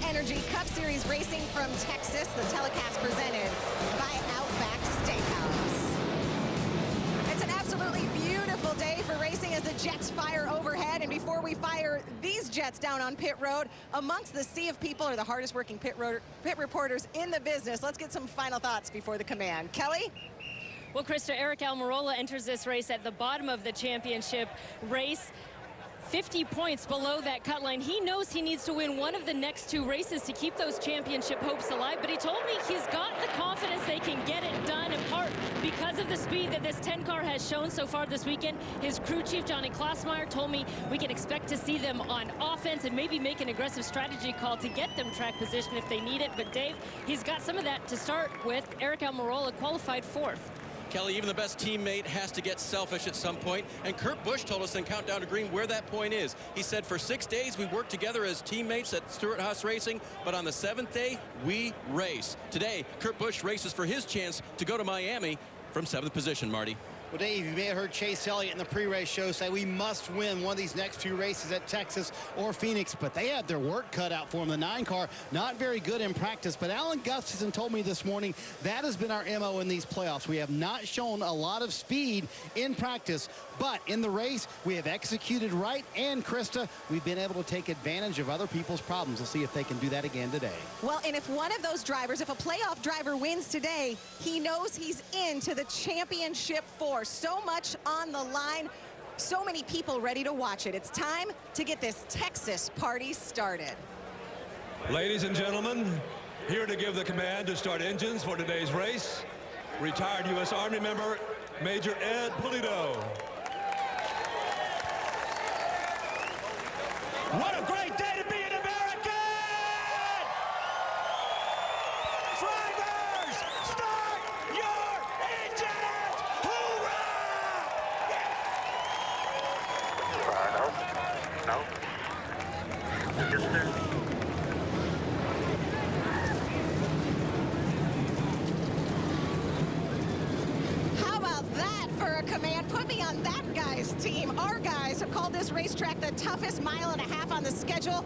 Energy Cup Series racing from Texas. The telecast presented by Outback Steakhouse. It's an absolutely beautiful day for racing as the jets fire overhead. And before we fire these jets down on pit road, amongst the sea of people are the hardest working pit reporters in the business. Let's get some final thoughts before the command. Kelly? Well, Krista, Eric Almirola enters this race at the bottom of the championship race. 50 points below that cut line. He knows he needs to win one of the next two races to keep those championship hopes alive, but he told me he's got the confidence they can get it done, in part because of the speed that this 10 car has shown so far this weekend. His crew chief, Johnny Klaasmeyer, told me we can expect to see them on offense and maybe make an aggressive strategy call to get them track position if they need it. But Dave, he's got some of that to start with. Eric Almirola qualified 4th. Kelly, even the best teammate has to get selfish at some point, and Kurt Busch told us in Countdown to Green where that point is. He said for 6 days we worked together as teammates at Stewart-Haas Racing, but on the 7th day we race. Today, Kurt Busch races for his chance to go to Miami from 7th position, Marty. Well, Dave, you may have heard Chase Elliott in the pre-race show say we must win one of these next two races at Texas or Phoenix, but they have their work cut out for them. The 9 car, not very good in practice, but Alan Gustafson told me this morning that has been our MO in these playoffs. We have not shown a lot of speed in practice, but in the race, we have executed right, and Krista, we've been able to take advantage of other people's problems. We'll see if they can do that again today. Well, and if one of those drivers, if a playoff driver wins today, he knows he's into the championship 4. So much on the line, so many people ready to watch it. It's time to get this Texas party started. Ladies and gentlemen, here to give the command to start engines for today's race, retired U.S. Army member, Major Ed Pulido. What a great day to be an American! Drivers, start your engines! Hoorah! No. Yes, sir. How about that for a command? Put me on that guy's team. Our guys have called this racetrack the toughest mile and a half on the schedule.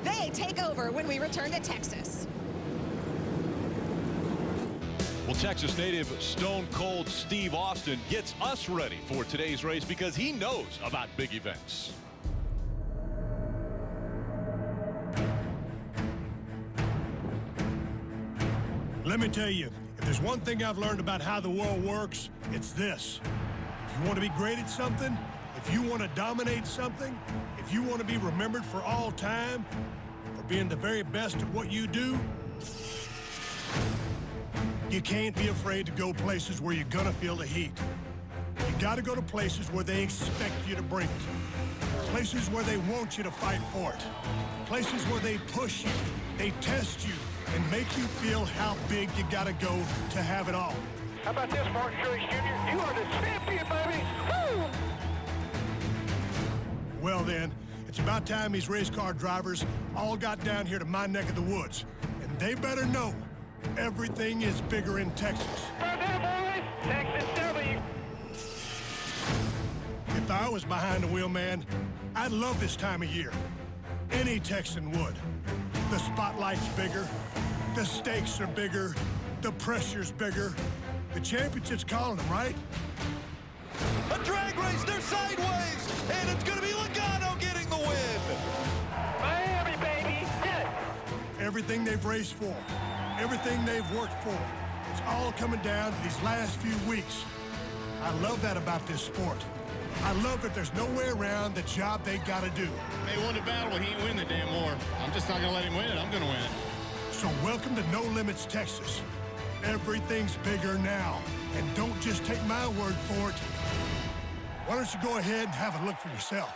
They take over when we return to Texas. Well, Texas native Stone Cold Steve Austin gets us ready for today's race because he knows about big events. Let me tell you, if there's one thing I've learned about how the world works, it's this. If you want to be great at something, if you want to dominate something, if you want to be remembered for all time, for being the very best at what you do, you can't be afraid to go places where you're gonna feel the heat. You gotta go to places where they expect you to bring it. Places where they want you to fight for it. Places where they push you, they test you, and make you feel how big you gotta go to have it all. How about this, Martin Truex Jr.? You are the champion, baby! Woo! Well then, it's about time these race car drivers all got down here to my neck of the woods. And they better know everything is bigger in Texas. Right there, boys! Texas W! If I was behind the wheel, man, I'd love this time of year. Any Texan would. The spotlight's bigger, the stakes are bigger, the pressure's bigger. The championship's calling them, right? A drag race, they're sideways, and it's going to be Logano getting the win. Miami, baby! Get it! Everything they've raced for, everything they've worked for, it's all coming down to these last few weeks. I love that about this sport. I love that there's no way around the job they got to do. They won the battle, but he ain't winning the damn war. I'm just not going to let him win it. I'm going to win it. So welcome to No Limits, Texas. Everything's bigger now. And don't just take my word for it. Why don't you go ahead and have a look for yourself?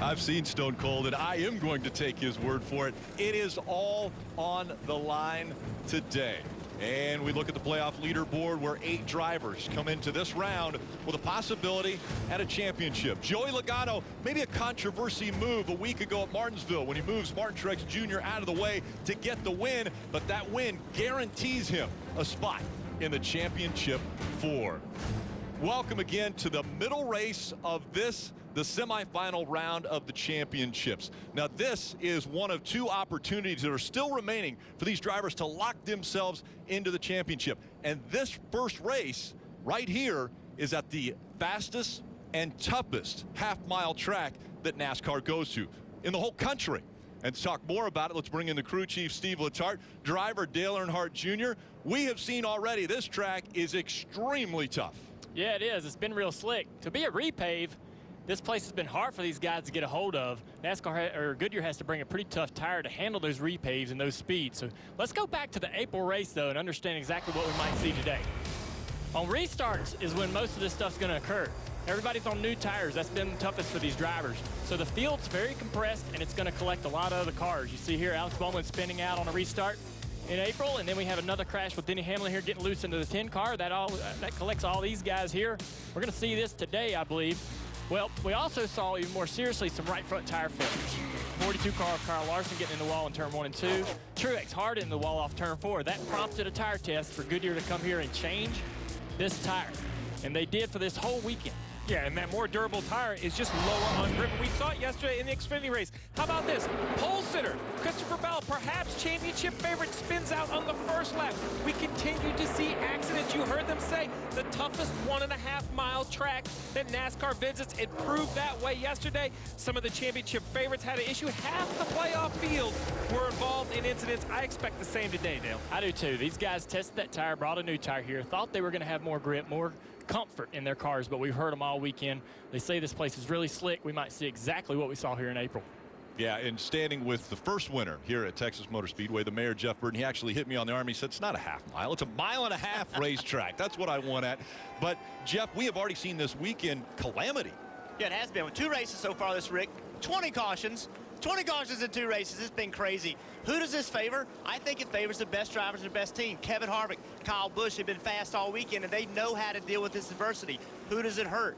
I've seen Stone Cold, and I am going to take his word for it. It is all on the line today. And we look at the playoff leaderboard where 8 drivers come into this round with a possibility at a championship. Joey Logano, maybe a controversy move a week ago at Martinsville when he moves Martin Truex Jr. out of the way to get the win, but that win guarantees him a spot in the championship 4. Welcome again to the middle race of this the semifinal round of the championships. Now, this is one of 2 opportunities that are still remaining for these drivers to lock themselves into the championship. And this first race right here is at the fastest and toughest half-mile track that NASCAR goes to in the whole country. And to talk more about it, let's bring in the crew chief, Steve Letarte, driver Dale Earnhardt Jr. We have seen already this track is extremely tough. Yeah, it is. It's been real slick. To be a repave, this place has been hard for these guys to get a hold of. Goodyear has to bring a pretty tough tire to handle those repaves and those speeds. So let's go back to the April race, though, and understand exactly what we might see today. On restarts is when most of this stuff's going to occur. Everybody's on new tires. That's been the toughest for these drivers. So the field's very compressed, and it's going to collect a lot of other cars. You see here Alex Bowman spinning out on a restart in April, and then we have another crash with Denny Hamlin here getting loose into the 10 car. That collects all these guys here. We're going to see this today, I believe. Well, we also saw even more seriously some right front tire failures. 42 car Kyle Larson getting in the wall in turn 1 and 2. Truex hard in the wall off turn 4. That prompted a tire test for Goodyear to come here and change this tire. And they did for this whole weekend. Yeah, and that more durable tire is just lower on grip. We saw it yesterday in the Xfinity race. How about this? Pole sitter, Christopher Bell, perhaps championship favorite, spins out on the first lap. We continue to see accidents. You heard them say the toughest 1.5-mile track that NASCAR visits. It proved that way yesterday. Some of the championship favorites had an issue. Half the playoff field were involved in incidents. I expect the same today, Dale. I do too. These guys tested that tire, brought a new tire here, thought they were going to have more grip, more comfort in their cars, but we've heard them all weekend. They say this place is really slick. We might see exactly what we saw here in April. Yeah, and standing with the first winner here at Texas Motor Speedway, the mayor, Jeff Burton, he actually hit me on the arm. He said, it's not a half-mile, it's a 1.5-mile racetrack. That's what I want at. But, Jeff, we have already seen this weekend calamity. Yeah, it has been. With 2 races so far this week, 20 cautions. 20 cautions in 2 races. It's been crazy. Who does this favor? I think it favors the best drivers and the best team. Kevin Harvick, Kyle Busch have been fast all weekend, and they know how to deal with this adversity. Who does it hurt?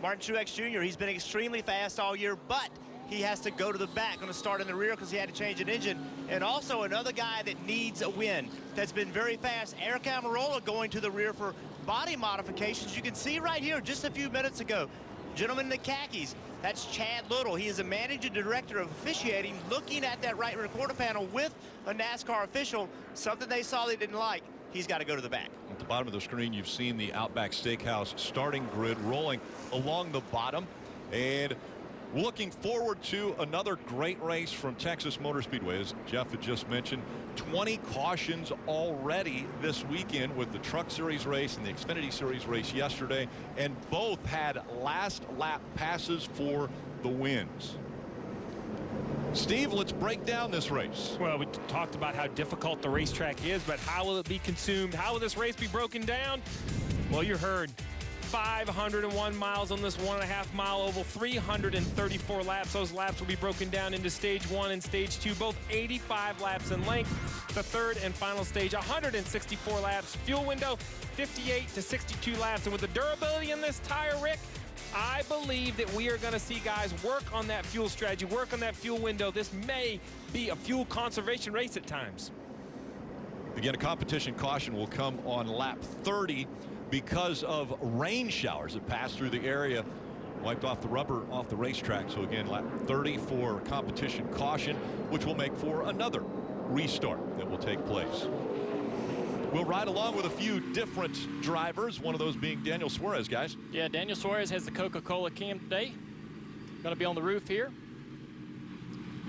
Martin Truex Jr., he's been extremely fast all year, but he has to go to the back, going to start in the rear because he had to change an engine. And also another guy that needs a win that's been very fast, Eric Almirola, going to the rear for body modifications. You can see right here just a few minutes ago, gentleman in the khakis, that's Chad Little. He is a managing director of officiating, looking at that right rear quarter panel with a NASCAR official, something they saw they didn't like. He's got to go to the back. At the bottom of the screen, you've seen the Outback Steakhouse starting grid rolling along the bottom. And looking forward to another great race from Texas Motor Speedway. As Jeff had just mentioned, 20 cautions already this weekend with the Truck Series race and the Xfinity Series race yesterday. And both had last lap passes for the wins. Steve, let's break down this race. Well, we talked about how difficult the racetrack is, but how will it be consumed? How will this race be broken down? Well, you heard 501 miles on this 1.5-mile oval, 334 laps. Those laps will be broken down into stage 1 and stage 2, both 85 laps in length. The third and final stage, 164 laps. Fuel window, 58 to 62 laps. And with the durability in this tire, Rick, I believe that we are going to see guys work on that fuel strategy, work on that fuel window. This may be a fuel conservation race at times. Again, a competition caution will come on lap 30 because of rain showers that passed through the area, wiped off the rubber off the racetrack. So again, lap 30 for competition caution, which will make for another restart that will take place. We'll ride along with a few different drivers, one of those being Daniel Suarez, guys. Yeah, Daniel Suarez has the Coca-Cola cam today. Going to be on the roof here.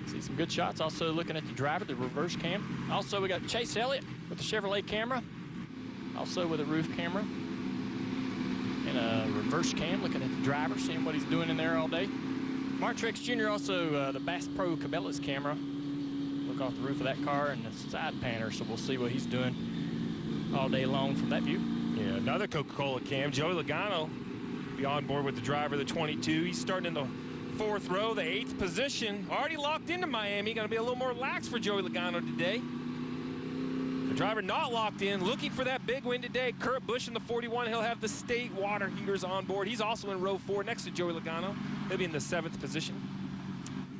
See some good shots. Also looking at the driver, the reverse cam. Also, we got Chase Elliott with the Chevrolet camera. Also with a roof camera. And a reverse cam, looking at the driver, seeing what he's doing in there all day. Mark Truex Jr. also the Bass Pro Cabela's camera. Look off the roof of that car and the side panner, so we'll see what he's doing all day long from that view. Yeah, another Coca-Cola cam. Joey Logano be on board with the driver, the 22. He's starting in the 4th row, the 8th position. Already locked into Miami. Going to be a little more lax for Joey Logano today. The driver not locked in, looking for that big win today. Kurt Busch in the 41. He'll have the state water heaters on board. He's also in row 4 next to Joey Logano. He'll be in the 7th position.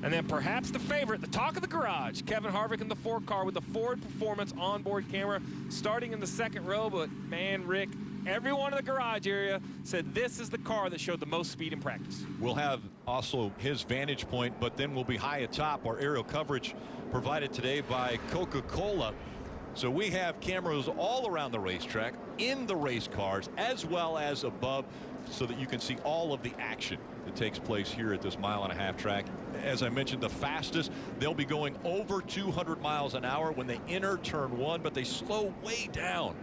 And then perhaps the favorite, the talk of the garage, Kevin Harvick in the 4 car with the Ford Performance onboard camera starting in the 2nd row. But man, Rick, everyone in the garage area said this is the car that showed the most speed in practice. We'll have also his vantage point, but then we'll be high atop. Our aerial coverage provided today by Coca-Cola. So we have cameras all around the racetrack, in the race cars, as well as above, so that you can see all of the action that takes place here at this 1.5 mile track. As I mentioned, the fastest, they'll be going over 200 miles an hour when they enter turn 1, but they slow way down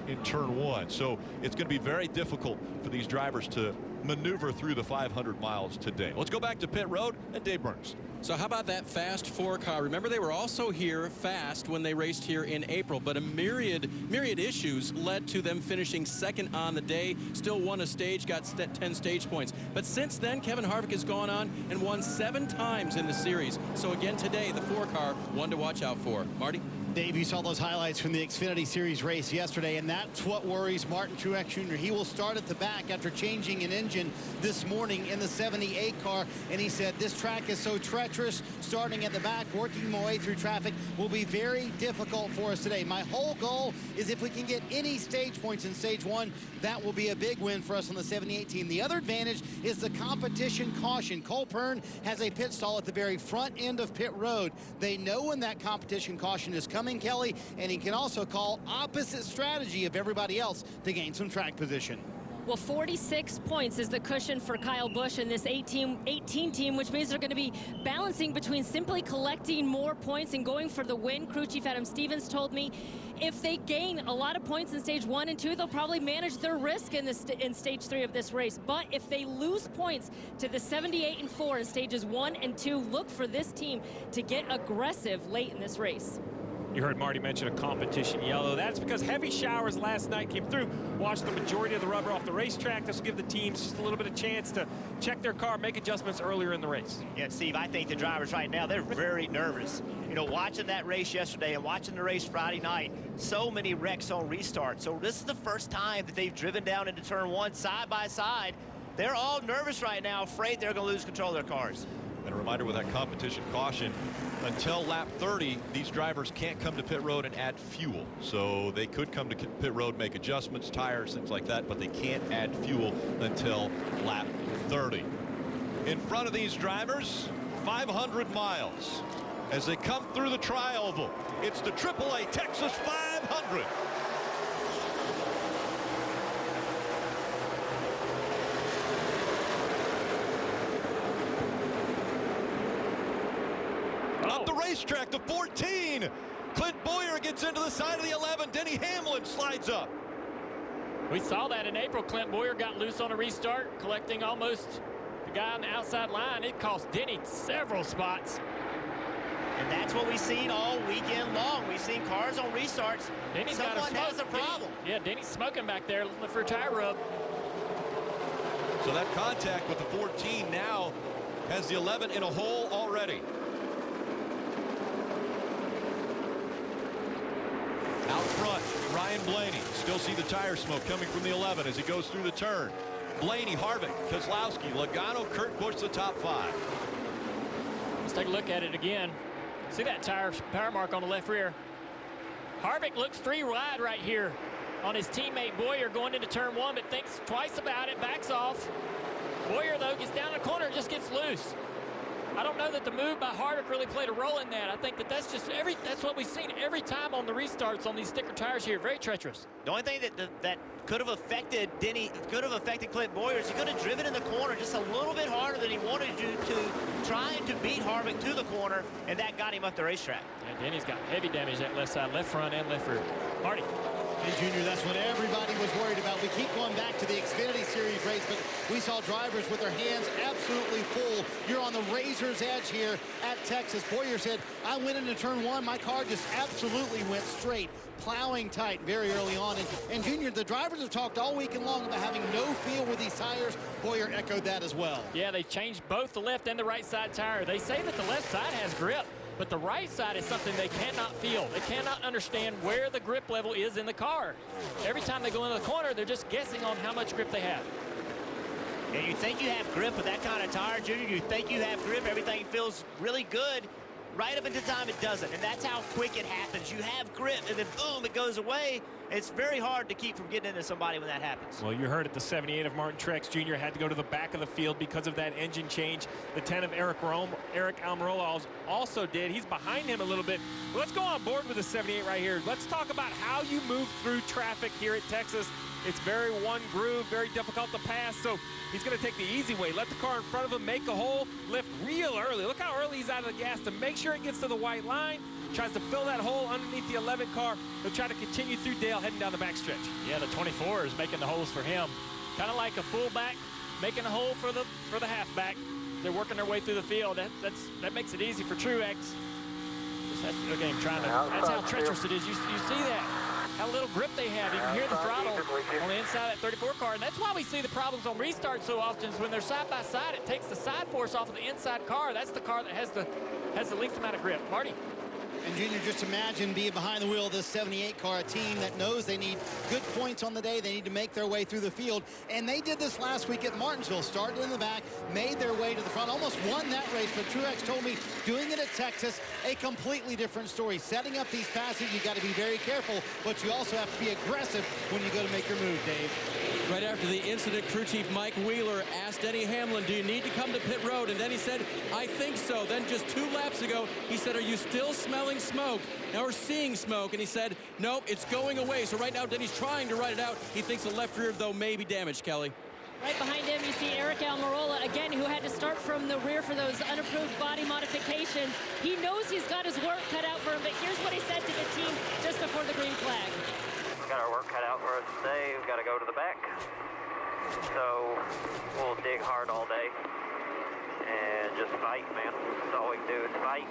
in turn 1. So it's going to be very difficult for these drivers to maneuver through the 500 miles today. Let's go back to pit road and Dave Burns. So how about that fast 4-car? Remember, they were also here fast when they raced here in April, but a myriad issues led to them finishing second on the day. Still won a stage, got 10 stage points. But since then, Kevin Harvick has gone on and won 7 times in the series. So again today, the 4-car, one to watch out for. Marty? Dave, you saw those highlights from the Xfinity Series race yesterday, and that's what worries Martin Truex Jr. He will start at the back after changing an engine this morning in the 78 car, and he said this track is so treacherous. Starting at the back, working my way through traffic will be very difficult for us today. My whole goal is if we can get any stage points in stage 1, that will be a big win for us on the 78 team. The other advantage is the competition caution. Cole Pearn has a pit stall at the very front end of pit road. They know when that competition caution is coming, Kelly, and he can also call opposite strategy of everybody else to gain some track position. Well, 46 points is the cushion for Kyle Busch in this 18 team, which means they're going to be balancing between simply collecting more points and going for the win. Crew Chief Adam Stevens told me if they gain a lot of points in stage 1 and 2, they'll probably manage their risk in stage 3 of this race. But if they lose points to the 78 and 4 in stages 1 and 2, look for this team to get aggressive late in this race. You heard Marty mention a competition yellow. That's because heavy showers last night came through, washed the majority of the rubber off the racetrack. This will give the teams just a little bit of chance to check their car, make adjustments earlier in the race. Yeah, Steve, I think the drivers right now, they're very nervous. You know, watching that race yesterday and watching the race Friday night, so many wrecks on restart. So this is the first time that they've driven down into turn 1 side by side. They're all nervous right now, afraid they're going to lose control of their cars. And a reminder with that competition caution, until lap 30, these drivers can't come to pit road and add fuel. So they could come to pit road, make adjustments, tires, things like that, but they can't add fuel until lap 30. In front of these drivers, 500 miles. As they come through the tri-oval, it's the AAA Texas 500. Up the racetrack to 14. Clint Boyer gets into the side of the 11. Denny Hamlin slides up. We saw that in April. Clint Boyer got loose on a restart, collecting almost the guy on the outside line. It cost Denny several spots. And that's what we've seen all weekend long. We've seen cars on restarts. Denny's Someone has a problem. Yeah, Denny's smoking back there, looking for a tire rub. So that contact with the 14 now has the 11 in a hole already. Out front, Ryan Blaney. Still see the tire smoke coming from the 11 as he goes through the turn. Blaney, Harvick, Keselowski, Logano, Kurt Busch, the top 5. Let's take a look at it again. See that tire mark on the left rear. Harvick looks 3 wide right here on his teammate Boyer going into turn 1, but thinks twice about it, backs off. Boyer, though, gets down the corner and just gets loose. I don't know that the move by Harvick really played a role in that. I think that that's just that's what we've seen every time on the restarts on these sticker tires here. Very treacherous. The only thing that could have affected Clint Boyer is he could have driven in the corner just a little bit harder than he wanted to trying to beat Harvick to the corner, and that got him up the racetrack. And Denny's got heavy damage that left side, left front and left rear. Marty. And Junior, that's what everybody was worried about. We keep going back to the Xfinity Series race, but we saw drivers with their hands absolutely full. You're on the razor's edge here at Texas. Boyer said, I went into turn 1. My car just absolutely went straight, plowing tight very early on. And Junior, the drivers have talked all weekend long about having no feel with these tires. Boyer echoed that as well. Yeah, they changed both the left and the right side tire. They say that the left side has grip, but the right side is something they cannot feel. They cannot understand where the grip level is in the car. Every time they go into the corner, they're just guessing on how much grip they have. And you think you have grip with that kind of tire, Junior. You think you have grip. Everything feels really good. Right up into time, it doesn't. And that's how quick it happens. You have grip, and then boom, it goes away. It's very hard to keep from getting into somebody when that happens. Well, you heard it. The 78 of Martin Truex Jr. had to go to the back of the field because of that engine change. The 10 of Eric Almirola also did. He's behind him a little bit. Well, let's go on board with the 78 right here. Let's talk about how you move through traffic here at Texas. It's very one groove, very difficult to pass, so he's going to take the easy way. Let the car in front of him make a hole, lift real early. Look how early he's out of the gas to make sure it gets to the white line. Tries to fill that hole underneath the 11 car. He'll try to continue through Dale heading down the backstretch. Yeah, the 24 is making the holes for him. Kind of like a fullback making a hole for the halfback. They're working their way through the field. That makes it easy for Truex. Again, that's how treacherous it is. You see that. How little grip they have. You can hear the throttle on the inside of that 34 car. And that's why we see the problems on restart so often is when they're side by side, it takes the side force off of the inside car. That's the car that has the least amount of grip. Marty? And Junior, just imagine being behind the wheel of this 78 car, a team that knows they need good points on the day. They need to make their way through the field. And they did this last week at Martinsville. Started in the back, made their way to the front, almost won that race. But Truex told me doing it at Texas, a completely different story. Setting up these passes, you got to be very careful, but you also have to be aggressive when you go to make your move, Dave. Right after the incident, crew chief Mike Wheeler asked Denny Hamlin, do you need to come to pit road? And Denny said, I think so. Then just 2 laps ago, he said, are you still smelling smoke? Now we're seeing smoke, and he said, nope, it's going away. So right now, Denny's trying to ride it out. He thinks the left rear, though, may be damaged, Kelly. Right behind him, you see Eric Almirola, again, who had to start from the rear for those unapproved body modifications. He knows he's got his work cut out for him, but here's what he said to the team just before the green flag. We got our work cut out for us today. We've got to go to the back. So we'll dig hard all day and just fight, man. That's all we can do is fight.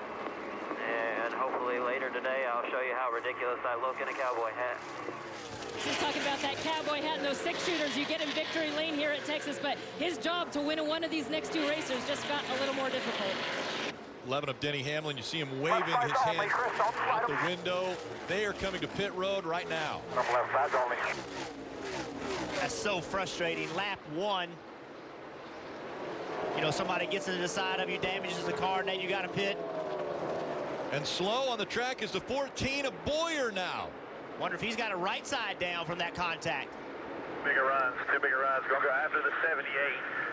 And hopefully later today I'll show you how ridiculous I look in a cowboy hat. He's talking about that cowboy hat and those 6-shooters you get in victory lane here at Texas, but his job to win one of these next 2 races just got a little more difficult. 11 of Denny Hamlin. You see him waving his hand out the window. They are coming to pit road right now. That's so frustrating. Lap 1. You know, somebody gets into the side of you, damages the car, and then you got to pit. And slow on the track is the 14 of Boyer now. Wonder if he's got a right side down from that contact. Bigger runs, 2 bigger runs. Going to go after the 78.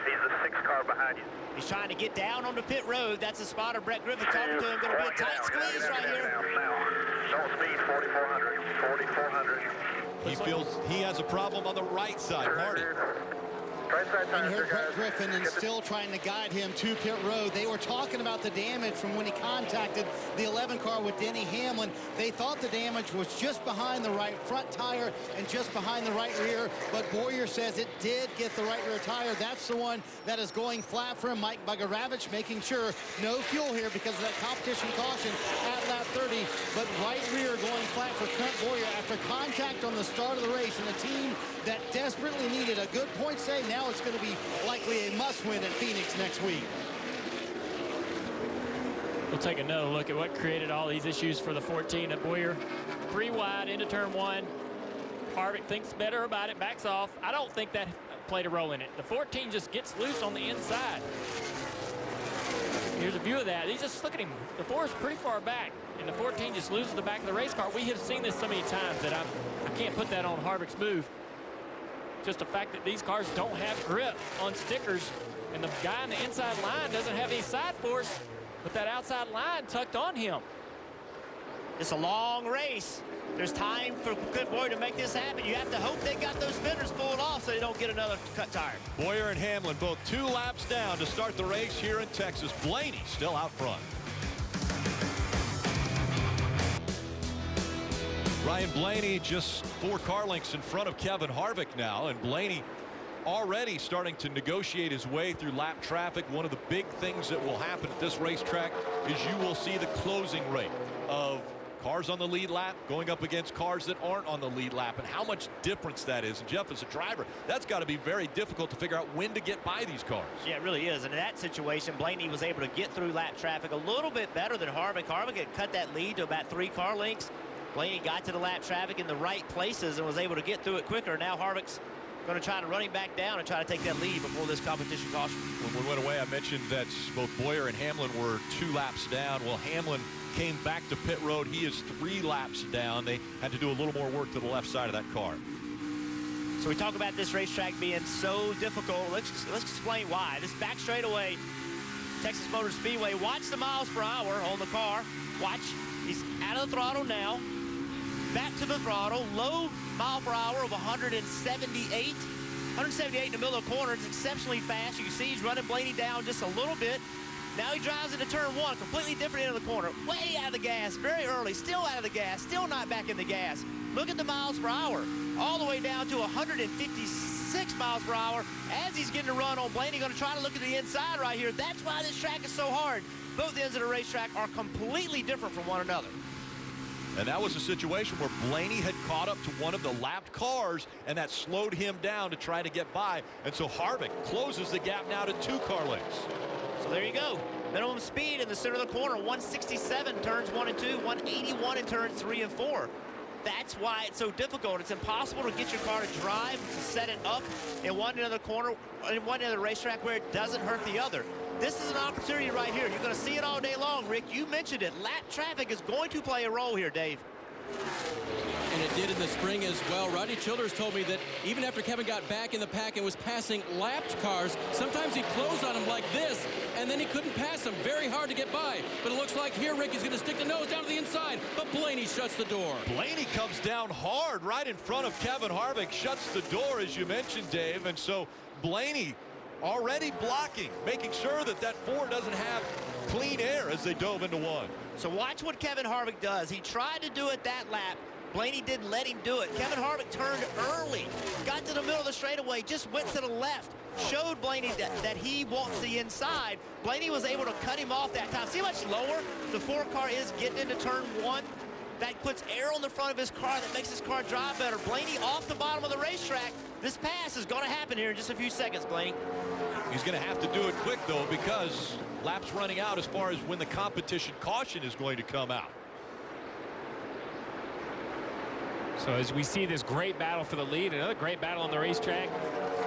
He's the 6 car behind you. He's trying to get down on the pit road. That's a spot of Brett Griffin talking to him. Going to be a tight squeeze right here. Don't speed, 4,400. 4,400. He feels he has a problem on the right side. Marty. And you heard Brett Griffin and still trying to guide him to pit road. They were talking about the damage from when he contacted the 11 car with Denny Hamlin. They thought the damage was just behind the right front tire and just behind the right rear, but Boyer says it did get the right rear tire. That's the one that is going flat for him. Mike Bugaravich making sure no fuel here because of that competition caution at lap 30, but right rear going flat for Trent Boyer after contact on the start of the race, and a team that desperately needed a good point save. Now it's going to be likely a must-win at Phoenix next week. We'll take another look at what created all these issues for the 14 at Boyer. 3 wide into turn 1. Harvick thinks better about it, backs off. I don't think that played a role in it. The 14 just gets loose on the inside. Here's a view of that. He's just, look at him. The 4 is pretty far back, and the 14 just loses the back of the race car. We have seen this so many times that I can't put that on Harvick's move. Just the fact that these cars don't have grip on stickers, and the guy on the inside line doesn't have any side force, but that outside line tucked on him. It's a long race. There's time for Clint Boyer to make this happen. You have to hope they got those fenders pulled off so they don't get another cut tire. Boyer and Hamlin both 2 laps down to start the race here in Texas. Blaney still out front. Ryan Blaney just 4 car lengths in front of Kevin Harvick now, and Blaney already starting to negotiate his way through lap traffic. One of the big things that will happen at this racetrack is you will see the closing rate of cars on the lead lap going up against cars that aren't on the lead lap, and how much difference that is. And Jeff, as a driver, that's got to be very difficult to figure out when to get by these cars. Yeah, it really is. And in that situation, Blaney was able to get through lap traffic a little bit better than Harvick. Harvick had cut that lead to about 3 car lengths. Blaney got to the lap traffic in the right places and was able to get through it quicker. Now Harvick's going to try to run him back down and try to take that lead before this competition caution. When we went away, I mentioned that both Boyer and Hamlin were 2 laps down. Well, Hamlin came back to pit road. He is 3 laps down. They had to do a little more work to the left side of that car. So we talk about this racetrack being so difficult. Let's explain why. This back straightaway, Texas Motor Speedway. Watch the miles per hour on the car. Watch. He's out of the throttle now. Back to the throttle. Low mile per hour of 178. 178 in the middle of the corner. It's exceptionally fast. You can see he's running Blaney down just a little bit. Now he drives into turn 1, completely different end of the corner. Way out of the gas, very early. Still out of the gas. Still not back in the gas. Look at the miles per hour. All the way down to 156 miles per hour as he's getting a run on Blaney. Going to try to look at the inside right here. That's why this track is so hard. Both ends of the racetrack are completely different from one another. And that was a situation where Blaney had caught up to one of the lapped cars, and that slowed him down to try to get by. And so Harvick closes the gap now to 2 car lengths. So there you go. Minimum speed in the center of the corner, 167 turns 1 and 2, 181 in turns 3 and 4. That's why it's so difficult. It's impossible to get your car to drive, to set it up in one end of the corner, in one end of the racetrack where it doesn't hurt the other. This is an opportunity right here. You're going to see it all day long, Rick. You mentioned it. Lap traffic is going to play a role here, Dave. And it did in the spring as well. Rodney Childers told me that even after Kevin got back in the pack and was passing lapped cars, sometimes he'd close on him like this, and then he couldn't pass him. Very hard to get by. But it looks like here Rick is going to stick the nose down to the inside, but Blaney shuts the door. Blaney comes down hard right in front of Kevin Harvick, shuts the door, as you mentioned, Dave. And so Blaney already blocking, making sure that that 4 doesn't have clean air as they dove into 1. So watch what Kevin Harvick does. He tried to do it that lap. Blaney didn't let him do it. Kevin Harvick turned early, got to the middle of the straightaway, just went to the left, showed Blaney that he wants the inside. Blaney was able to cut him off that time. See how much lower the 4 car is getting into turn 1? That puts air on the front of his car that makes his car drive better. Blaney off the bottom of the racetrack. This pass is going to happen here in just a few seconds, Blaney. He's going to have to do it quick, though, because laps running out as far as when the competition caution is going to come out. So as we see this great battle for the lead, another great battle on the racetrack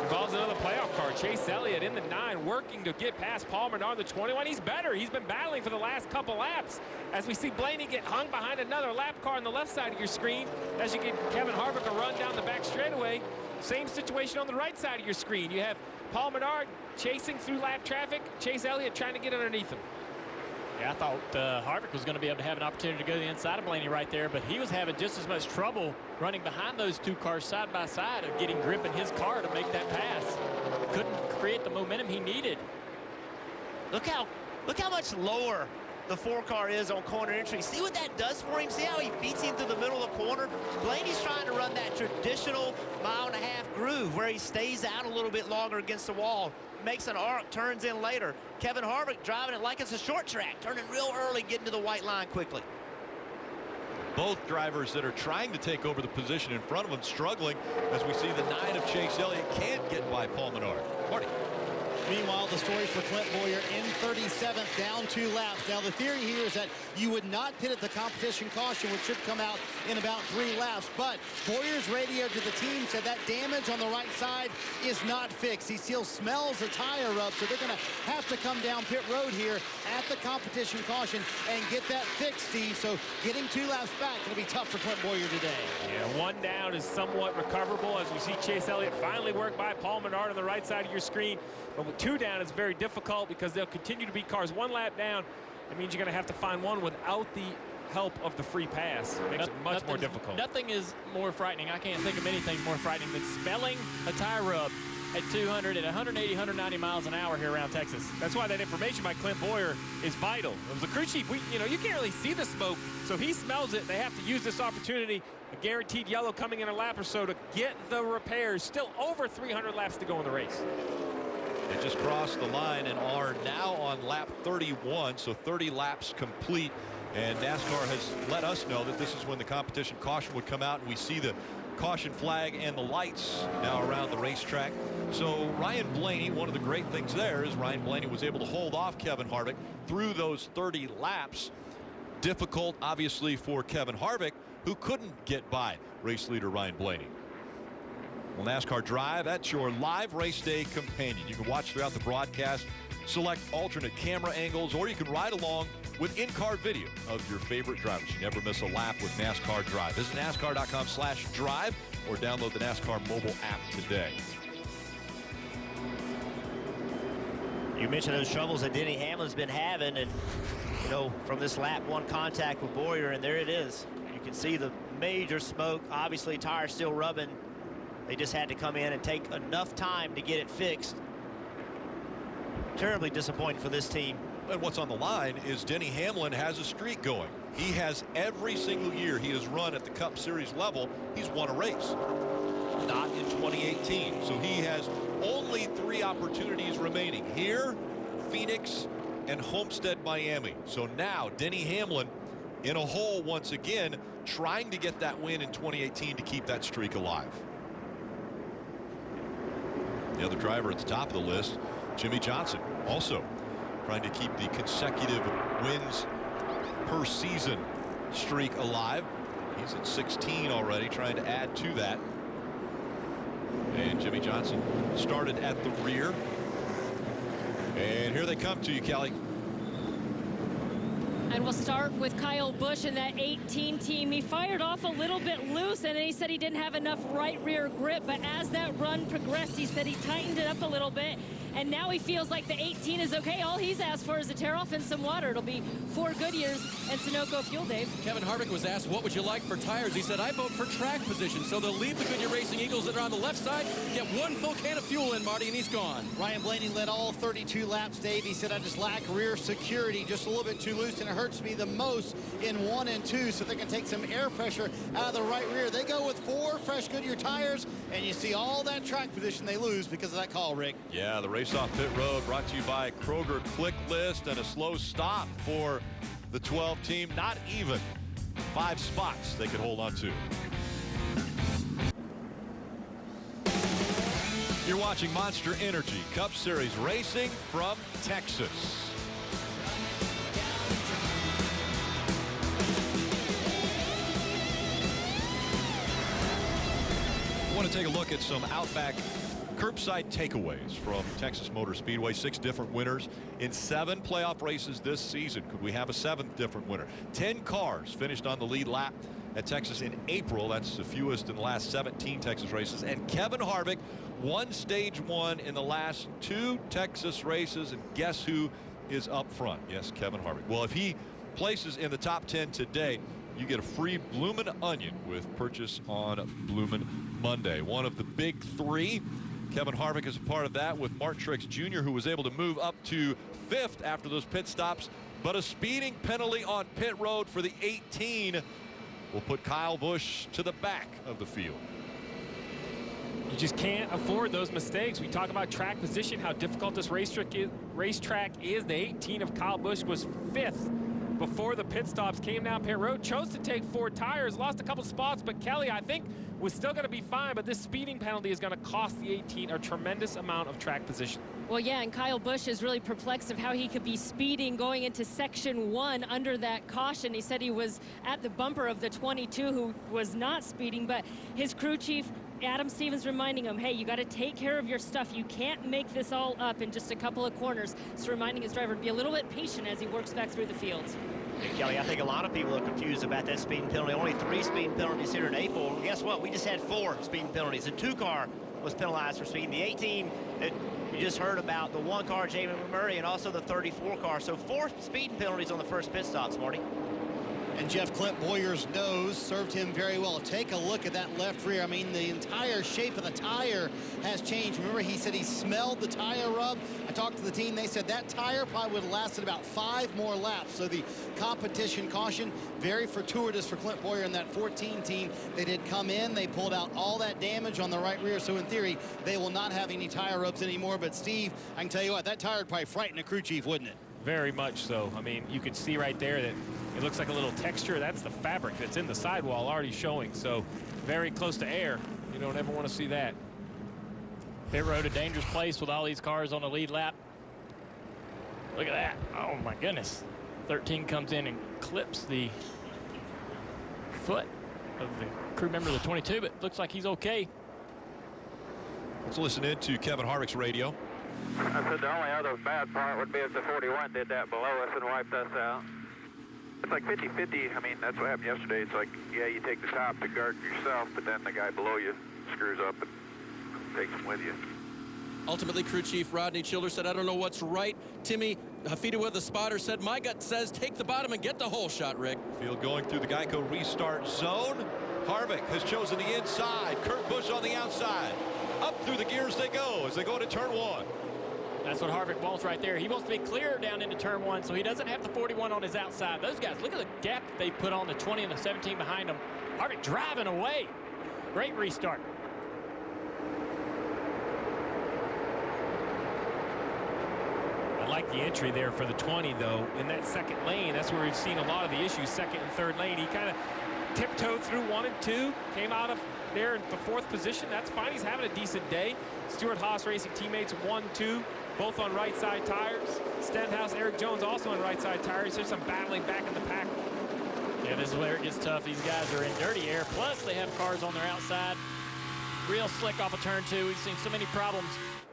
involves another playoff car. Chase Elliott in the 9 working to get past Paul Menard, the 21. He's better. He's been battling for the last couple laps. As we see Blaney get hung behind another lap car on the left side of your screen, as you get Kevin Harvick a run down the back straightaway. Same situation on the right side of your screen. You have Paul Menard chasing through lap traffic, Chase Elliott trying to get underneath him. Yeah, I thought Harvick was going to be able to have an opportunity to go to the inside of Blaney right there, but he was having just as much trouble running behind those 2 cars side by side of getting grip in his car to make that pass. Couldn't create the momentum he needed. Look how much lower the 4 car is on corner entry. See what that does for him? See how he beats him through the middle of the corner? Blaney's trying to run that traditional 1.5 mile groove where he stays out a little bit longer against the wall, makes an arc, turns in later. Kevin Harvick driving it like it's a short track, turning real early, getting to the white line quickly. Both drivers that are trying to take over the position in front of them struggling, as we see the 9 of Chase Elliott can't get by Paul Menard. Marty. Meanwhile, the story for Clint Boyer in 37th, down 2 laps. Now, the theory here is that you would not pit at the competition caution, which should come out in about 3 laps. But Boyer's radio to the team said that damage on the right side is not fixed. He still smells a tire rub, so they're going to have to come down pit road here at the competition caution and get that fixed, Steve. So getting 2 laps back going to be tough for Clint Boyer today. Yeah, 1 down is somewhat recoverable as we see Chase Elliott finally work by Paul Menard on the right side of your screen. But with 2 down, it's very difficult because they'll continue to be cars 1 lap down. It means you're going to have to find one without the help of the free pass. It makes it much more difficult. Nothing is more frightening. I can't think of anything more frightening than smelling a tire rub at 200 and 180, 190 miles an hour here around Texas. That's why that information by Clint Boyer is vital. It was the crew chief. You can't really see the smoke, so he smells it. They have to use this opportunity, a guaranteed yellow coming in a lap or so, to get the repairs. Still over 300 laps to go in the race. They just crossed the line and are now on lap 31, so 30 laps complete. And NASCAR has let us know that this is when the competition caution would come out, and we see the caution flag and the lights now around the racetrack. So Ryan Blaney, one of the great things there is Ryan Blaney was able to hold off Kevin Harvick through those 30 laps. Difficult, obviously, for Kevin Harvick, who couldn't get by race leader Ryan Blaney. Well, NASCAR Drive, that's your live race day companion. You can watch throughout the broadcast, select alternate camera angles, or you can ride along with in-car video of your favorite drivers. You never miss a lap with NASCAR Drive. Visit NASCAR.com/drive or download the NASCAR mobile app today. You mentioned those troubles that Denny Hamlin's been having, and you know, from this lap 1 contact with Boyer, and there it is. You can see the major smoke. Obviously, tires still rubbing. They just had to come in and take enough time to get it fixed. Terribly disappointing for this team. And what's on the line is Denny Hamlin has a streak going. He has every single year he has run at the Cup Series level, he's won a race. Not in 2018. So he has only 3 opportunities remaining. Here, Phoenix, and Homestead, Miami. So now Denny Hamlin in a hole once again, trying to get that win in 2018 to keep that streak alive. The other driver at the top of the list, Jimmy Johnson, also trying to keep the consecutive wins per season streak alive. He's at 16 already, trying to add to that. And Jimmy Johnson started at the rear. And here they come to you, Kelly. And we'll start with Kyle Busch in that 18 team. He fired off a little bit loose, and then he said he didn't have enough right rear grip. But as that run progressed, he said he tightened it up a little bit. And now he feels like the 18 is okay. All he's asked for is a tear off and some water. It'll be 4 Goodyears and Sunoco fuel, Dave. Kevin Harvick was asked, what would you like for tires? He said, I vote for track position. So they'll leave the Goodyear Racing Eagles that are on the left side, get 1 full can of fuel in, Marty, and he's gone. Ryan Blaney led all 32 laps, Dave. He said, I just lack rear security, just a little bit too loose, and it hurts me the most in 1 and 2, so they can take some air pressure out of the right rear. They go with 4 fresh Goodyear tires, and you see all that track position they lose because of that call, Rick. Yeah, the race off pit road brought to you by Kroger Click List, and a slow stop for the 12 team. Not even 5 spots they could hold on to. You're watching Monster Energy Cup Series racing from Texas. I want to take a look at some Outback curbside takeaways from Texas Motor Speedway. 6 different winners in 7 playoff races this season. Could we have a 7th different winner? 10 cars finished on the lead lap at Texas in April. That's the fewest in the last 17 Texas races. And Kevin Harvick won stage 1 in the last 2 Texas races. And guess who is up front? Yes, Kevin Harvick. Well, if he places in the top 10 today, you get a free Bloomin' Onion with purchase on Bloomin' Monday. One of the big 3. Kevin Harvick is a part of that, with Martin Truex Jr., who was able to move up to 5th after those pit stops. But a speeding penalty on pit road for the 18 will put Kyle Busch to the back of the field. You just can't afford those mistakes. We talk about track position, how difficult this racetrack is. The 18 of Kyle Busch was 5th before the pit stops, came down pit road, chose to take 4 tires, lost a couple spots, but Kelly, I think, was still going to be fine, but this speeding penalty is going to cost the 18 a tremendous amount of track position. Well, yeah, and Kyle Busch is really perplexed of how he could be speeding going into section 1 under that caution. He said he was at the bumper of the 22 who was not speeding, but his crew chief, Adam Stevens, reminding him, hey, you got to take care of your stuff. You can't make this all up in just a couple of corners. So reminding his driver to be a little bit patient as he works back through the field. Hey, Kelly, I think a lot of people are confused about that speeding penalty. Only 3 speeding penalties here in April. Well, guess what? We just had 4 speeding penalties. The 2 car was penalized for speeding. The 18 that you just heard about, the 1 car, Jamie Murray, and also the 34 car. So 4 speeding penalties on the first pit stops, Marty. And Jeff Clint Boyer's nose served him very well. Take a look at that left rear. I mean, the entire shape of the tire has changed. Remember, he said he smelled the tire rub. I talked to the team. They said that tire probably would have lasted about 5 more laps. So the competition caution, very fortuitous for Clint Boyer and that 14 team. They did come in. They pulled out all that damage on the right rear. So in theory, they will not have any tire rubs anymore. But Steve, I can tell you what, that tire would probably frighten a crew chief, wouldn't it? Very much so. I mean, you can see right there that it looks like a little texture. That's the fabric that's in the sidewall already showing. So very close to air. You don't ever want to see that. Pit road, a dangerous place with all these cars on the lead lap. Look at that. Oh, my goodness. 13 comes in and clips the foot of the crew member of the 22, but looks like he's okay. Let's listen in to Kevin Harvick's radio. I said the only other bad part would be if the 41 did that below us and wiped us out. It's like 50-50. I mean, that's what happened yesterday. It's like, yeah, you take the top to guard yourself, but then the guy below you screws up and takes him with you. Ultimately, crew chief Rodney Childers said, I don't know what's right. Timmy Hafida, the spotter, said, my gut says take the bottom and get the hole shot, Rick. Field going through the Geico restart zone. Harvick has chosen the inside. Kurt Busch on the outside. Up through the gears they go as they go to turn 1. That's what Harvick wants right there. He wants to be clear down into turn 1, so he doesn't have the 41 on his outside. Those guys, look at the gap that they put on the 20 and the 17 behind them. Harvick driving away. Great restart. I like the entry there for the 20, though. In that second lane, that's where we've seen a lot of the issues, second and third lane. He kind of tiptoed through 1 and 2, came out of there in the 4th position. That's fine. He's having a decent day. Stewart-Haas Racing teammates 1, 2, both on right side tires. Stenhouse, Eric Jones also on right side tires. There's some battling back in the pack. Yeah, this is where it gets tough. These guys are in dirty air. Plus, they have cars on their outside. Real slick off of turn 2. We've seen so many problems.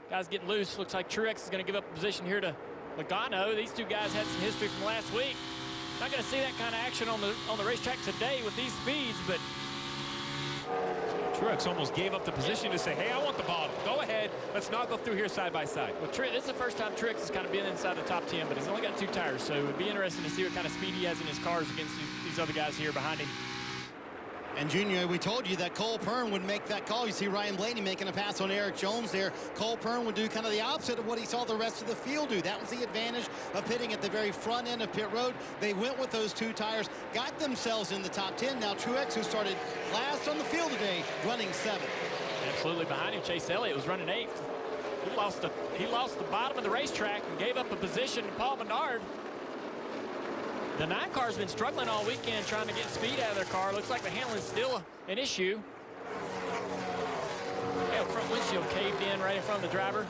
Guys getting loose. Looks like Truex is going to give up position here to Logano. These two guys had some history from last week. Not going to see that kind of action on the racetrack today with these speeds, but Truex almost gave up the position to say, hey, I want the bottom. Go ahead. Let's not go through here side by side. Well, this is the first time Truex has kind of been inside the top 10, but he's only got 2 tires, so it would be interesting to see what kind of speed he has in his cars against these other guys here behind him. And Junior, we told you that Cole Pearn would make that call. You see Ryan Blaney making a pass on Eric Jones there. Cole Pearn would do kind of the opposite of what he saw the rest of the field do. That was the advantage of pitting at the very front end of pit road. They went with those 2 tires, got themselves in the top 10. Now Truex, who started last on the field today, running 7th. Absolutely behind him, Chase Elliott was running 8th. He lost the bottom of the racetrack and gave up a position to Paul Menard. The 9 car's been struggling all weekend trying to get speed out of their car. Looks like the handling's still an issue. Yeah, front windshield caved in right in front of the driver,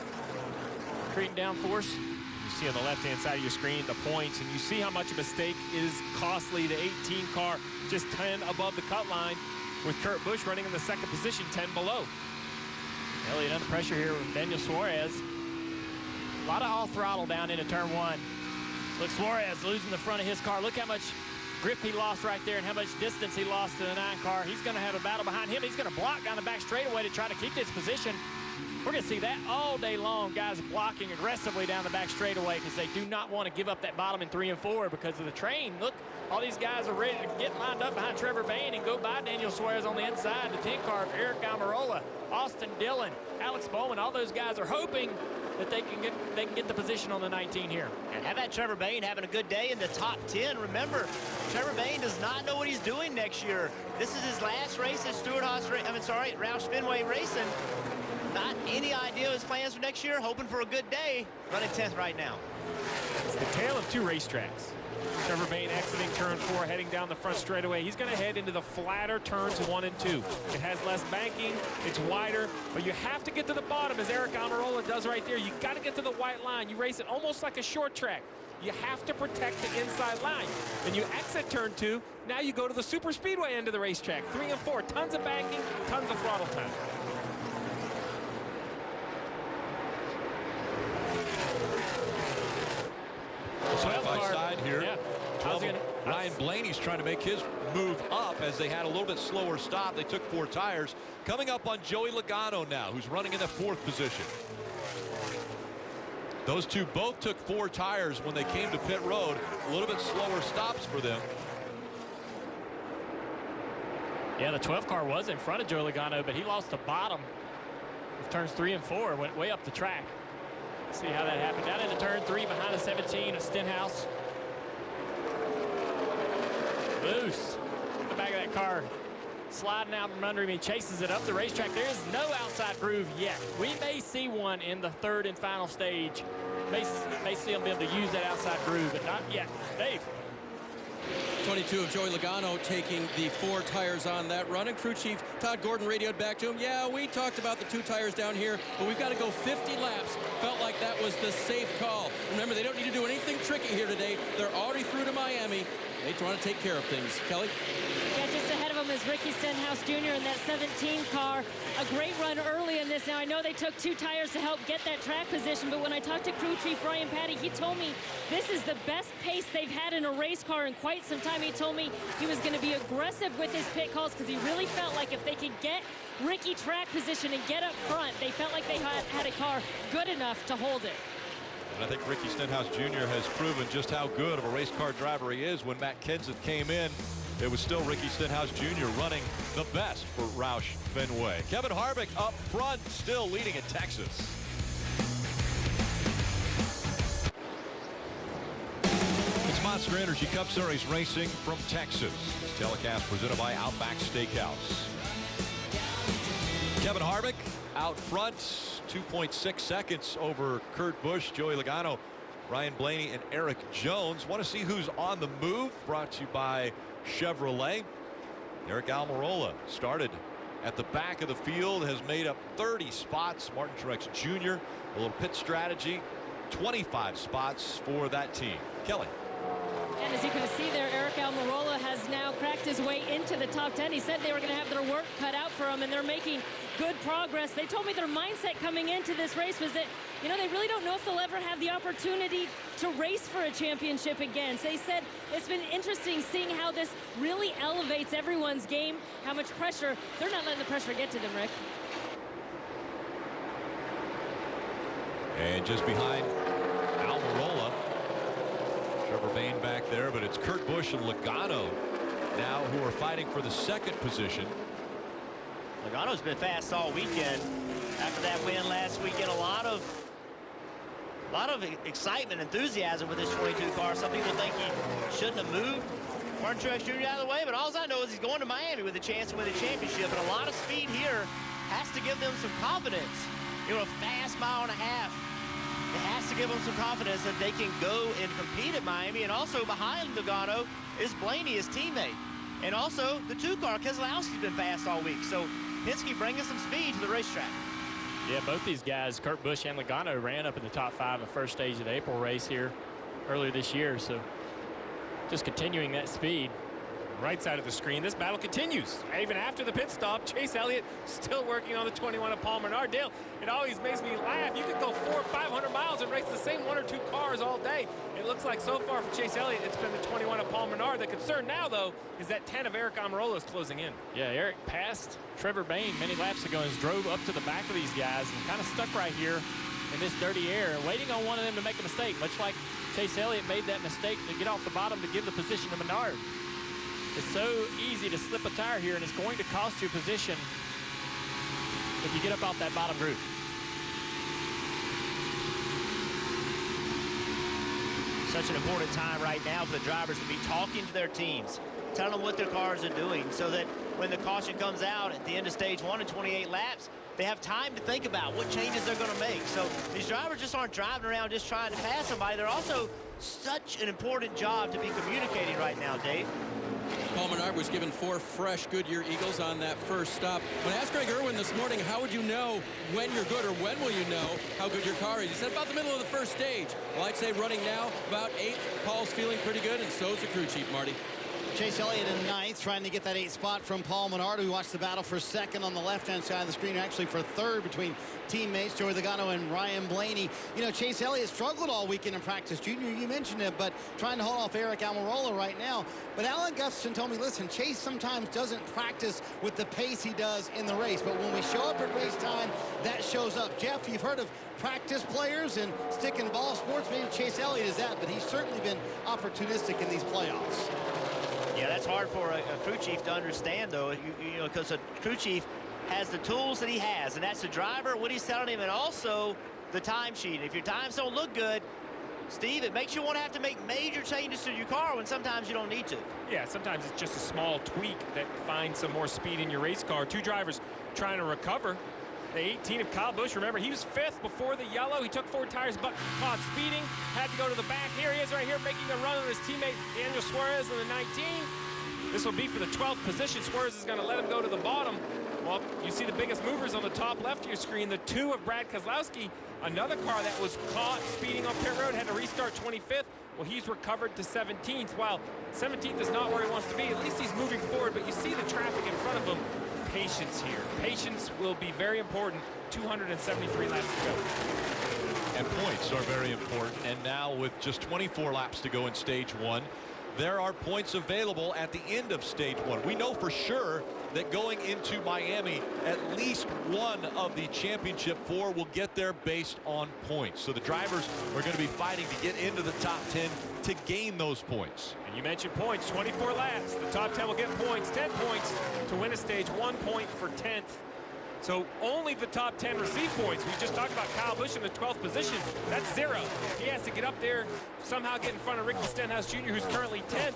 creating downforce. You see on the left-hand side of your screen the points, and you see how much a mistake is costly. The 18 car just 10 above the cut line, with Kurt Busch running in the 2nd position, 10 below. Elliott under pressure here with Daniel Suarez. A lot of off throttle down into turn 1. Look, Suarez losing the front of his car. Look how much grip he lost right there and how much distance he lost to the 9 car. He's going to have a battle behind him. He's going to block down the back straightaway to try to keep this position. We're going to see that all day long. Guys blocking aggressively down the back straightaway because they do not want to give up that bottom in 3 and 4 because of the train. Look, all these guys are ready to get lined up behind Trevor Bayne and go by Daniel Suarez on the inside. The 10 car of Eric Almirola, Austin Dillon, Alex Bowman. All those guys are hoping that they can get the position on the 19 here. And how about Trevor Bayne having a good day in the top 10? Remember, Trevor Bayne does not know what he's doing next year. This is his last race at Roush Fenway Racing. Not any idea of his plans for next year. Hoping for a good day. Running 10th right now. It's the tale of 2 racetracks. Trevor Bayne exiting turn 4, heading down the front straightaway. He's going to head into the flatter turns 1 and 2. It has less banking, it's wider, but you have to get to the bottom, as Eric Almirola does right there. You got to get to the white line. You race it almost like a short track. You have to protect the inside line. Then you exit turn 2. Now you go to the super speedway end of the racetrack. 3 and 4, tons of banking, tons of throttle time. Side by side here. Yeah. Ryan Blaney's trying to make his move up as they had a little bit slower stop. They took 4 tires. Coming up on Joey Logano now, who's running in the 4th position. Those 2 both took 4 tires when they came to pit road. A little bit slower stops for them. Yeah, the 12 car was in front of Joey Logano, but he lost the bottom of turns 3 and 4, went way up the track. See how that happened. Down into turn 3 behind the 17 of Stenhouse. Loose. The back of that car sliding out from under him. He chases it up the racetrack. There is no outside groove yet. We may see one in the 3rd and final stage. May see him be able to use that outside groove, but not yet. Dave. 22 of Joey Logano taking the 4 tires on that run. And crew chief Todd Gordon radioed back to him, yeah, we talked about the 2 tires down here, but we've got to go 50 laps. Felt like that was the safe call. Remember, they don't need to do anything tricky here today. They're already through to Miami. They want to take care of things. Kelly? Yeah, just ahead of them is is Ricky Stenhouse Jr. in that 17 car. A great run early in this. Now, I know they took 2 tires to help get that track position, but when I talked to crew chief Brian Patty, he told me this is the best pace they've had in a race car in quite some time. He told me he was going to be aggressive with his pit calls because he really felt like if they could get Ricky track position and get up front, they felt like they had a car good enough to hold it. And I think Ricky Stenhouse Jr. has proven just how good of a race car driver he is. When Matt Kenseth came in, it was still Ricky Stenhouse Jr. running the best for Roush Fenway. Kevin Harvick up front, still leading at Texas. It's Monster Energy Cup Series racing from Texas. This telecast presented by Outback Steakhouse. Kevin Harvick out front, 2.6 seconds over Kurt Busch, Joey Logano, Ryan Blaney, and Eric Jones. Want to see who's on the move? Brought to you by Chevrolet. Eric Almirola started at the back of the field, has made up 30 spots. Martin Truex Jr., a little pit strategy, 25 spots for that team. Kelly. And as you can see there, Eric Almirola has now cracked his way into the top 10. He said they were going to have their work cut out for him, and they're making good progress. They told me their mindset coming into this race was that, you know, they really don't know if they'll ever have the opportunity to race for a championship again. So they said it's been interesting seeing how this really elevates everyone's game, how much pressure. They're not letting the pressure get to them, Rick. And just behind Almirola, Trevor Bayne back there, but it's Kurt Busch and Logano now who are fighting for the second position. Logano's been fast all weekend. After that win last weekend, a lot of excitement, enthusiasm with this 22 car. Some people think he shouldn't have moved Martin Truex Jr. out of the way, but all I know is he's going to Miami with a chance to win the championship, and a lot of speed here has to give them some confidence. You know, a fast mile and a half. It has to give them some confidence that they can go and compete at Miami. And also behind Logano is Blaney, his teammate. And also the 2-car, Keselowski's been fast all week. So Penske bringing some speed to the racetrack. Yeah, both these guys, Kurt Busch and Logano, ran up in the top 5 the first stage of the April race here earlier this year. So just continuing that speed. Right side of the screen, this battle continues. Even after the pit stop, Chase Elliott still working on the 21 of Paul Menard. Dale, it always makes me laugh. You could go 400 or 500 miles and race the same 1 or 2 cars all day. It looks like so far for Chase Elliott, it's been the 21 of Paul Menard. The concern now, though, is that 10 of Eric Almirola is closing in. Yeah, Eric passed Trevor Bayne many laps ago and drove up to the back of these guys and kind of stuck right here in this dirty air, waiting on one of them to make a mistake, much like Chase Elliott made that mistake to get off the bottom to give the position to Menard. It's so easy to slip a tire here, and it's going to cost you position if you get up off that bottom groove. Such an important time right now for the drivers to be talking to their teams, telling them what their cars are doing, so that when the caution comes out at the end of stage 1 in 28 laps, they have time to think about what changes they're going to make. So these drivers just aren't driving around just trying to pass somebody. They're also such an important job to be communicating right now, Dave. Paul Menard was given 4 fresh Goodyear Eagles on that first stop. When I asked Greg Irwin this morning, how would you know when you're good, or when will you know how good your car is? He said about the middle of the first stage. Well, I'd say running now, about 8. Paul's feeling pretty good, and so's the crew chief, Marty. Chase Elliott in 9th, trying to get that 8th spot from Paul Menard. We watched the battle for 2nd on the left-hand side of the screen, actually for 3rd between teammates Joey Logano and Ryan Blaney. You know, Chase Elliott struggled all weekend in practice. Junior, you mentioned it, but trying to hold off Eric Almirola right now. But Alan Gustafson told me, listen, Chase sometimes doesn't practice with the pace he does in the race, but when we show up at race time, that shows up. Jeff, you've heard of practice players and stick and ball sports. Maybe Chase Elliott is that, but he's certainly been opportunistic in these playoffs. Yeah, that's hard for a crew chief to understand, though, you know, because a crew chief has the tools that he has, and that's the driver, what he's telling him, and also the timesheet. If your times don't look good, Steve, it makes you want to have to make major changes to your car when sometimes you don't need to. Yeah, sometimes it's just a small tweak that finds some more speed in your race car. 2 drivers trying to recover. The 18 of Kyle Busch, remember, he was 5th before the yellow. He took 4 tires, but caught speeding, had to go to the back. Here he is right here making a run on his teammate Daniel Suarez in the 19. This will be for the 12th position. Suarez is going to let him go to the bottom. Well, you see the biggest movers on the top left of your screen, the 2 of Brad Keselowski, another car that was caught speeding on pit road, had to restart 25th. Well, he's recovered to 17th. While 17th is not where he wants to be, at least he's moving forward, but you see the traffic in front of him. Patience here. Patience will be very important. 273 laps to go. And points are very important. And now with just 24 laps to go in stage 1, there are points available at the end of stage 1. We know for sure that going into Miami, at least one of the championship 4 will get there based on points. So the drivers are going to be fighting to get into the top 10 to gain those points. And you mentioned points, 24 laps. The top 10 will get points, 10 points to win a stage, 1 point for 10th. So only the top 10 receive points. We just talked about Kyle Busch in the 12th position. That's 0. He has to get up there, somehow get in front of Ricky Stenhouse Jr., who's currently 10th.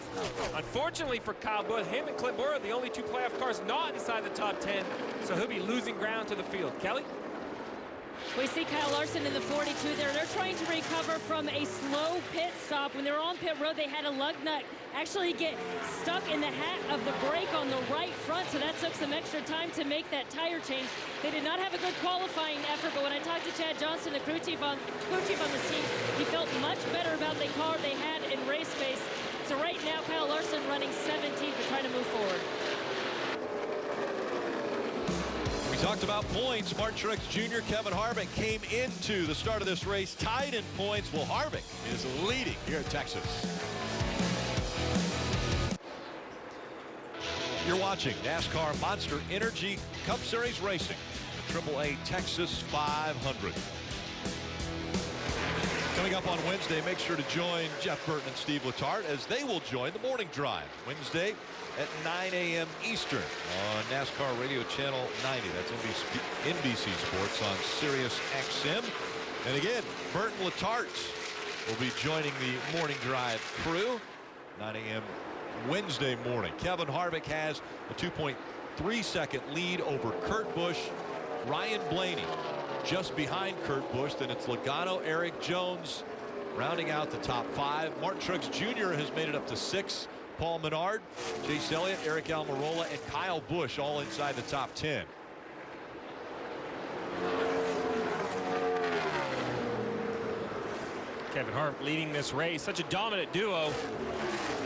Unfortunately for Kyle Busch, him and Clint Bora are the only 2 playoff cars not inside the top 10, so he'll be losing ground to the field. Kelly? We see Kyle Larson in the 42 there. They're trying to recover from a slow pit stop. When they were on pit road, they had a lug nut actually get stuck in the hat of the brake on the right front, so that took some extra time to make that tire change. They did not have a good qualifying effort, but when I talked to Chad Johnson, the crew chief on this team, he felt much better about the car they had in race pace. So right now, Kyle Larson running 17th, but trying to move forward. We talked about points. Martin Truex Jr., Kevin Harvick came into the start of this race tied in points. Well, Harvick is leading here at Texas. You're watching NASCAR Monster Energy Cup Series Racing, the AAA Texas 500. Coming up on Wednesday, make sure to join Jeff Burton and Steve Letarte as they will join the morning drive Wednesday at 9 a.m. Eastern on NASCAR Radio Channel 90. That's NBC Sports on Sirius XM. And again, Burton Letarte will be joining the morning drive crew 9 a.m. Wednesday morning. Kevin Harvick has a 2.3-second lead over Kurt Busch. Ryan Blaney just behind Kurt Busch. Then it's Logano, Eric Jones rounding out the top 5. Martin Truex Jr. has made it up to 6. Paul Menard, Chase Elliott, Eric Almirola, and Kyle Busch all inside the top 10. Kevin Harvick leading this race. Such a dominant duo.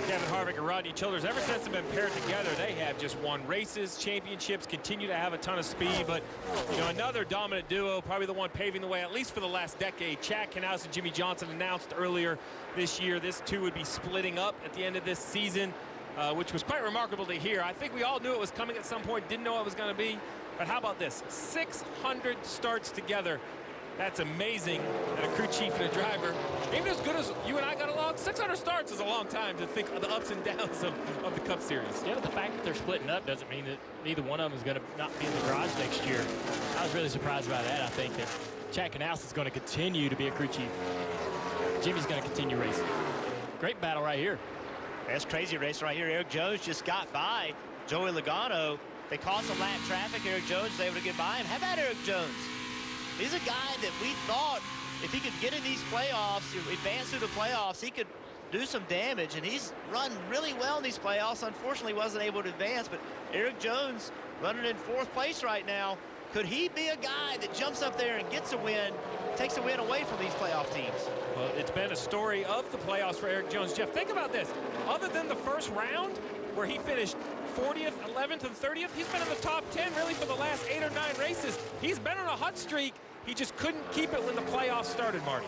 Kevin Harvick and Rodney Childers, ever since they've been paired together, they have just won races, championships, continue to have a ton of speed. But, you know, another dominant duo, probably the one paving the way, at least for the last decade. Chad Knaus and Jimmy Johnson announced earlier this year this two would be splitting up at the end of this season, which was quite remarkable to hear. I think we all knew it was coming at some point, didn't know what it was going to be. But how about this? 600 starts together. That's amazing that a crew chief and a driver, even as good as you and I got along, 600 starts is a long time to think of the ups and downs of the Cup Series. Yeah, but the fact that they're splitting up doesn't mean that neither one of them is going to not be in the garage next year. I was really surprised by that. I think that Chad Knaus is going to continue to be a crew chief. Jimmy's going to continue racing. Great battle right here. That's crazy race right here. Eric Jones just got by Joey Logano. They caused some lap traffic. Eric Jones was able to get by him. How about Eric Jones? He's a guy that we thought if he could get in these playoffs, advance through the playoffs, he could do some damage. And he's run really well in these playoffs. Unfortunately, wasn't able to advance. But Eric Jones running in 4th place right now. Could he be a guy that jumps up there and gets a win, takes a win away from these playoff teams? Well, it's been a story of the playoffs for Eric Jones. Jeff, think about this. Other than the first round, where he finished 40th, 11th, and 30th, he's been in the top 10 really for the last 8 or 9 races. He's been on a hot streak. He just couldn't keep it when the playoffs started, Marty.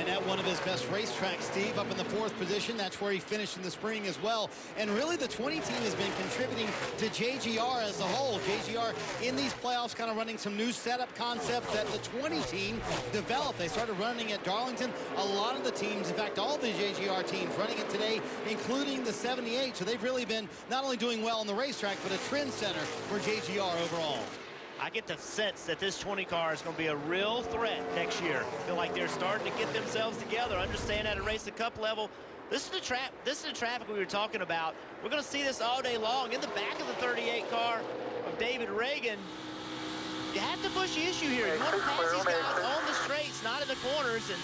And at one of his best racetracks, Steve, up in the 4th position. That's where he finished in the spring as well. And really, the 20 team has been contributing to JGR as a whole. JGR in these playoffs kind of running some new setup concepts that the 20 team developed. They started running at Darlington. A lot of the teams, in fact, all the JGR teams running it today, including the 78. So they've really been not only doing well on the racetrack, but a trendsetter for JGR overall. I get the sense that this 20 car is going to be a real threat next year. I feel like they're starting to get themselves together, understand how to race the Cup level. This is the traffic we were talking about. We're going to see this all day long. In the back of the 38 car of David Reagan, you have to push the issue here. You want to pass these guys on the straights, not in the corners, and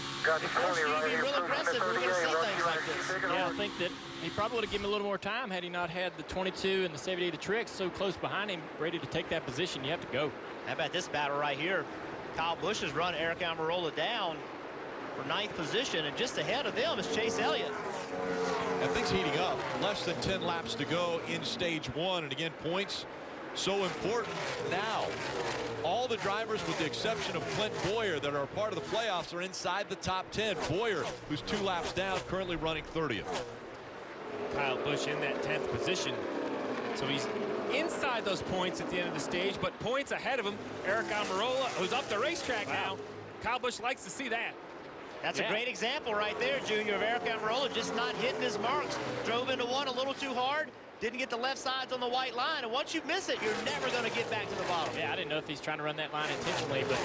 force you to be real aggressive. We're going to see things like this. Yeah, I think that he probably would have given him a little more time had he not had the 22 and the 78 the Truex so close behind him, ready to take that position. You have to go. How about this battle right here? Kyle Busch has run Eric Almirola down. for 9th position, and just ahead of them is Chase Elliott. And things heating up. Less than 10 laps to go in stage 1. And again, points so important now. All the drivers, with the exception of Clint Boyer, that are part of the playoffs are inside the top 10. Boyer, who's 2 laps down, currently running 30th. Kyle Busch in that 10th position. So he's inside those points at the end of the stage, but points ahead of him. Eric Almirola, who's up the racetrack now. Kyle Busch likes to see that. That's a great example right there, Junior, of Eric Almirola just not hitting his marks. Drove into one a little too hard. Didn't get the left sides on the white line, and once you miss it, you're never going to get back to the bottom. Yeah, I didn't know if he's trying to run that line intentionally, but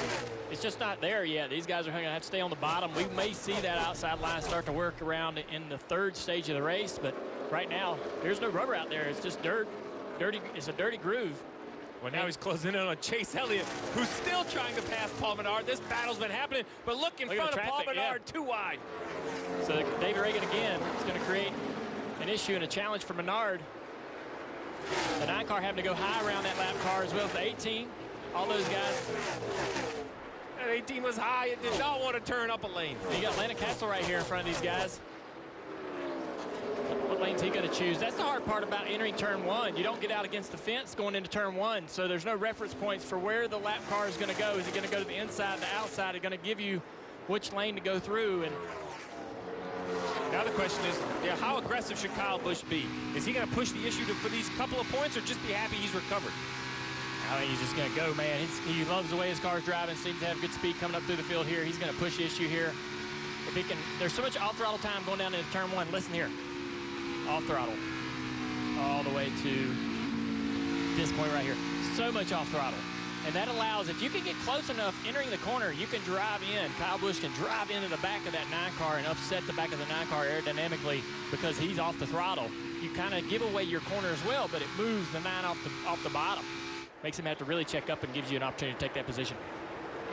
it's just not there yet. These guys are going to have to stay on the bottom. We may see that outside line start to work around in the 3rd stage of the race, but right now, there's no rubber out there. It's just dirt. It's a dirty groove. Well, now he's closing in on Chase Elliott, who's still trying to pass Paul Menard. This battle's been happening, but look in front of Paul Menard, too wide. So David Reagan again is going to create an issue and a challenge for Menard. The 9 car having to go high around that lap car as well as the 18. All those guys. That 18 was high. It did not want to turn up a lane. You got Landon Castle right here in front of these guys. What lane's he going to choose? That's the hard part about entering turn 1. You don't get out against the fence going into turn 1, so there's no reference points for where the lap car is going to go. Is it going to go to the inside, the outside? It's going to give you which lane to go through. And now the question is, how aggressive should Kyle Busch be? Is he going to push the issue for these couple of points, or just be happy he's recovered? I think he's just going to go, man. He loves the way his car's driving. Seems to have good speed coming up through the field here. He's going to push the issue here. If he can, there's so much off-throttle time going down into turn 1. Listen here. Off throttle all the way to this point right here. So much off throttle. And that allows, if you can get close enough entering the corner, you can drive in. Kyle Busch can drive into the back of that 9 car and upset the back of the 9 car aerodynamically because he's off the throttle. You kind of give away your corner as well, but it moves the 9 off the bottom. Makes him have to really check up and gives you an opportunity to take that position.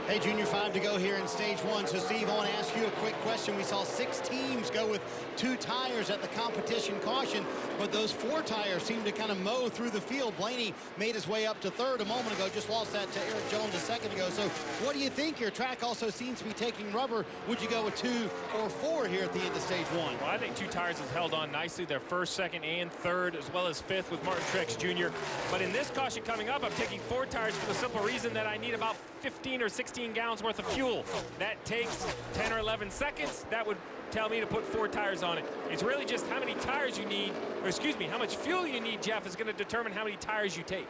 Hey, Junior, 5 to go here in stage 1. So, Steve, I want to ask you a quick question. We saw 6 teams go with 2 tires at the competition caution, but those 4 tires seem to kind of mow through the field. Blaney made his way up to 3rd a moment ago, just lost that to Eric Jones a second ago. So, what do you think? Your track also seems to be taking rubber. Would you go with 2 or 4 here at the end of stage 1? Well, I think 2 tires have held on nicely. They're 1st, 2nd, and 3rd, as well as 5th with Martin Truex Jr. But in this caution coming up, I'm taking 4 tires for the simple reason that I need about 15 or 16 gallons worth of fuel. That takes 10 or 11 seconds. That would tell me to put 4 tires on it. It's really just how many tires you need, or excuse me, how much fuel you need, Jeff, is going to determine how many tires you take.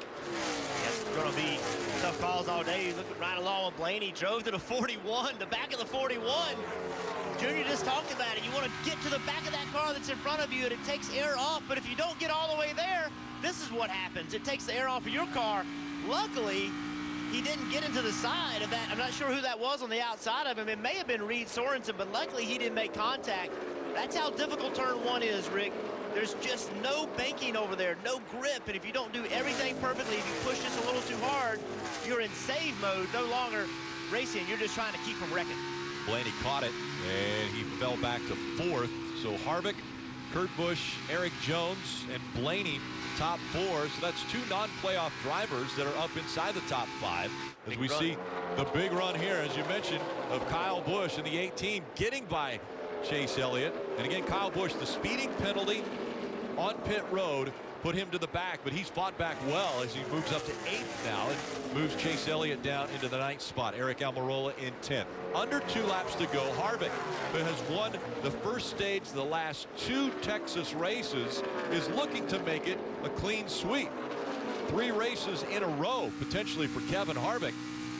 It's going to be tough calls all day. You look right along with Blaney. Drove to the 41, the back of the 41. Junior just talked about it. You want to get to the back of that car that's in front of you, and it takes air off. But if you don't get all the way there, this is what happens. It takes the air off of your car. Luckily, he didn't get into the side of that. I'm not sure who that was on the outside of him. It may have been Reed Sorensen, but luckily he didn't make contact. That's how difficult turn 1 is, Rick. There's just no banking over there, no grip. And if you don't do everything perfectly, if you push this a little too hard, you're in save mode, no longer racing. You're just trying to keep from wrecking. Blaney caught it, and he fell back to 4th. So Harvick, Kurt Busch, Eric Jones, and Blaney top 4. So that's 2 non-playoff drivers that are up inside the top 5. As we see the big run here, as you mentioned, of Kyle Busch in the 18 getting by Chase Elliott. And again, Kyle Busch, the speeding penalty on pit road put him to the back, but he's fought back well as he moves up to 8th now and moves Chase Elliott down into the 9th spot. Eric Almirola in 10th. Under 2 laps to go. Harvick, who has won the first stage the last 2 Texas races, is looking to make it a clean sweep. 3 races in a row potentially for Kevin Harvick,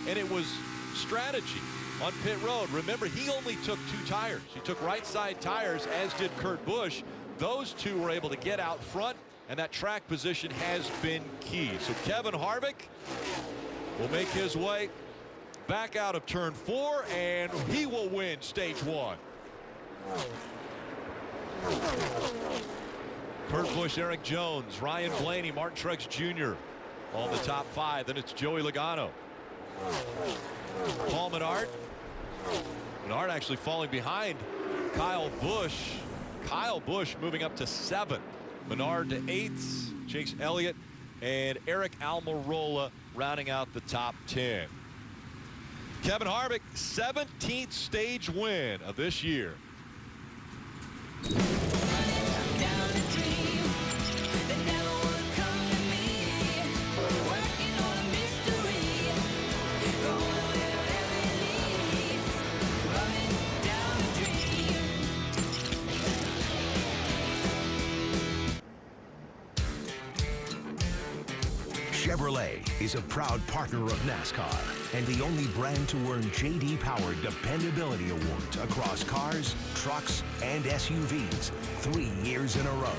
and it was strategy on pit road. Remember, he only took 2 tires. He took right side tires, as did Kurt Busch. Those 2 were able to get out front, and that track position has been key. So Kevin Harvick will make his way back out of turn 4, and he will win stage 1. Kurt Busch, Eric Jones, Ryan Blaney, Martin Truex Jr. on the top 5. Then it's Joey Logano. Paul Menard. Menard actually falling behind Kyle Busch. Kyle Busch moving up to 7th. Menard to 8th. Chase Elliott and Eric Almirola rounding out the top 10. Kevin Harvick, 17th stage win of this year. Chevrolet is a proud partner of NASCAR and the only brand to earn J.D. Power Dependability Awards across cars, trucks, and SUVs 3 years in a row.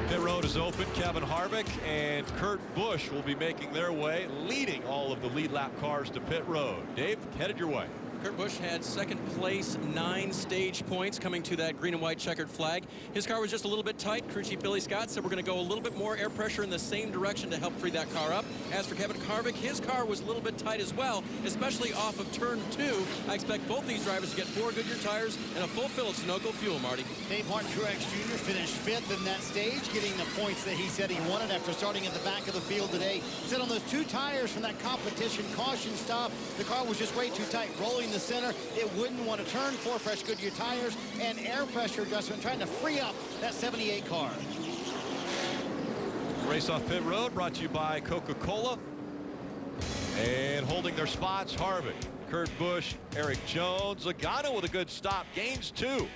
Pit road is open. Kevin Harvick and Kurt Busch will be making their way, leading all of the lead lap cars to pit road. Dave, headed your way. Kurt Busch had second place, 9 stage points coming to that green and white checkered flag. His car was just a little bit tight. Crew chief Billy Scott said we're going to go a little bit more air pressure in the same direction to help free that car up. As for Kevin Harvick, his car was a little bit tight as well, especially off of turn 2. I expect both these drivers to get 4 Goodyear tires and a full fill of Sunoco fuel, Marty. Dave Martin Truex Jr. finished 5th in that stage, getting the points that he said he wanted after starting at the back of the field today. He said on those 2 tires from that competition caution stop, the car was just way too tight, rolling the center. It wouldn't want to turn. 4 fresh Goodyear tires and air pressure adjustment trying to free up that 78 car. Race off pit road brought to you by Coca-Cola. And holding their spots, Harvick, Kurt Busch, Eric Jones. Logano with a good stop, gains 2.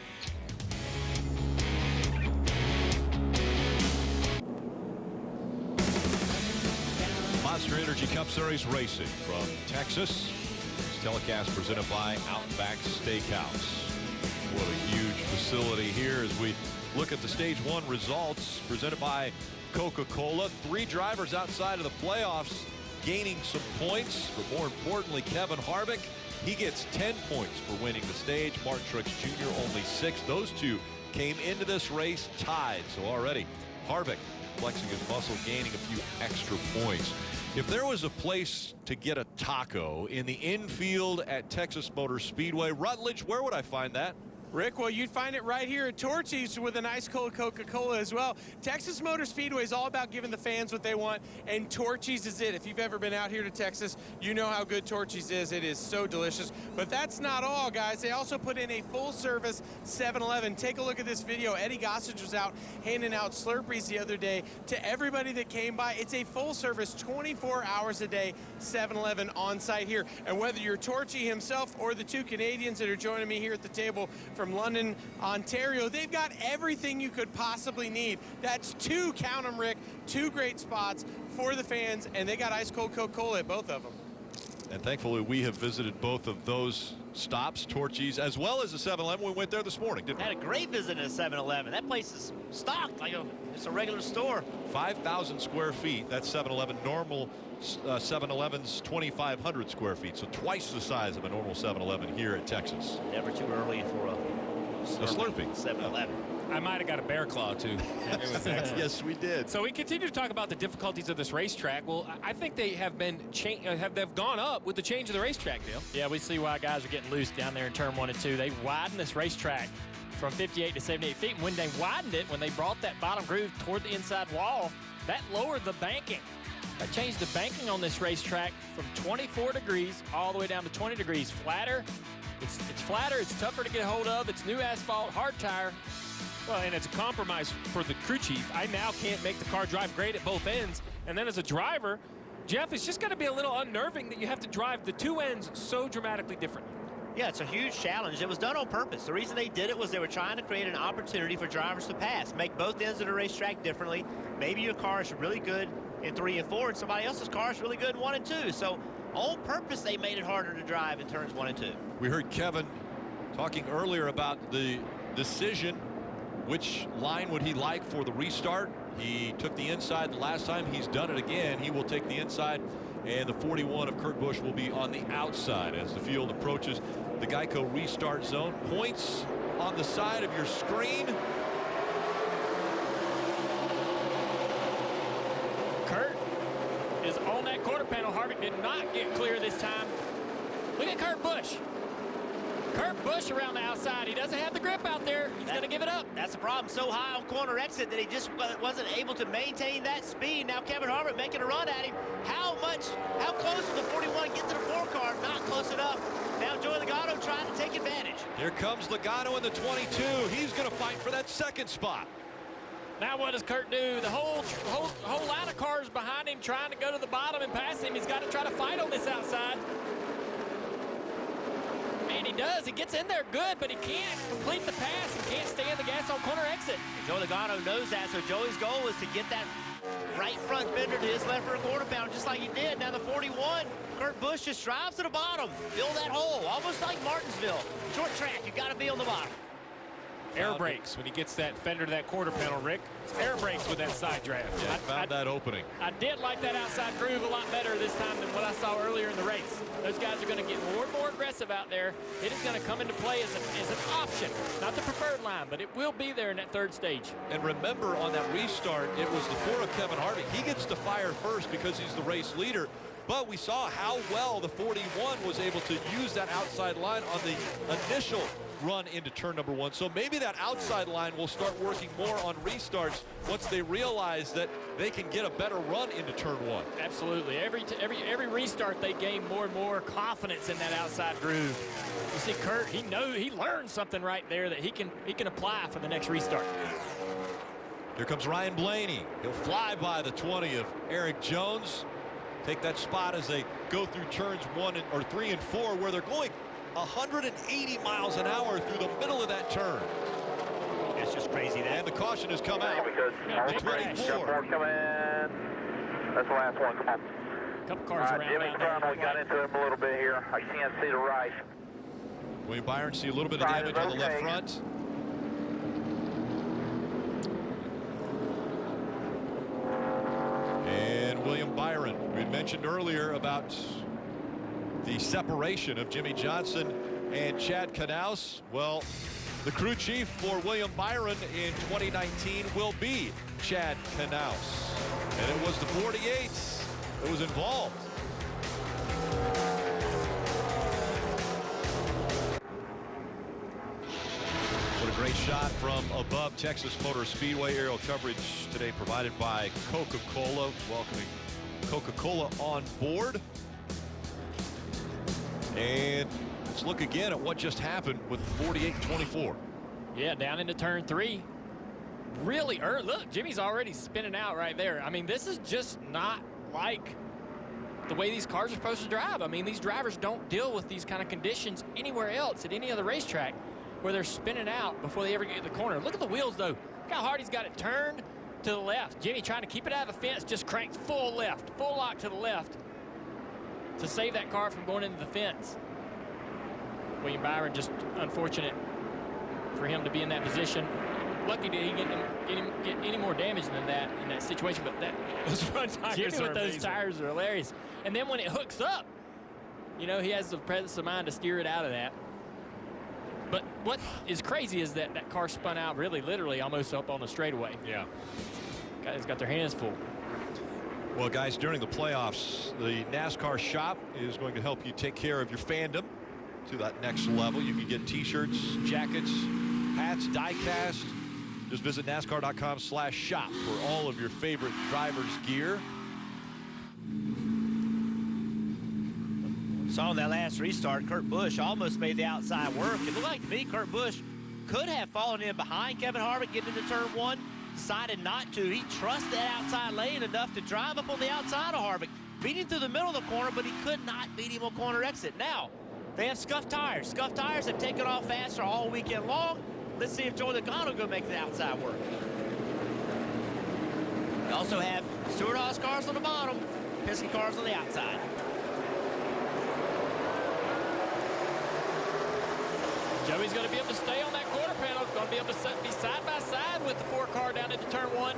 Monster Energy Cup Series racing from Texas. Telecast presented by Outback Steakhouse. What a huge facility here as we look at the stage 1 results presented by Coca-Cola. 3 drivers outside of the playoffs gaining some points, but more importantly, Kevin Harvick, he gets 10 points for winning the stage. Martin Truex Jr. only 6. Those 2 came into this race tied. So already Harvick flexing his muscle, gaining a few extra points. If there was a place to get a taco in the infield at Texas Motor Speedway, Rutledge, where would I find that? Rick, well, you'd find it right here at Torchy's with an ice cold Coca-Cola as well. Texas Motor Speedway is all about giving the fans what they want, and Torchy's is it. If you've ever been out here to Texas, you know how good Torchy's is. It is so delicious. But that's not all, guys. They also put in a full-service 7-Eleven. Take a look at this video. Eddie Gossage was out handing out Slurpees the other day to everybody that came by. It's a full-service, 24 hours a day 7-Eleven on site here. And whether you're Torchy himself or the 2 Canadians that are joining me here at the table from London, Ontario, they've got everything you could possibly need. That's 2, count them, Rick, 2 great spots for the fans, and they got ice cold Coca-Cola at both of them. And thankfully we have visited both of those stops, Torchy's, as well as the 7-Eleven. We went there this morning, didn't we? Had a great visit at 7-Eleven. That place is stocked like it's a regular store. 5,000 square feet. That's 7-Eleven. Normal 7-Eleven's 2,500 square feet, so twice the size of a normal 7-Eleven here at Texas. Never too early for a Slurpee. 7-Eleven. I might have got a bear claw too. It was excellent. Yes, we did. So we continue to talk about the difficulties of this racetrack. Well, I think they have been they've gone up with the change of the racetrack, Dale. Yeah, we see why guys are getting loose down there in turn 1 and 2. They widened this racetrack from 58 to 78 feet. And when they widened it, when they brought that bottom groove toward the inside wall, that lowered the banking. That changed the banking on this racetrack from 24 degrees all the way down to 20 degrees. Flatter. It's flatter. It's tougher to get a hold of. It's new asphalt, hard tire. Well, and it's a compromise for the crew chief. I now can't make the car drive great at both ends. And then as a driver, Jeff, it's just going to be a little unnerving that you have to drive the 2 ends so dramatically differently. Yeah, it's a huge challenge. It was done on purpose. The reason they did it was they were trying to create an opportunity for drivers to pass, make both ends of the racetrack differently. Maybe your car is really good in 3 and 4, and somebody else's car is really good in 1 and 2. So on purpose, they made it harder to drive in turns 1 and 2. We heard Kevin talking earlier about the decision. Which line would he like for the restart? He took the inside the last time. He's done it again. He will take the inside, and the 41 of Kurt Busch will be on the outside as the field approaches the Geico restart zone. Points on the side of your screen. Kurt is on that quarter panel. Harvick did not get clear this time. Look at Kurt Busch. Kurt Busch around the outside. He doesn't have the grip out there. He's going to give it up. That's the problem. So high on corner exit that he just wasn't able to maintain that speed. Now Kevin Harvick making a run at him. How close will the 41 get to the 4 car? Not close enough. Now Joey Logano trying to take advantage. Here comes Logano in the 22. He's going to fight for that second spot. Now what does Kurt do? The whole line of cars behind him trying to go to the bottom and pass him. He's got to try to fight on this outside. And he does. He gets in there good, but he can't complete the pass and can't stay in the gas on corner exit. Joey Logano knows that, so Joey's goal is to get that right front fender to his left rear quarter pounder, just like he did. Now the 41, Kurt Busch just drives to the bottom. Fill that hole, almost like Martinsville. Short track, you got to be on the bottom. Air brakes when he gets that fender to that quarter panel, Rick. Air brakes with that side draft. Yeah, found that opening. I did like that outside groove a lot better this time than what I saw earlier in the race. Those guys are going to get more and more aggressive out there. It is going to come into play as an option, not the preferred line, but it will be there in that third stage. And remember, on that restart, it was the core of Kevin Harvick. He gets to fire first because he's the race leader. But we saw how well the 41 was able to use that outside line on the initial run into turn number 1. So maybe that outside line will start working more on restarts once they realize that they can get a better run into turn 1. Absolutely. Every restart they gain more and more confidence in that outside groove. You see Kurt, he learned something right there that he can apply for the next restart. Here comes Ryan Blaney. He'll fly by the 20 of Eric Jones. Take that spot as they go through turns 3 and 4, where they're going 180 miles an hour through the middle of that turn. That's just crazy. And the caution has come out. The 24. Come in. That's the last one. Come on. Couple cars around. Jimmy Cronwell got into him a little bit here. I can't see the right. William Byron see a little bit of damage on the left front. And William Byron, we mentioned earlier about the separation of Jimmy Johnson and Chad Knaus. Well, the crew chief for William Byron in 2019 will be Chad Knaus. And it was the 48 that was involved. What a great shot from above Texas Motor Speedway. Aerial coverage today provided by Coca-Cola, welcoming Coca-Cola on board. And let's look again at what just happened with 48-24. Yeah, down into turn 3. Really early. Look, Jimmy's already spinning out right there. I mean, this is just not like the way these cars are supposed to drive. I mean, these drivers don't deal with these kind of conditions anywhere else at any other racetrack where they're spinning out before they ever get to the corner. Look at the wheels, though. Look how hard he's got it turned to the left. Jimmy trying to keep it out of the fence, just cranked full left, full lock to the left to save that car from going into the fence. William Byron, just unfortunate for him to be in that position. Lucky did he get any more damage than that in that situation, but those front tires Jimmy with those amazing. tires are hilarious. And then when it hooks up, you know, he has the presence of mind to steer it out of that. But what is crazy is that car spun out really literally almost up on the straightaway. Yeah. Guys got their hands full. Well, guys, during the playoffs, the NASCAR shop is going to help you take care of your fandom to that next level. You can get t-shirts, jackets, hats, die-cast. Just visit NASCAR.com/shop for all of your favorite drivers' gear. Saw in that last restart, Kurt Busch almost made the outside work. It looked like to me Kurt Busch could have fallen in behind Kevin Harvick getting into turn 1. Decided not to. He trusted that outside lane enough to drive up on the outside of Harvick. Beat him through the middle of the corner, but he could not beat him on corner exit. Now, they have scuffed tires. Scuffed tires have taken off faster all weekend long. Let's see if Joey Logano can make the outside work. We also have Stewart Haas cars on the bottom, Penske cars on the outside. Joey's going to be able to stay on that quarter panel. Going to be able to be side by side with the 4 car down into turn 1.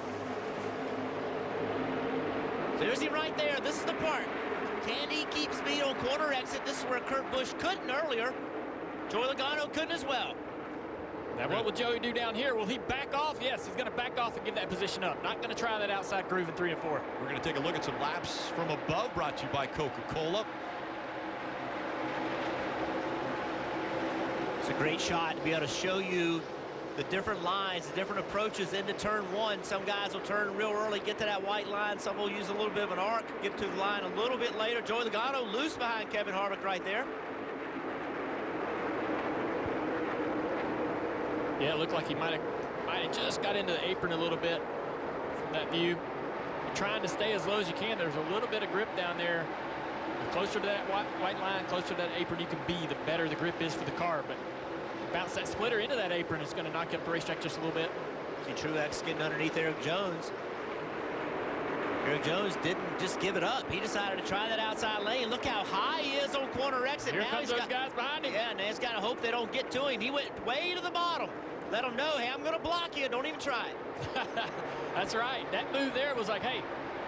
There's him right there. This is the part. Can he keep speed on corner exit? This is where Kurt Busch couldn't earlier. Joey Logano couldn't as well. Now, what will Joey do down here? Will he back off? Yes, he's going to back off and give that position up. Not going to try that outside groove in 3 and 4. We're going to take a look at some laps from above, brought to you by Coca-Cola. It's a great shot to be able to show you the different lines, the different approaches into turn one. Some guys will turn real early, get to that white line. Some will use a little bit of an arc, get to the line a little bit later. Joey Logano loose behind Kevin Harvick right there. Yeah, it looked like he might have just got into the apron a little bit from that view. You're trying to stay as low as you can. There's a little bit of grip down there. The closer to that white line, closer to that apron you can be, the better the grip is for the car. But bounce that splitter into that apron, it's going to knock you up the racetrack just a little bit. See Truex getting underneath Eric Jones. Eric Jones didn't just give it up. He decided to try that outside lane. Look how high he is on corner exit. Here now comes those guys behind him. Yeah, now he's got to hope they don't get to him. He went way to the bottom. Let them know, hey, I'm going to block you. Don't even try it. That's right. That move there was like, hey,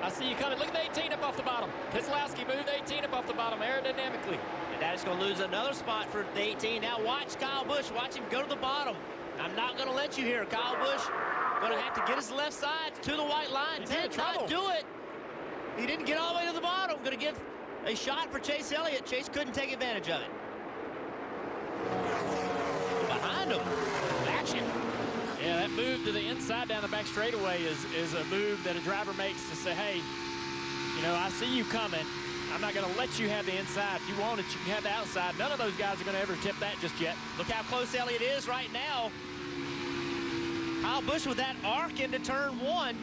I see you coming. Look at the 18 up off the bottom. Keselowski moved 18 up off the bottom aerodynamically. And that is going to lose another spot for the 18. Now watch Kyle Busch. Watch him go to the bottom. I'm not going to let you here. Kyle Busch going to have to get his left side to the white line. Did not do it. He didn't get all the way to the bottom. Going to give a shot for Chase Elliott. Chase couldn't take advantage of it. Behind him. Action. Yeah, that move to the inside down the back straightaway is a move that a driver makes to say, hey, you know, I see you coming. I'm not going to let you have the inside. If you want it, you can have the outside. None of those guys are going to ever tip that just yet. Look how close Elliott is right now. Kyle Busch with that arc into turn one.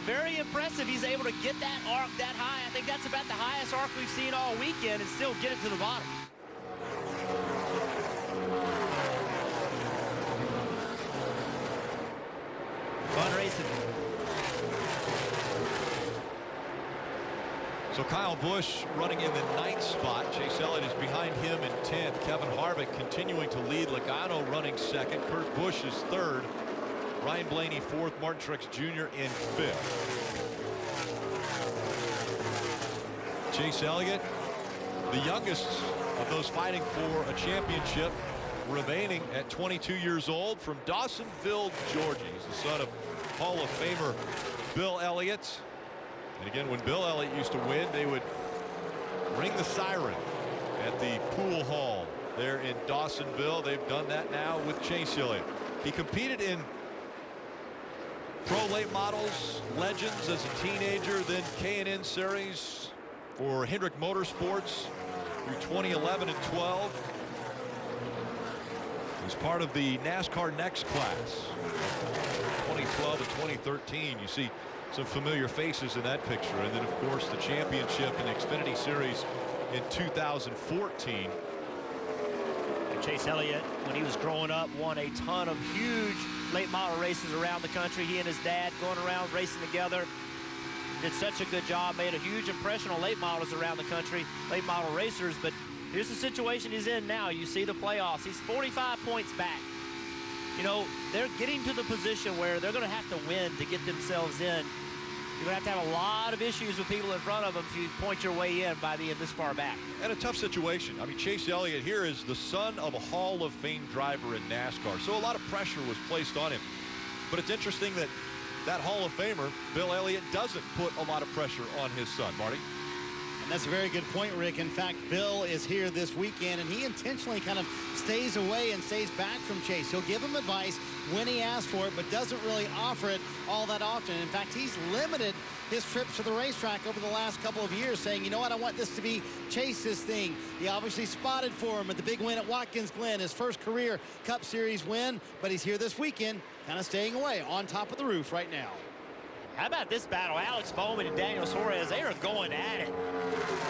Very impressive. He's able to get that arc that high. I think that's about the highest arc we've seen all weekend and still get it to the bottom. Fun racing. So Kyle Busch running in the 9th spot. Chase Elliott is behind him in 10th. Kevin Harvick continuing to lead. Logano running 2nd. Kurt Busch is 3rd. Ryan Blaney 4th. Martin Truex Jr. in 5th. Chase Elliott, the youngest of those fighting for a championship, remaining at 22 years old, from Dawsonville, Georgia. He's the son of Hall of Famer Bill Elliott. And again, when Bill Elliott used to win, they would ring the siren at the pool hall there in Dawsonville. They've done that now with Chase Elliott. He competed in Pro Late Models Legends as a teenager, then K&N Series for Hendrick Motorsports through 2011 and 12. He's part of the NASCAR Next class, 2012 and 2013. You see some familiar faces in that picture. And then, of course, the championship in the Xfinity Series in 2014. And Chase Elliott, when he was growing up, won a ton of huge late model races around the country. He and his dad going around racing together. Did such a good job, made a huge impression on late models around the country, late model racers. But here's the situation he's in now. You see the playoffs. He's 45 points back. You know, they're getting to the position where they're going to have to win to get themselves in. You're going to have a lot of issues with people in front of them if you point your way in by being this far back. And a tough situation. I mean, Chase Elliott here is the son of a Hall of Fame driver in NASCAR. So a lot of pressure was placed on him. But it's interesting that that Hall of Famer, Bill Elliott, doesn't put a lot of pressure on his son. Marty? And that's a very good point, Rick. In fact, Bill is here this weekend, and he intentionally kind of stays away and stays back from Chase. He'll give him advice when he asks for it, but doesn't really offer it all that often. In fact, he's limited his trips to the racetrack over the last couple of years, saying, you know what, I want this to be Chase's thing. He obviously spotted for him at the big win at Watkins Glen, his first career Cup Series win, but he's here this weekend, kind of staying away on top of the roof right now. How about this battle? Alex Bowman and Daniel Suarez, they are going at it.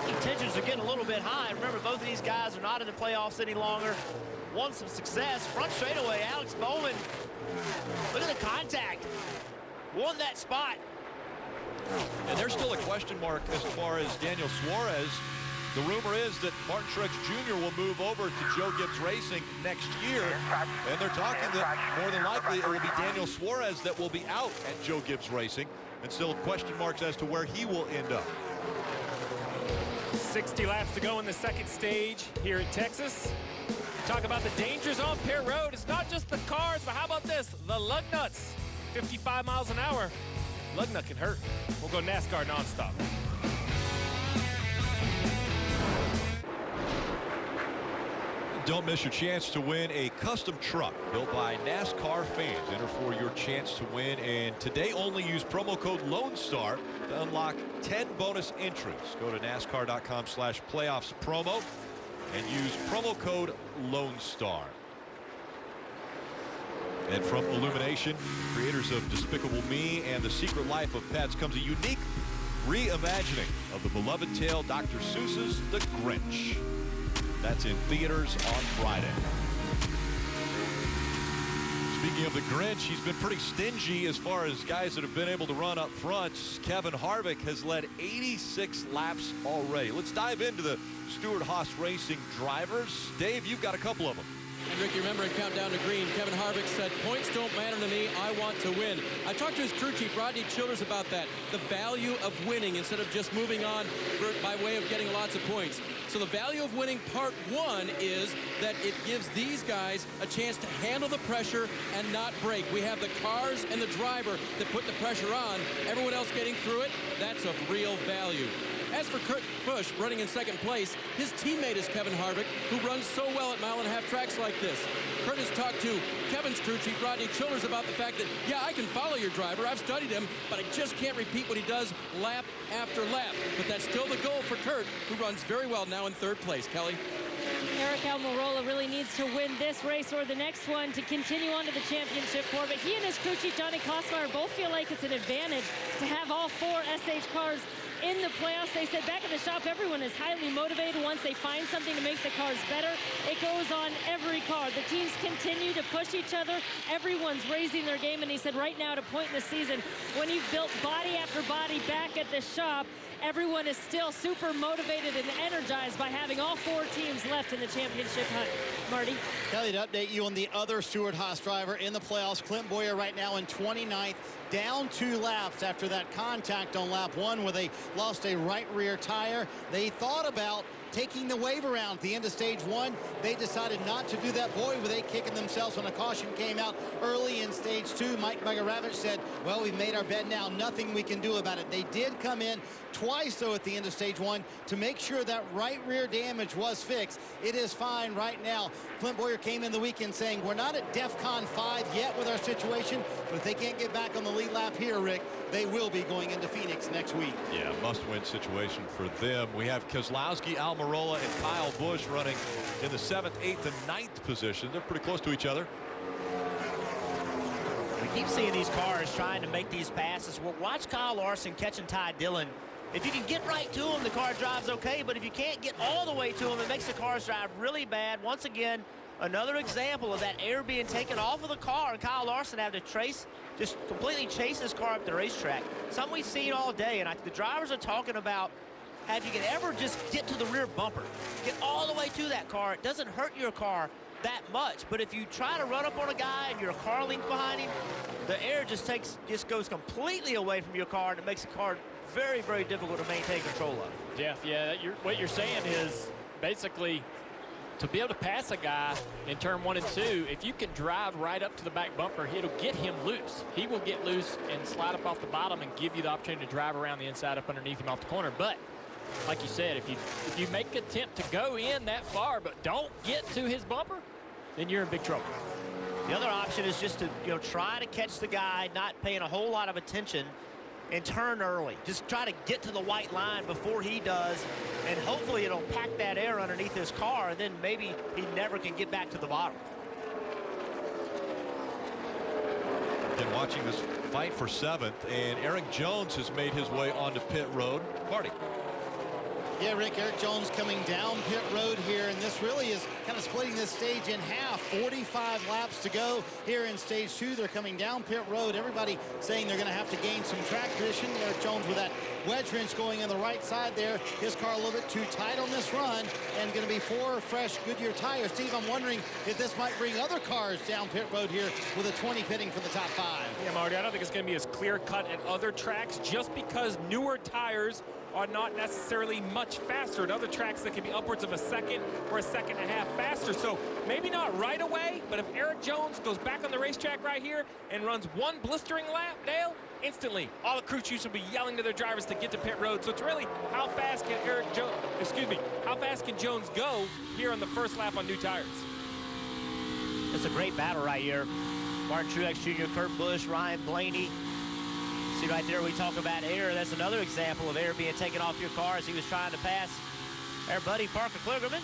The tensions are getting a little bit high. Remember, both of these guys are not in the playoffs any longer. Won some success. Front straightaway, Alex Bowman. Look at the contact. Won that spot. And there's still a question mark as far as Daniel Suarez. The rumor is that Martin Truex Jr. will move over to Joe Gibbs Racing next year. And they're talking that more than likely it will be Daniel Suarez that will be out at Joe Gibbs Racing. And still question marks as to where he will end up. 60 laps to go in the second stage here at Texas. Talk about the dangers on pit road. It's not just the cars, but how about this? The lug nuts. 55 miles an hour. Lug nut can hurt. We'll go NASCAR nonstop. Don't miss your chance to win a custom truck built by NASCAR fans. Enter for your chance to win, and today only use promo code Lone Star to unlock 10 bonus entries. Go to NASCAR.com/playoffs promo and use promo code Lone Star. And from Illumination, creators of Despicable Me and The Secret Life of Pets, comes a unique reimagining of the beloved tale Dr. Seuss's The Grinch. That's in theaters on Friday. Speaking of the Grinch, he's been pretty stingy as far as guys that have been able to run up front. Kevin Harvick has led 86 laps already. Let's dive into the Stewart-Haas Racing drivers. Dave, you've got a couple of them. And Rick, you remember in Countdown to Green, Kevin Harvick said, points don't matter to me, I want to win. I talked to his crew chief, Rodney Childers, about that. The value of winning instead of just moving on by way of getting lots of points. So the value of winning, part one, is that it gives these guys a chance to handle the pressure and not break. We have the cars and the driver that put the pressure on. Everyone else getting through it, that's of real value. As for Kurt Busch running in second place, his teammate is Kevin Harvick, who runs so well at mile-and-a-half tracks like this. Kurt has talked to Kevin's crew chief, Rodney Childers, about the fact that, yeah, I can follow your driver, I've studied him, but I just can't repeat what he does lap after lap. But that's still the goal for Kurt, who runs very well now in third place. Kelly? Eric Almirola really needs to win this race or the next one to continue on to the championship four. But he and his crew chief, Johnny Kosmeyer, both feel like it's an advantage to have all four SH cars in the playoffs. They said back in the shop, everyone is highly motivated. Once they find something to make the cars better, it goes on every car. The teams continue to push each other. Everyone's raising their game. And he said right now, at a point in the season, when you've built body after body back at the shop, everyone is still super motivated and energized by having all four teams left in the championship hunt. Marty? Kelly, to update you on the other Stewart-Haas driver in the playoffs, Clint Boyer right now in 29th, down 2 laps after that contact on lap 1 where they lost a right rear tire. They thought about taking the wave around at the end of stage 1. They decided not to do that. Boy, were they kicking themselves when a caution came out early in stage 2. Mike Begaravich said, well, we've made our bed now. Nothing we can do about it. They did come in twice, though, at the end of stage 1 to make sure that right rear damage was fixed. It is fine right now. Clint Boyer came in the weekend saying, we're not at DEFCON 5 yet with our situation, but if they can't get back on the lead lap here, Rick, they will be going into Phoenix next week. Yeah, must-win situation for them. We have Keselowski, Almirola, and Kyle Busch running in the 7th, 8th, and 9th position. They're pretty close to each other. We keep seeing these cars trying to make these passes. Well, watch Kyle Larson catching Ty Dillon. If you can get right to him, the car drives okay, but if you can't get all the way to him, it makes the cars drive really bad. Once again, another example of that air being taken off of the car, and Kyle Larson having to just completely chase his car up the racetrack. Something we've seen all day, and the drivers are talking about how if you can ever just get to the rear bumper, get all the way to that car, it doesn't hurt your car that much. But if you try to run up on a guy and you're a car length behind him, the air just goes completely away from your car, and it makes the car very, very difficult to maintain control of. Jeff, yeah, what you're saying is basically to be able to pass a guy in turn 1 and 2, if you can drive right up to the back bumper, it'll get him loose. He will get loose and slide up off the bottom and give you the opportunity to drive around the inside up underneath him off the corner. But like you said, if you make an attempt to go in that far but don't get to his bumper, then you're in big trouble. The other option is just to try to catch the guy not paying a whole lot of attention and turn early. Just try to get to the white line before he does, and hopefully it'll pack that air underneath his car, and then maybe he never can get back to the bottom. Been watching this fight for 7th, and Eric Jones has made his way onto pit road. Marty. Yeah, Rick, Eric Jones coming down pit road here, and this really is kind of splitting this stage in half. 45 laps to go here in stage 2. They're coming down pit road. Everybody saying they're going to have to gain some track position. Eric Jones with that wedge wrench going on the right side there. His car a little bit too tight on this run, and going to be 4 fresh Goodyear tires. Steve, I'm wondering if this might bring other cars down pit road here with a 20 pitting for the top 5. Yeah, Marty, I don't think it's going to be as clear-cut at other tracks just because newer tires are not necessarily much faster. At other tracks, that can be upwards of a second or a second and a half faster. So maybe not right away, but if Eric Jones goes back on the racetrack right here and runs one blistering lap, Dale, instantly all the crew chiefs will be yelling to their drivers to get to pit road. So it's really how fast can how fast can Jones go here on the first lap on new tires? It's a great battle right here. Martin Truex Jr., Kurt Busch, Ryan Blaney. See right there, we talk about air. That's another example of air being taken off your car as he was trying to pass our buddy Parker Kligerman.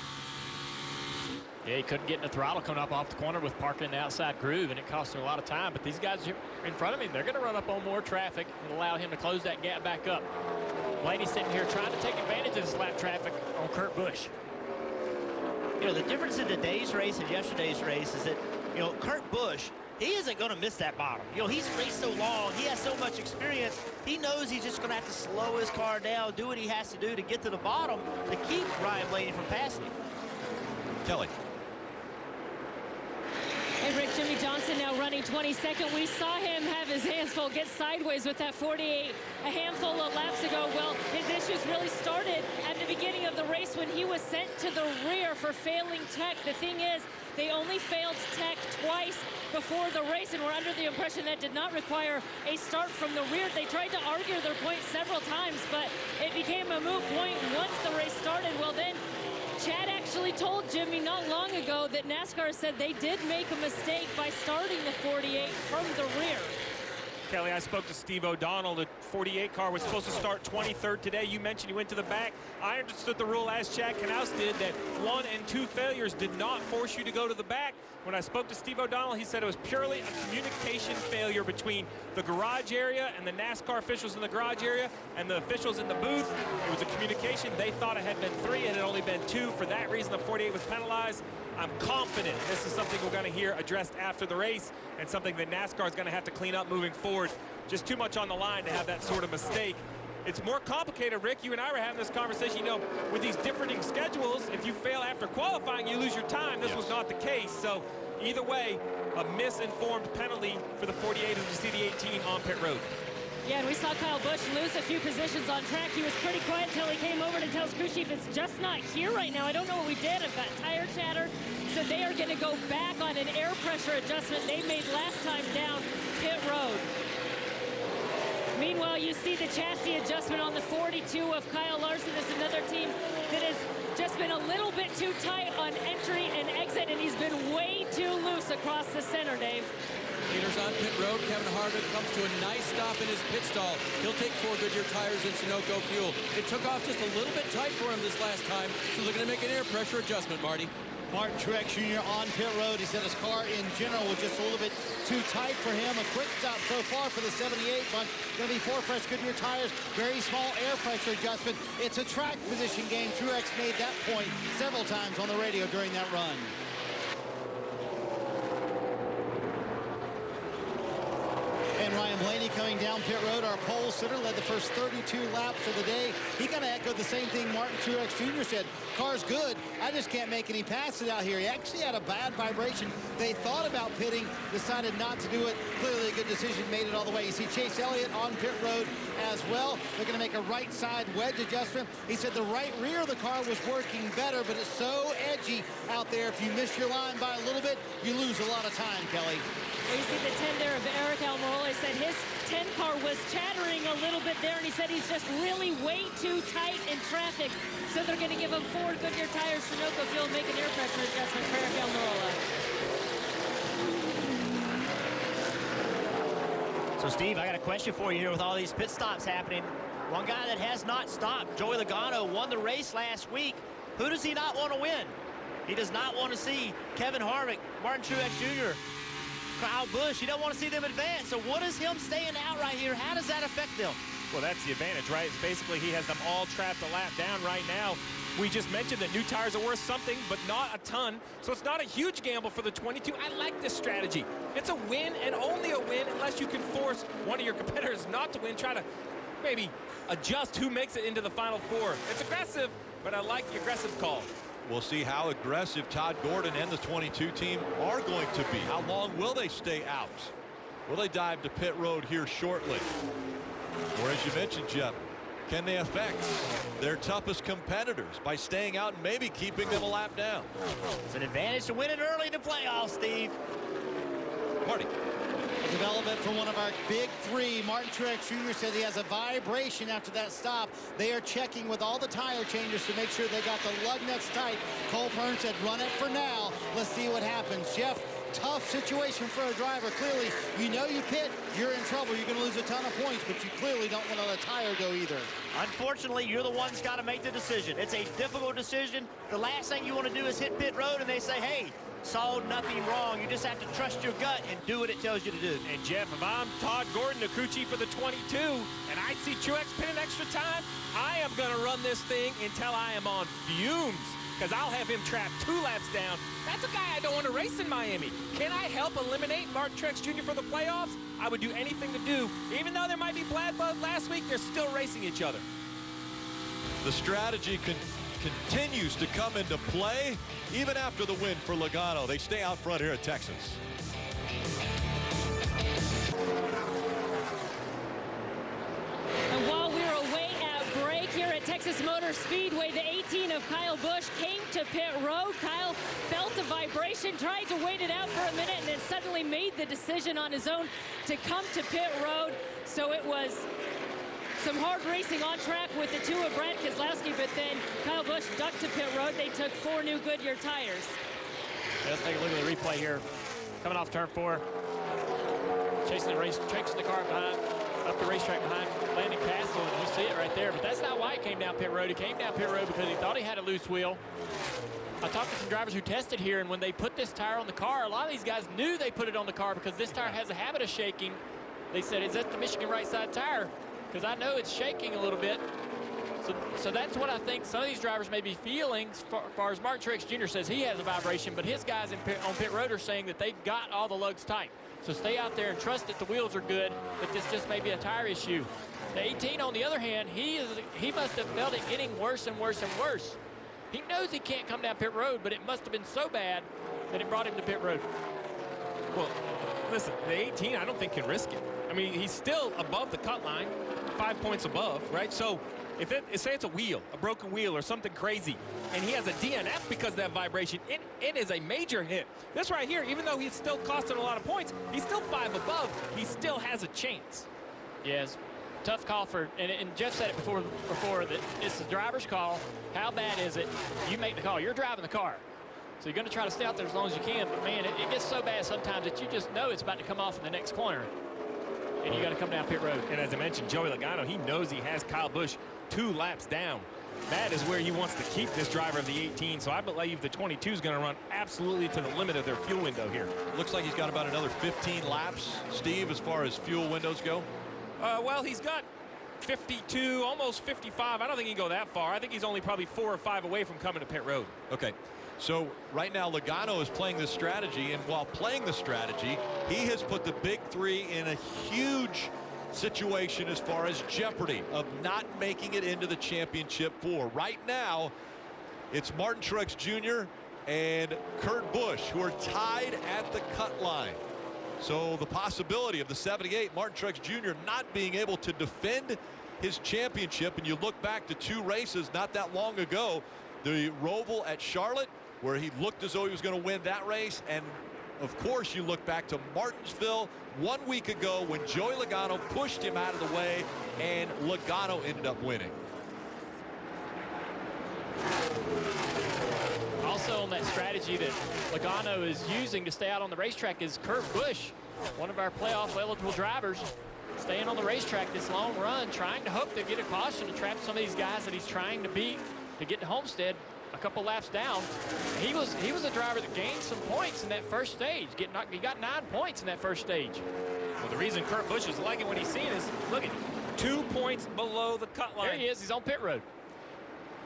Yeah, he couldn't get in the throttle coming up off the corner with Parker in the outside groove, and it cost him a lot of time. But these guys in front of him, they're going to run up on more traffic and allow him to close that gap back up. Blaney's sitting here trying to take advantage of this lap traffic on Kurt Busch. You know, the difference in today's race and yesterday's race is that, you know, Kurt Busch, he isn't going to miss that bottom. You know, he's raced so long. He has so much experience. He knows he's just going to have to slow his car down, do what he has to do to get to the bottom to keep Ryan Blaney from passing him. Kelly. And Rick, Jimmy Johnson now running 22nd. We saw him have his hands full, get sideways with that 48 a handful of laps ago. Well, his issues really started at the beginning of the race when he was sent to the rear for failing tech. The thing is, they only failed tech twice before the race and were under the impression that did not require a start from the rear. They tried to argue their point several times, but it became a moot point once the race started. Well, then Chad actually told Jimmy not long ago that NASCAR said they did make a mistake by starting the 48 from the rear. Kelly, I spoke to Steve O'Donnell. The 48 car was supposed to start 23rd today. You mentioned he went to the back. I understood the rule, as Chad Knaus did, that 1 and 2 failures did not force you to go to the back. When I spoke to Steve O'Donnell, he said it was purely a communication failure between the garage area and the NASCAR officials in the garage area and the officials in the booth. It was a communication. They thought it had been 3. It had only been 2. For that reason, the 48 was penalized. I'm confident this is something we're going to hear addressed after the race and something that NASCAR is going to have to clean up moving forward. Just too much on the line to have that sort of mistake. It's more complicated, Rick. You and I were having this conversation. You know, with these differing schedules, if you fail after qualifying, you lose your time. This was not the case. So either way, a misinformed penalty for the 48 as we see the 18 on pit road. Yeah, and we saw Kyle Busch lose a few positions on track. He was pretty quiet until he came over to tell his crew chief it's just not here right now. I don't know what we did. I've got tire chatter. So they are going to go back on an air pressure adjustment they made last time down pit road. Meanwhile, you see the chassis adjustment on the 42 of Kyle Larson. This is another team that has just been a little bit too tight on entry and exit, and he's been way too loose across the center, Dave. Leaders on pit road. Kevin Harvick comes to a nice stop in his pit stall. He'll take 4 Goodyear tires and Sunoco fuel. It took off just a little bit tight for him this last time, so they're going to make an air pressure adjustment, Marty. Martin Truex Jr. on pit road. He said his car in general was just a little bit too tight for him. A quick stop so far for the 78 bunch. Going to be 4 fresh Goodyear tires. Very small air pressure adjustment. It's a track position game. Truex made that point several times on the radio during that run. And Ryan Blaney coming down pit road, our pole sitter, led the first 32 laps of the day. He kind of echoed the same thing Martin Truex Jr. said. Car's good, I just can't make any passes out here. He actually had a bad vibration. They thought about pitting, decided not to do it. Clearly a good decision, made it all the way. You see Chase Elliott on pit road as well. They're going to make a right side wedge adjustment. He said the right rear of the car was working better, but it's so edgy out there. If you miss your line by a little bit, you lose a lot of time, Kelly. You see the 10 there of Eric Almirola. He said his 10 car was chattering a little bit there, and he said he's just really way too tight in traffic. So they're going to give him 4 Goodyear tires, Sunoco fuel, make an air pressure adjustment for Eric Almirola. So, Steve, I got a question for you here with all these pit stops happening. One guy that has not stopped, Joey Logano, won the race last week. Who does he not want to win? He does not want to see Kevin Harvick, Martin Truex Jr., Kyle Busch. He don't want to see them advance. So what is him staying out right here? How does that affect them? Well, that's the advantage, right? It's basically he has them all trapped a lap down right now. We just mentioned that new tires are worth something, but not a ton. So it's not a huge gamble for the 22. I like this strategy. It's a win and only a win unless you can force one of your competitors not to win. Try to maybe adjust who makes it into the final 4. It's aggressive, but I like the aggressive call. We'll see how aggressive Todd Gordon and the 22 team are going to be. How long will they stay out? Will they dive to pit road here shortly? Or as you mentioned, Jeff, Can they affect their toughest competitors by staying out and maybe keeping them a lap down? It's an advantage to win it early in the playoffs, Steve. Marty. A development for one of our big three. Martin Truex Jr. says he has a vibration after that stop. They are checking with all the tire changers to make sure they got the lug nuts tight. Cole Pearn said, run it for now. Let's see what happens. Jeff, tough situation for a driver. Clearly, you know you pit, you're in trouble. You're going to lose a ton of points, but you clearly don't want to let a tire go either. Unfortunately, you're the one that's got to make the decision. It's a difficult decision. The last thing you want to do is hit pit road and they say, hey, saw nothing wrong. You just have to trust your gut and do what it tells you to do. And Jeff, if I'm Todd Gordon, the crew chief for the 22, and I see Truex pitting extra time, I am going to run this thing until I am on fumes, because I'll have him trapped 2 laps down. That's a guy I don't want to race in Miami. Can I help eliminate Martin Truex Jr. for the playoffs? I would do anything to do. Even though there might be bad blood last week, they're still racing each other. The strategy continues to come into play even after the win for Logano. They stay out front here at Texas. And while we were away at break here at Texas Motor Speedway, the 18 of Kyle Busch came to pit road. Kyle felt a vibration, tried to wait it out for a minute, and then suddenly made the decision on his own to come to pit road. So it was some hard racing on track with the 2 of Brad Keselowski, but then Kyle Busch ducked to pit road. They took 4 new Goodyear tires. Let's take a look at the replay here. Coming off turn 4, chasing the car behind, up the racetrack behind Landon Castle. You see it right there, but that's not why he came down pit road. He came down pit road because he thought he had a loose wheel. I talked to some drivers who tested here, and when they put this tire on the car, a lot of these guys knew they put it on the car because this tire has a habit of shaking. They said, is that the Michigan right side tire? Because I know it's shaking a little bit. So that's what I think some of these drivers may be feeling. As far as Martin Truex Jr. says he has a vibration, but his guys on pit road are saying that they've got all the lugs tight. So stay out there and trust that the wheels are good, but this just may be a tire issue. The 18, on the other hand, he must have felt it getting worse and worse and worse. He knows he can't come down pit road, but it must have been so bad that it brought him to pit road. Well, listen, the 18, I don't think can risk it. I mean, he's still above the cut line, 5 points above, right? So if say it's a wheel, a broken wheel or something crazy, and he has a DNF because of that vibration, it is a major hit. This right here, even though he's still costing a lot of points, he's still 5 above. He still has a chance. Yes, tough call for, and Jeff said it before that it's the driver's call. How bad is it? You make the call. You're driving the car. So you're going to try to stay out there as long as you can, but man, it gets so bad sometimes that you just know it's about to come off in the next corner. And you got to come down pit road. And as I mentioned, Joey Logano, he knows he has Kyle Busch 2 laps down. That is where he wants to keep this driver of the 18. So I believe the 22 is going to run absolutely to the limit of their fuel window here. Looks like he's got about another 15 laps, Steve, as far as fuel windows go. Well, he's got 52, almost 55. I don't think he can go that far. I think he's only probably 4 or 5 away from coming to pit road. Okay. So right now Logano is playing this strategy, and while playing the strategy, he has put the big 3 in a huge situation as far as jeopardy of not making it into the championship 4. Right now, it's Martin Truex Jr. and Kurt Busch who are tied at the cut line. So the possibility of the 78, Martin Truex Jr. not being able to defend his championship, and you look back to 2 races not that long ago, the Roval at Charlotte, where he looked as though he was going to win that race, and of course you look back to Martinsville 1 week ago when Joey Logano pushed him out of the way and Logano ended up winning. Also on that strategy that Logano is using to stay out on the racetrack is Kurt Busch, one of our playoff eligible drivers, staying on the racetrack this long run, trying to hope to get a caution to trap some of these guys that he's trying to beat to get to Homestead a couple laps down. He was a driver that gained some points in that first stage. He got 9 points in that first stage. Well, the reason Kurt Busch is liking what he's seeing is, look at 2 points below the cut line. There he is. He's on pit road.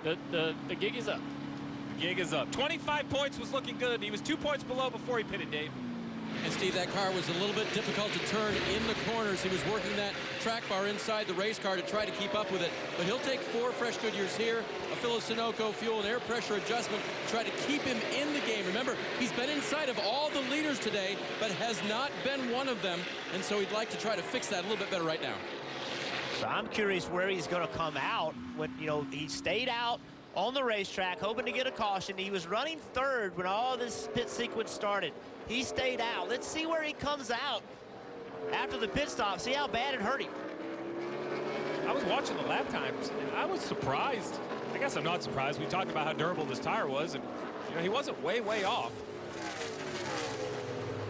The gig is up. The gig is up. 25 points was looking good. He was 2 points below before he pitted, Dave. And Steve, that car was a little bit difficult to turn in the corners. He was working that track bar inside the race car to try to keep up with it. But he'll take 4 fresh Goodyears here, a Phillips Sunoco fuel and air pressure adjustment to try to keep him in the game. Remember, he's been inside of all the leaders today, but has not been one of them. And so he'd like to try to fix that a little bit better right now. So I'm curious where he's going to come out when, you know, he stayed out on the racetrack, hoping to get a caution. He was running third when all this pit sequence started. He stayed out. Let's see where he comes out after the pit stop, see how bad it hurt him. I was watching the lap times, and I was surprised. I guess I'm not surprised. We talked about how durable this tire was, and you know, he wasn't way off.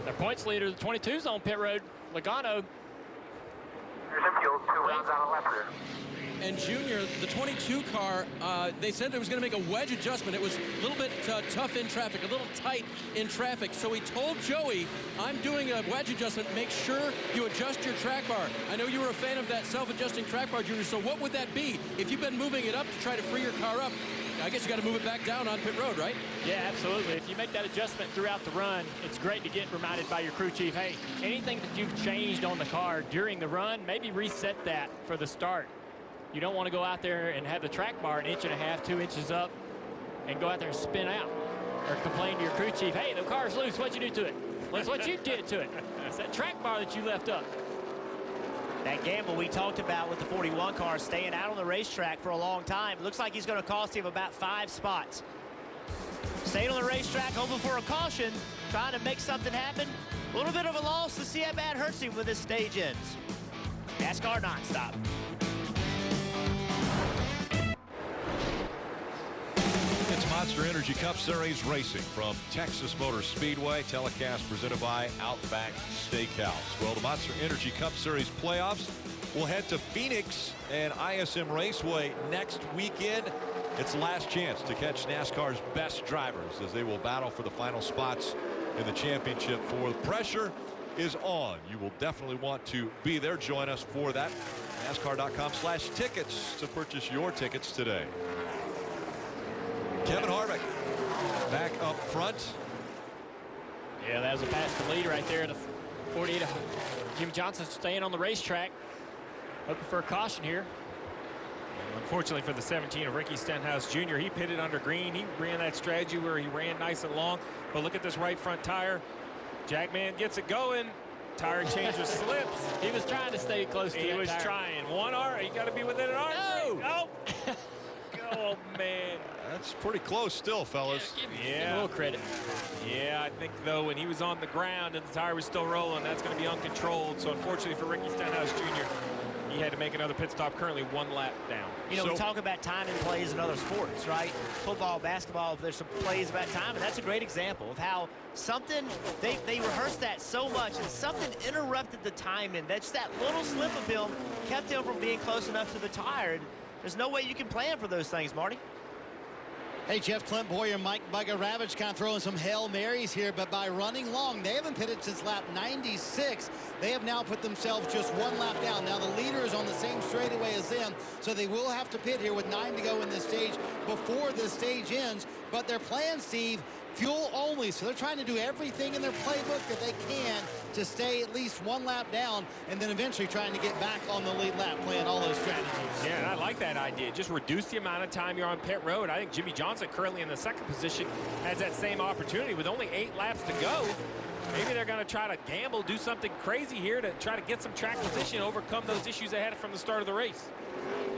Their points leader, the 22's on pit road, Logano. Here's some fuel, 2 rounds out of left rear. And Junior, the 22 car, they said it was going to make a wedge adjustment. It was a little bit tough in traffic, a little tight in traffic. So he told Joey, I'm doing a wedge adjustment. Make sure you adjust your track bar. I know you were a fan of that self-adjusting track bar, Junior. So what would that be? If you've been moving it up to try to free your car up, I guess you got to move it back down on pit road, right? Yeah, absolutely. If you make that adjustment throughout the run, it's great to get reminded by your crew chief, hey, anything that you've changed on the car during the run, maybe reset that for the start. You don't want to go out there and have the track bar 1.5 inches, 2 inches up and go out there and spin out or complain to your crew chief, hey, the car's loose, what'd you do to it? That's what you did to it. It's that track bar that you left up. That gamble we talked about with the 41 car staying out on the racetrack for a long time. Looks like he's going to cost him about 5 spots. Staying on the racetrack, hoping for a caution, trying to make something happen. A little bit of a loss to see how bad hurts him when this stage ends. NASCAR nonstop. It's Monster Energy Cup Series racing from Texas Motor Speedway, telecast presented by Outback Steakhouse. Well, the Monster Energy Cup Series playoffs will head to Phoenix and ISM Raceway next weekend. It's the last chance to catch NASCAR's best drivers as they will battle for the final spots in the championship. For the pressure is on. You will definitely want to be there. Join us for that. NASCAR.com/tickets to purchase your tickets today. Kevin Harvick back up front. Yeah, that was a pass to lead right there. The 48. Jimmie Johnson staying on the racetrack. Hoping for a caution here. Unfortunately for the 17 of Ricky Stenhouse Jr., he pitted under green. He ran that strategy where he ran nice and long. But look at this right front tire. Jackman gets it going. Tire changer slips. He was trying to stay close to He that was tire. trying. 1 arm. You got to be within an arm. No! Oh! Oh, man. That's pretty close still, fellas. Give him a little credit. Yeah, I think, though, when he was on the ground and the tire was still rolling, that's going to be uncontrolled. So, unfortunately for Ricky Stenhouse Jr., he had to make another pit stop, currently 1 lap down. You know, we talk about timing plays in other sports, right? Football, basketball, there's some plays about time, and that's a great example of how something, they rehearsed that so much, and something interrupted the timing. That's that little slip of him kept him from being close enough to the tire. And there's no way you can plan for those things, Marty. Hey, Jeff, Clint Boyer, Mike Bugger Ravage kind of throwing some Hail Marys here, but by running long, they haven't pitted since lap 96. They have now put themselves just 1 lap down. Now the leader is on the same straightaway as them, so they will have to pit here with 9 to go in this stage before this stage ends. But their plan, Steve, fuel only. So they're trying to do everything in their playbook that they can to stay at least 1 lap down, and then eventually trying to get back on the lead lap, playing all those strategies. Yeah, and I like that idea. Just reduce the amount of time you're on pit road. I think Jimmie Johnson, currently in the 2nd position, has that same opportunity with only 8 laps to go. Maybe they're going to try to gamble, do something crazy here to try to get some track position, overcome those issues they had from the start of the race.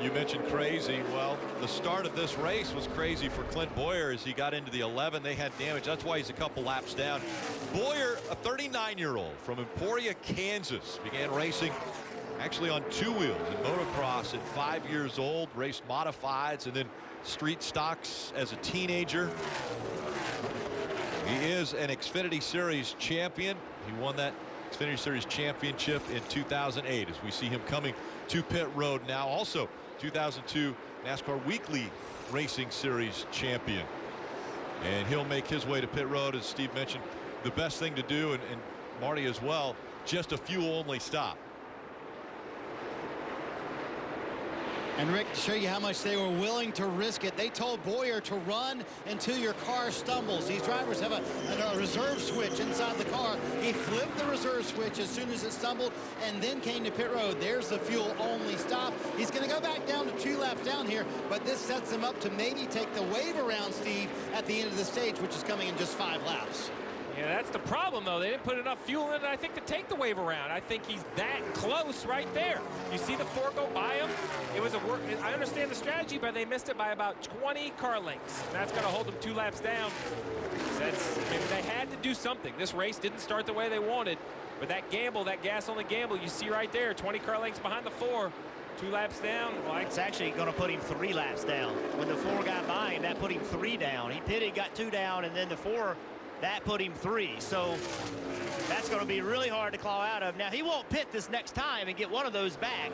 You mentioned crazy. Well, the start of this race was crazy for Clint Boyer as he got into the 11. They had damage. That's why he's a couple laps down. Boyer, a 39-year-old from Emporia, Kansas, began racing actually on 2 wheels in motocross at 5 years old, raced modifieds and then street stocks as a teenager. He is an Xfinity Series champion. He won that Xfinity Series championship in 2008 as we see him coming to pit road now. Also 2002 NASCAR Weekly Racing Series champion. And he'll make his way to pit road, as Steve mentioned. The best thing to do, and Marty as well, just a fuel-only stop. And Rick, to show you how much they were willing to risk it, they told Boyer to run until your car stumbles. These drivers have a reserve switch inside the car. He flipped the reserve switch as soon as it stumbled and then came to pit road. There's the fuel-only stop. He's going to go back down to 2 laps down here, but this sets him up to maybe take the wave around, Steve, at the end of the stage, which is coming in just 5 laps. Yeah, that's the problem, though. They didn't put enough fuel in it, I think, to take the wave around. I think he's that close right there. You see the 4 go by him? It was a work. I understand the strategy, but they missed it by about 20 car lengths. And that's going to hold them 2 laps down. I mean, they had to do something. This race didn't start the way they wanted. But that gamble, that gas-only gamble, you see right there, 20 car lengths behind the 4. 2 laps down. Well, it's actually going to put him 3 laps down. When the 4 got by him, that put him 3 down. He pitted, got 2 down, and then the 4, that put him 3. So that's going to be really hard to claw out of. Now, he won't pit this next time and get one of those back,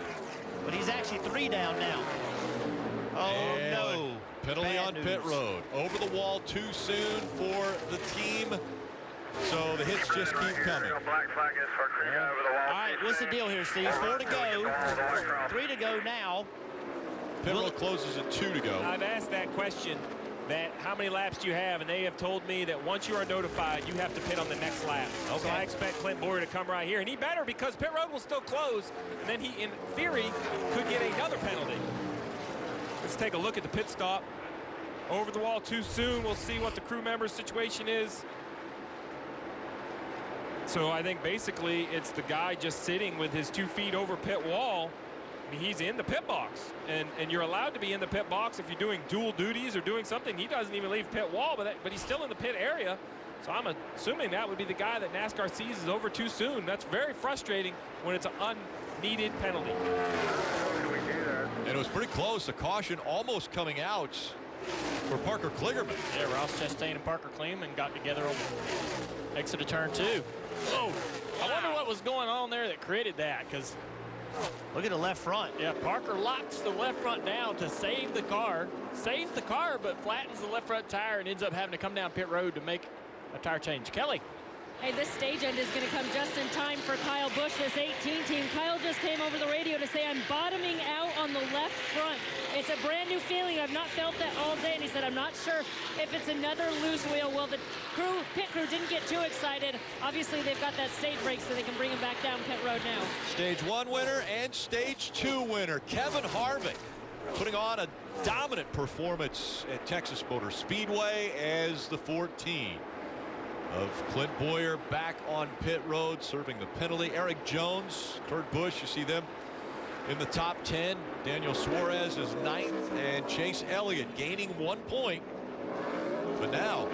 but he's actually 3 down now. Oh, and no. Penalty Bad on news. pit road. Over the wall too soon for the team. So the hits just keep coming. All right, what's the deal here, Steve? 4 to go. 3 to go now. Pit road closes at 2 to go. I've asked that question, that how many laps do you have, and they have told me that once you are notified, you have to pit on the next lap. Okay. So I expect Clint Boyer to come right here, and he better, because pit road will still close, and then he, in theory, could get another penalty. Let's take a look at the pit stop. Over the wall too soon. We'll see what the crew member's situation is. So I think basically it's the guy just sitting with his 2 feet over pit wall. I mean, he's in the pit box, and you're allowed to be in the pit box if you're doing dual duties or doing something. He doesn't even leave pit wall, but he's still in the pit area. So I'm assuming that would be the guy that NASCAR sees is over too soon. That's very frustrating when it's an unneeded penalty. And it was pretty close. A caution almost coming out for Parker Kligerman. Yeah, Ross Chastain and Parker Kligerman got together on exit of turn 2. Oh, I wonder what was going on there that created that, because look at the left front. Yeah, Parker locks the left front down to save the car. Saves the car, but flattens the left front tire and ends up having to come down pit road to make a tire change. Kelly. Hey, this stage end is going to come just in time for Kyle Busch, this 18 team. Kyle just came over the radio to say, I'm bottoming out on the left front. It's a brand new feeling. I've not felt that all day. And he said, I'm not sure if it's another loose wheel. Well, the pit crew didn't get too excited. Obviously, they've got that stage brake so they can bring him back down pit road now. Stage 1 winner and Stage 2 winner, Kevin Harvick, putting on a dominant performance at Texas Motor Speedway as the 14 of Clint Boyer back on pit road serving the penalty. Eric Jones, Kurt Busch, you see them in the top 10. Daniel Suarez is 9th, and Chase Elliott gaining 1 point. But now,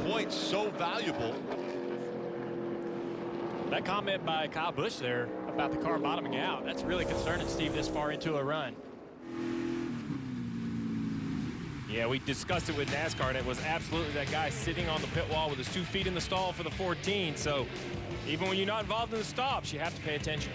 points so valuable. That comment by Kyle Busch there about the car bottoming out, that's really concerning, Steve, this far into a run. Yeah, we discussed it with NASCAR, and it was absolutely that guy sitting on the pit wall with his 2 feet in the stall for the 14. So even when you're not involved in the stops, you have to pay attention.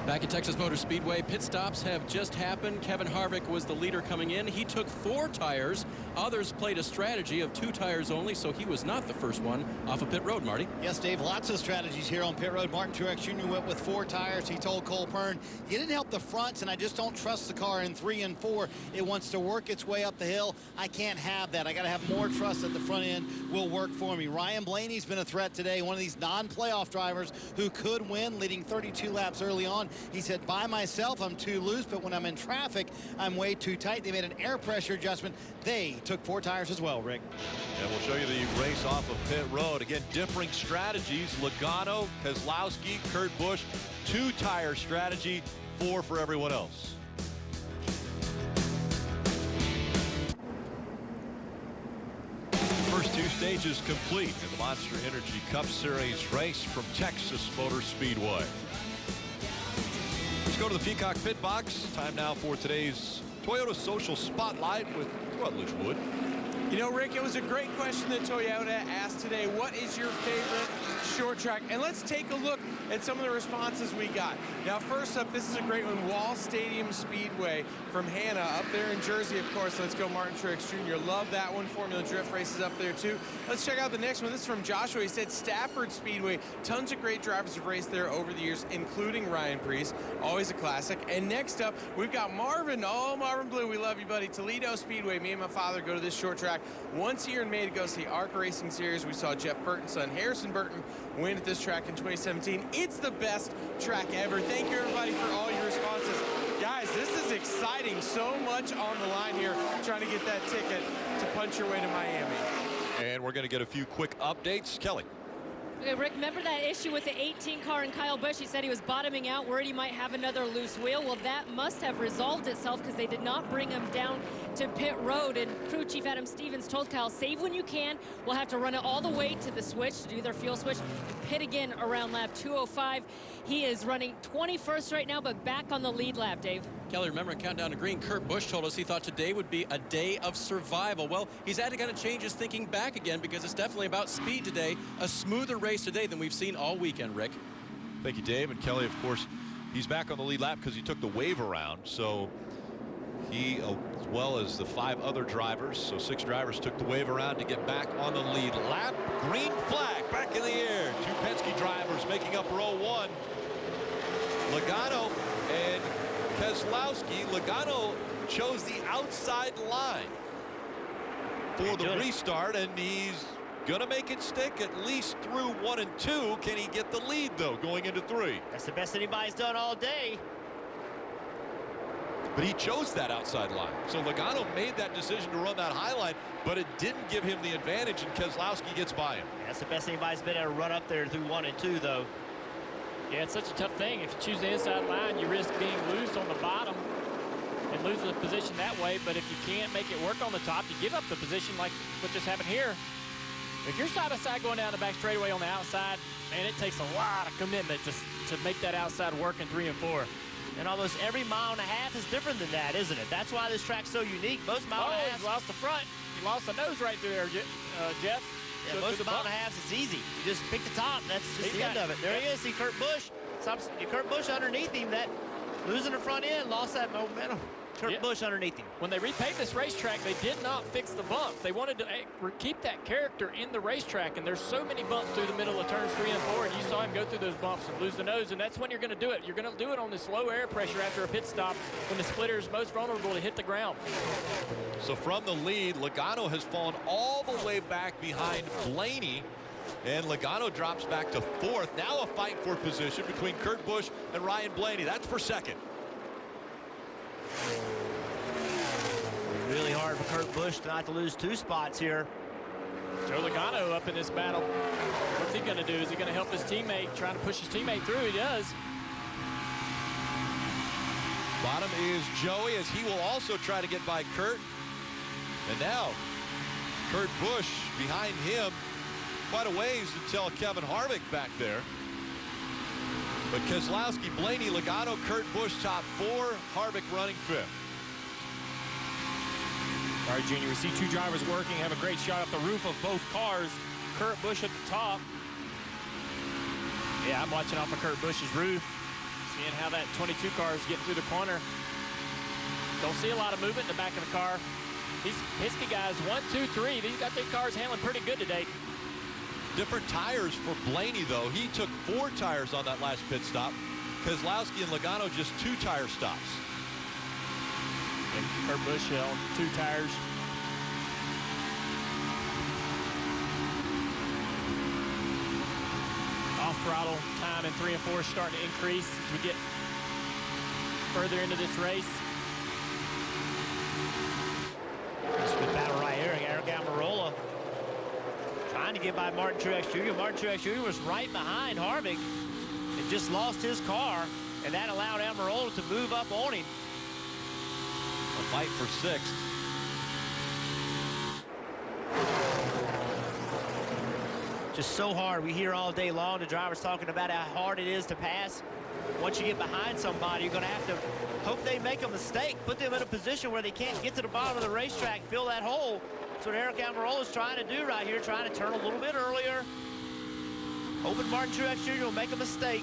Back at Texas Motor Speedway, pit stops have just happened. Kevin Harvick was the leader coming in. He took 4 tires. Others played a strategy of 2 tires only, so he was not the first one off of pit road, Marty. Yes, Dave, lots of strategies here on pit road. Martin Truex Jr. went with 4 tires. He told Cole Pern, you didn't help the fronts, and I just don't trust the car in 3 and 4. It wants to work its way up the hill. I can't have that. I got to have more trust that the front end will work for me. Ryan Blaney's been a threat today, one of these non-playoff drivers who could win, leading 32 laps early on. He said, by myself, I'm too loose, but when I'm in traffic, I'm way too tight. They made an air pressure adjustment. They took 4 tires as well, Rick. And we'll show you the race off of pit road. Again, differing strategies. Logano, Keselowski, Kurt Busch, 2-tire strategy, 4 for everyone else. First 2 stages complete in the Monster Energy Cup Series race from Texas Motor Speedway. Let's go to the Peacock pit box. Time now for today's Toyota Social Spotlight with Rutledge Wood. You know, Rick, it was a great question that Toyota asked today. What is your favorite short track? And let's take a look at some of the responses we got. Now, first up, this is a great one. Wall Stadium Speedway from Hannah up there in Jersey, of course. Let's go Martin Truex Jr. Love that one. Formula Drift races up there, too. Let's check out the next one. This is from Joshua. He said Stafford Speedway. Tons of great drivers have raced there over the years, including Ryan Preece. Always a classic. And next up, we've got Marvin. Oh, Marvin Blue, we love you, buddy. Toledo Speedway. Me and my father go to this short track once a year in May to go see ARC Racing Series. We saw Jeff Burton's son, Harrison Burton, win at this track in 2017. It's the best track ever. Thank you, everybody, for all your responses. Guys, this is exciting. So much on the line here. Trying to that ticket to punch your way to Miami. And we're going to get a few quick updates. Kelly. Okay, Rick, remember that issue with the 18 car and Kyle Busch? He said he was bottoming out, worried he might have another loose wheel. Well, that must have resolved itself because they did not bring him down to pit road. And crew chief Adam Stevens told Kyle, save when you can. We'll have to run it all the way to the switch to do their fuel switch and pit again around lap 205. He is running 21st right now, but back on the lead lap, Dave. Kelly, remember in Countdown to Green, Kurt Busch told us he thought today would be a day of survival. Well, he's had to kind of change his thinking back again because it's definitely about speed today. A smoother race today than we've seen all weekend, Rick. Thank you, Dave. And Kelly, of course, he's back on the lead lap because he took the wave around. So he, as well as the 5 other drivers, so 6 drivers took the wave around to get back on the lead lap. Green flag back in the air. 2 Penske drivers making up row 1. Logano and Keselowski. Logano chose the outside line for the restart, and he's gonna make it stick at least through 1 and 2. Can he get the lead though going into 3? That's the best anybody's done all day. But he chose that outside line. So Logano made that decision to run that high line, but it didn't give him the advantage, and Keselowski gets by him. That's the best anybody's been able to run up there through 1 and 2 though. Yeah, it's such a tough thing. If you choose the inside line, you risk being loose on the bottom and losing the position that way. But if you can't make it work on the top, you give up the position like what just happened here. If you're side by side going down the back straightaway on the outside, man, it takes a lot of commitment to make that outside work in 3 and 4. And almost every mile and a half is different than that, isn't it? That's why this track's so unique. Most mile and a half. He's lost the front. He lost the nose right through there, Jeff. Yeah, most mile and a half is easy. You just pick the top. That's just the end of it. There he is. See Kurt Busch. Kurt Busch underneath him. That losing the front end lost that momentum. Kurt Busch underneath him. When they repaved this racetrack, they did not fix the bumps. They wanted to keep that character in the racetrack, and there's so many bumps through the middle of turns 3 and 4, and you saw him go through those bumps and lose the nose, and that's when you're going to do it. You're going to do it on this low air pressure after a pit stop when the splitter is most vulnerable to hit the ground. So from the lead, Logano has fallen all the way back behind Blaney, and Logano drops back to 4th. Now a fight for position between Kurt Busch and Ryan Blaney. That's for 2nd. Really hard for Kurt Busch not to lose 2 spots here. Joe Logano up in this battle. What's he going to do? Is he going to help his teammate, trying to push his teammate through? He does. Bottom is Joey, as he will also try to get by Kurt. And now Kurt Busch behind him quite a ways until Kevin Harvick back there. But Keselowski, Blaney, Logano, Kurt Busch top 4, Harvick running 5th. All right, Junior, we see 2 drivers working, have a great shot at the roof of both cars. Kurt Busch at the top. Yeah, I'm watching off of Kurt Busch's roof, seeing how that 22 car is getting through the corner. Don't see a lot of movement in the back of the car. These Penske guys, 1, 2, 3, these got their cars handling pretty good today. Different tires for Blaney, though. He took 4 tires on that last pit stop. Keselowski and Logano just 2 tire stops. And Kurt Busch on 2 tires. Off throttle time in 3 and 4 is starting to increase as we get further into this race. It's a good battle right here. Eric Almirola trying to get by Martin Truex Jr. Martin Truex Jr. was right behind Harvick and just lost his car, and that allowed Almirola to move up on him. A fight for 6th. Just so hard. We hear all day long the drivers talking about how hard it is to pass. Once you get behind somebody, you're going to have to hope they make a mistake, put them in a position where they can't get to the bottom of the racetrack, fill that hole. That's what Eric Almirola is trying to do right here, trying to turn a little bit earlier. Hoping Martin Truex Jr. will make a mistake.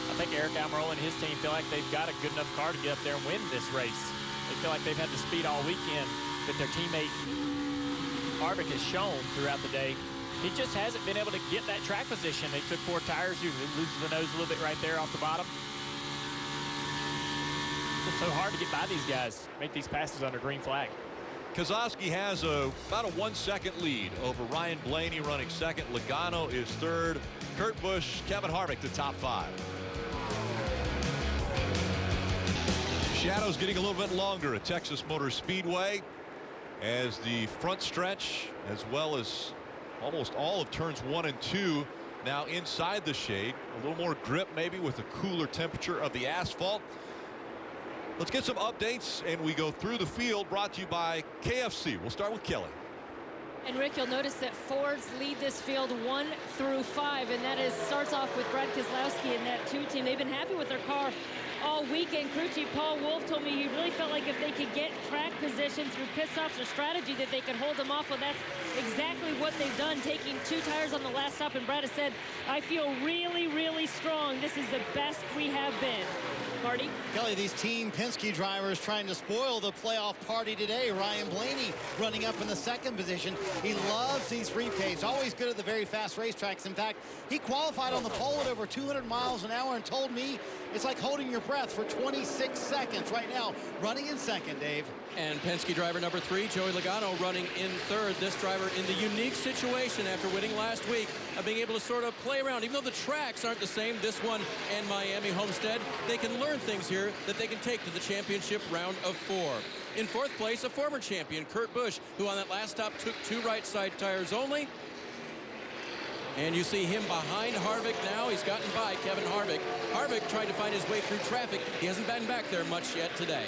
I think Eric Almirola and his team feel like they've got a good enough car to get up there and win this race. They feel like they've had the speed all weekend that their teammate Harvick has shown throughout the day. He just hasn't been able to get that track position. They took 4 tires. He loses the nose a little bit right there off the bottom. It's just so hard to get by these guys, make these passes under green flag. Keselowski has about a 1-second lead over Ryan Blaney running 2nd. Logano is 3rd. Kurt Busch, Kevin Harvick the top 5. Shadows getting a little bit longer at Texas Motor Speedway. as the front stretch, as well as almost all of turns 1 and 2 now inside the shade. A little more grip maybe with the cooler temperature of the asphalt. Let's get some updates, and we go through the field, brought to you by KFC. We'll start with Kelly. And Rick, you'll notice that Fords lead this field 1 through 5, and that starts off with Brad Keselowski and that 2 team. They've been happy with their car all weekend. Crew chief Paul Wolf told me he really felt like if they could get track position through pit stops or strategy that they could hold them off. Well, that's exactly what they've done, taking 2 tires on the last stop. And Brad has said, I feel really, really strong. This is the best we have been. Marty? Kelly, these Team Penske drivers trying to spoil the playoff party today. Ryan Blaney running up in the 2nd position. He loves these repaves, always good at the very fast racetracks. In fact, he qualified on the pole at over 200 miles an hour and told me it's like holding your breath for 26 seconds right now, running in 2nd, Dave. And Penske driver number 3, Joey Logano, running in 3rd. This driver in the unique situation after winning last week of being able to sort of play around. Even though the tracks aren't the same, this one and Miami Homestead, they can learn things here that they can take to the championship round of 4. In 4th place, a former champion, Kurt Busch, who on that last stop took 2 right side tires only. And you see him behind Harvick now. He's gotten by Kevin Harvick. Harvick tried to find his way through traffic. He hasn't been back there much yet today.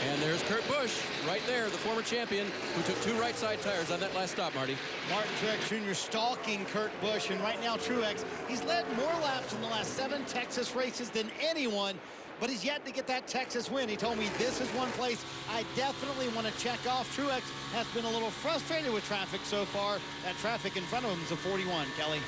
And there's Kurt Busch right there, the former champion who took 2 right side tires on that last stop, Marty. Martin Truex Jr. stalking Kurt Busch, and right now Truex, he's led more laps in the last 7 Texas races than anyone, but he's yet to get that Texas win. He told me this is one place I definitely want to check off. Truex has been a little frustrated with traffic so far. That traffic in front of him is a 41, Kelly.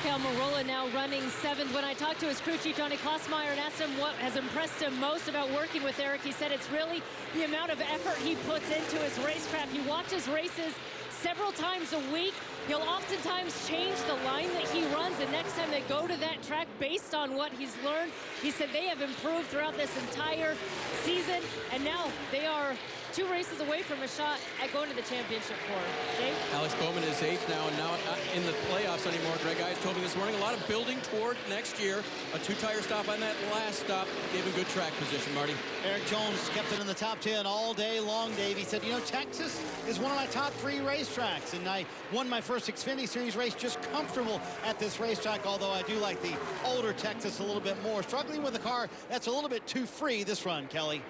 Almirola now running 7th. When I talked to his crew chief, Johnny Klossmeyer, and asked him what has impressed him most about working with Eric, he said it's really the amount of effort he puts into his racecraft. He watches races several times a week. He'll oftentimes change the line that he runs the next time they go to that track based on what he's learned. He said they have improved throughout this entire season, and now they are 2 races away from a shot at going to the championship for Dave. Alex Bowman is 8th now, and now not in the playoffs anymore. Greg Ives told me this morning a lot of building toward next year. A 2-tire stop on that last stop gave him good track position, Marty. Eric Jones kept it in the top 10 all day long, Dave. He said, you know, Texas is one of my top 3 racetracks, and I won my first Xfinity Series race just comfortable at this racetrack, although I do like the older Texas a little bit more. Struggling with a car that's a little bit too free this run, Kelly.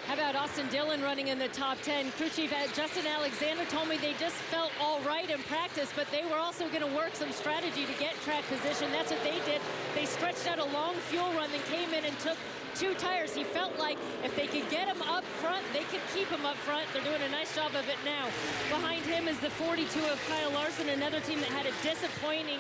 How about Austin Dillon running in the top 10? Crew chief Justin Alexander told me they just felt all right in practice, but they were also going to work some strategy to get track position. That's what they did. They stretched out a long fuel run, then came in and took 2 tires. He felt like if they could get him up front, they could keep him up front. They're doing a nice job of it now. Behind him is the 42 of Kyle Larson, another team that had a disappointing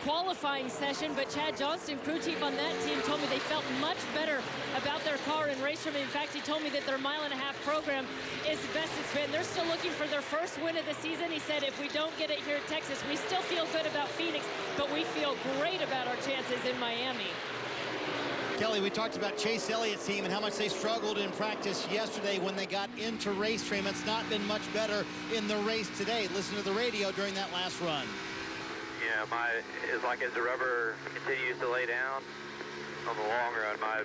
qualifying session, but Chad Johnston, crew chief on that team, told me they felt much better about their car in race trim. In fact, he told me that their 1.5 mile program is the best it's been. They're still looking for their first win of the season. He said, if we don't get it here at Texas, we still feel good about Phoenix, but we feel great about our chances in Miami. Kelly, we talked about Chase Elliott's team and how much they struggled in practice yesterday when they got into race trim. It's not been much better in the race today. Listen to the radio during that last run. Yeah, it's like as the rubber continues to lay down on the long run, my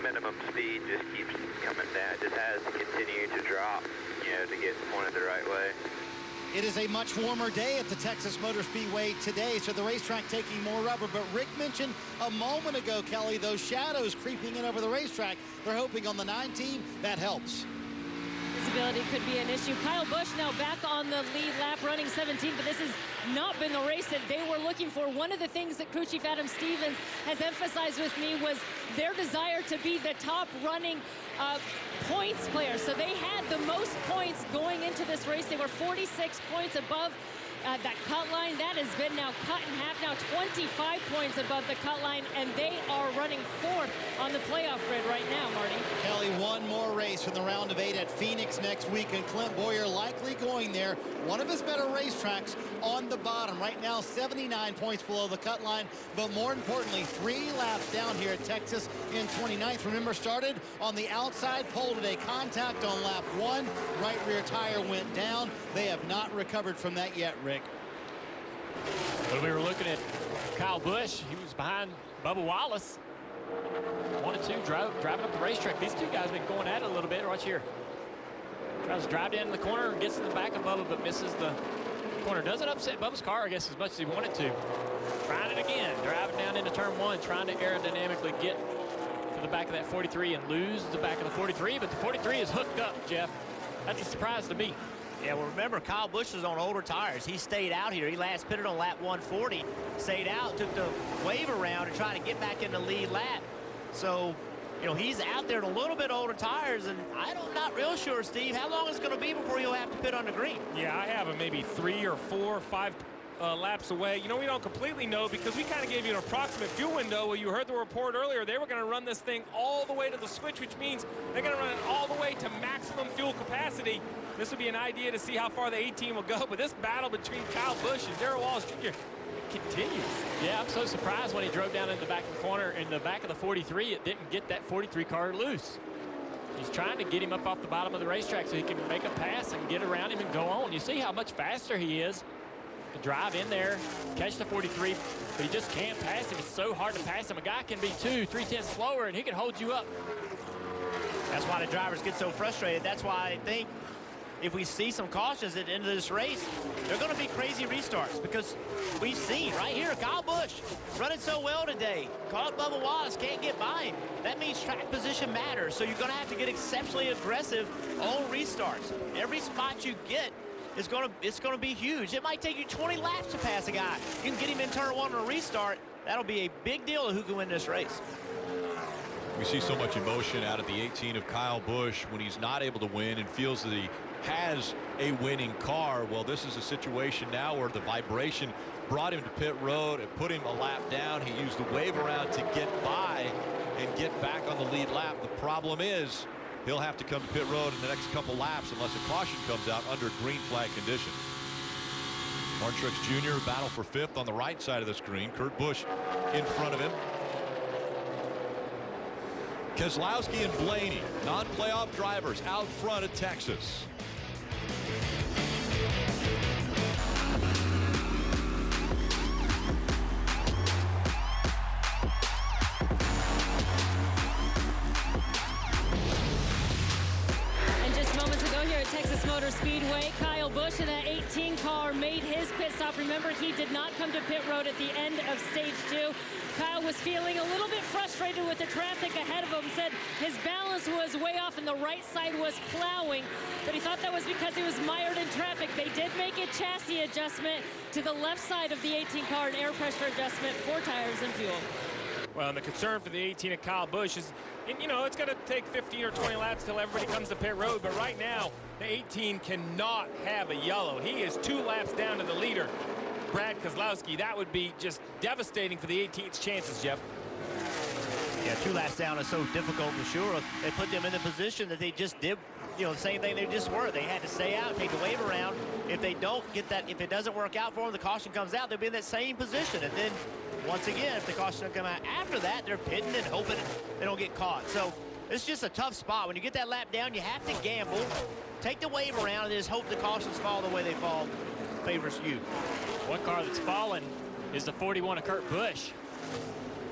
minimum speed just keeps coming down. It just has to continue to drop, you know, to get pointed the right way. It is a much warmer day at the Texas Motor Speedway today, so the racetrack taking more rubber. But Rick mentioned a moment ago, Kelly, those shadows creeping in over the racetrack. They're hoping on the 9 team that helps. Visibility could be an issue. Kyle Busch now back on the lead lap, running 17, but this has not been the race that they were looking for. One of the things that crew chief Adam Stevens has emphasized with me was their desire to be the top running points player. So they had the most points going into this race. They were 46 points above that cut line. That has been now cut in half, now 25 points above the cut line, and they are running 4th on the playoff grid right now, Marty. Kelly, one more race in the round of 8 at Phoenix next week, and Clint Boyer likely going there. One of his better racetracks on the bottom. Right now, 79 points below the cut line, but more importantly, 3 laps down here at Texas in 29th. Remember, started on the outside pole today. Contact on lap 1. Right rear tire went down. They have not recovered from that yet, Rick. When we were looking at Kyle Busch, he was behind Bubba Wallace. 1 and 2 driving up the racetrack. These two guys have been going at it a little bit. Watch here. Tries to drive down in the corner, gets in the back of Bubba, but misses the corner. Doesn't upset Bubba's car, I guess, as much as he wanted to. Trying it again, driving down into turn 1, trying to aerodynamically get to the back of that 43 and lose the back of the 43, but the 43 is hooked up, Jeff. That's a surprise to me. Yeah, well, remember, Kyle Busch is on older tires. He stayed out here. He last pitted on lap 140, stayed out, took the wave around and tried to get back in the lead lap. So, you know, he's out there in a little bit older tires, and I'm not real sure, Steve, how long it's going to be before he'll have to pit on the green. Yeah, I have him maybe 3 or 4 or 5 laps away. You know, we don't completely know because we kind of gave you an approximate fuel window. Well, you heard the report earlier. They were going to run this thing all the way to the switch, which means they're going to run it all the way to maximum fuel capacity. This would be an idea to see how far the 18 will go, but this battle between Kyle Busch and Darrell Wallace Jr. continues. Yeah, I'm so surprised when he drove down in the back of the corner in the back of the 43, it didn't get that 43 car loose. He's trying to get him up off the bottom of the racetrack so he can make a pass and get around him and go on. You see how much faster he is to drive in there, catch the 43, but he just can't pass him. It's so hard to pass him. A guy can be 2-3 tenths slower, and he can hold you up. That's why the drivers get so frustrated. That's why I think if we see some cautions at the end of this race, they're going to be crazy restarts because we've seen right here, Kyle Busch running so well today. Caught Bubba Wallace, can't get by him. That means track position matters, so you're going to have to get exceptionally aggressive on restarts. Every spot you get is it's going to be huge. It might take you 20 laps to pass a guy. You can get him in turn 1 on a restart. That'll be a big deal of who can win this race. We see so much emotion out of the 18 of Kyle Busch when he's not able to win and feels that he has a winning car. Well, this is a situation now where the vibration brought him to pit road and put him a lap down. He used the wave around to get by and get back on the lead lap. The problem is he'll have to come to pit road in the next couple laps unless a caution comes out under green flag conditions. Martin Truex Jr. battle for 5th on the right side of the screen. Kurt Busch in front of him. Keselowski and Blaney, non-playoff drivers out front of Texas. And just moments ago here at Texas Motor Speedway, Kyle Busch in that 18 car made his pit stop. Remember, he did not come to pit road at the end of stage 2. Kyle was feeling a little bit frustrated with the traffic ahead of him, said his balance was way off and the right side was plowing, but he thought that was because he was mired in traffic. They did make a chassis adjustment to the left side of the 18 car, an air pressure adjustment for tires and fuel. Well, and the concern for the 18 of Kyle Busch is, you know, it's going to take 15 or 20 laps till everybody comes to pit road, but right now, the 18 cannot have a yellow. He is 2 laps down to the leader, Brad Keselowski. That would be just devastating for the 18's chances, Jeff. Yeah, 2 laps down is so difficult for sure. They put them in the position that they just did, you know, the same thing they just were. They had to stay out, take the wave around. If they don't get that, if it doesn't work out for them, the caution comes out, they'll be in that same position. And then, once again, if the caution doesn't come out after that, they're pitting and hoping they don't get caught. So it's just a tough spot. When you get that lap down, you have to gamble, take the wave around, and just hope the cautions fall the way they fall. Favors you. One car that's fallen is the 41 of Kurt Busch.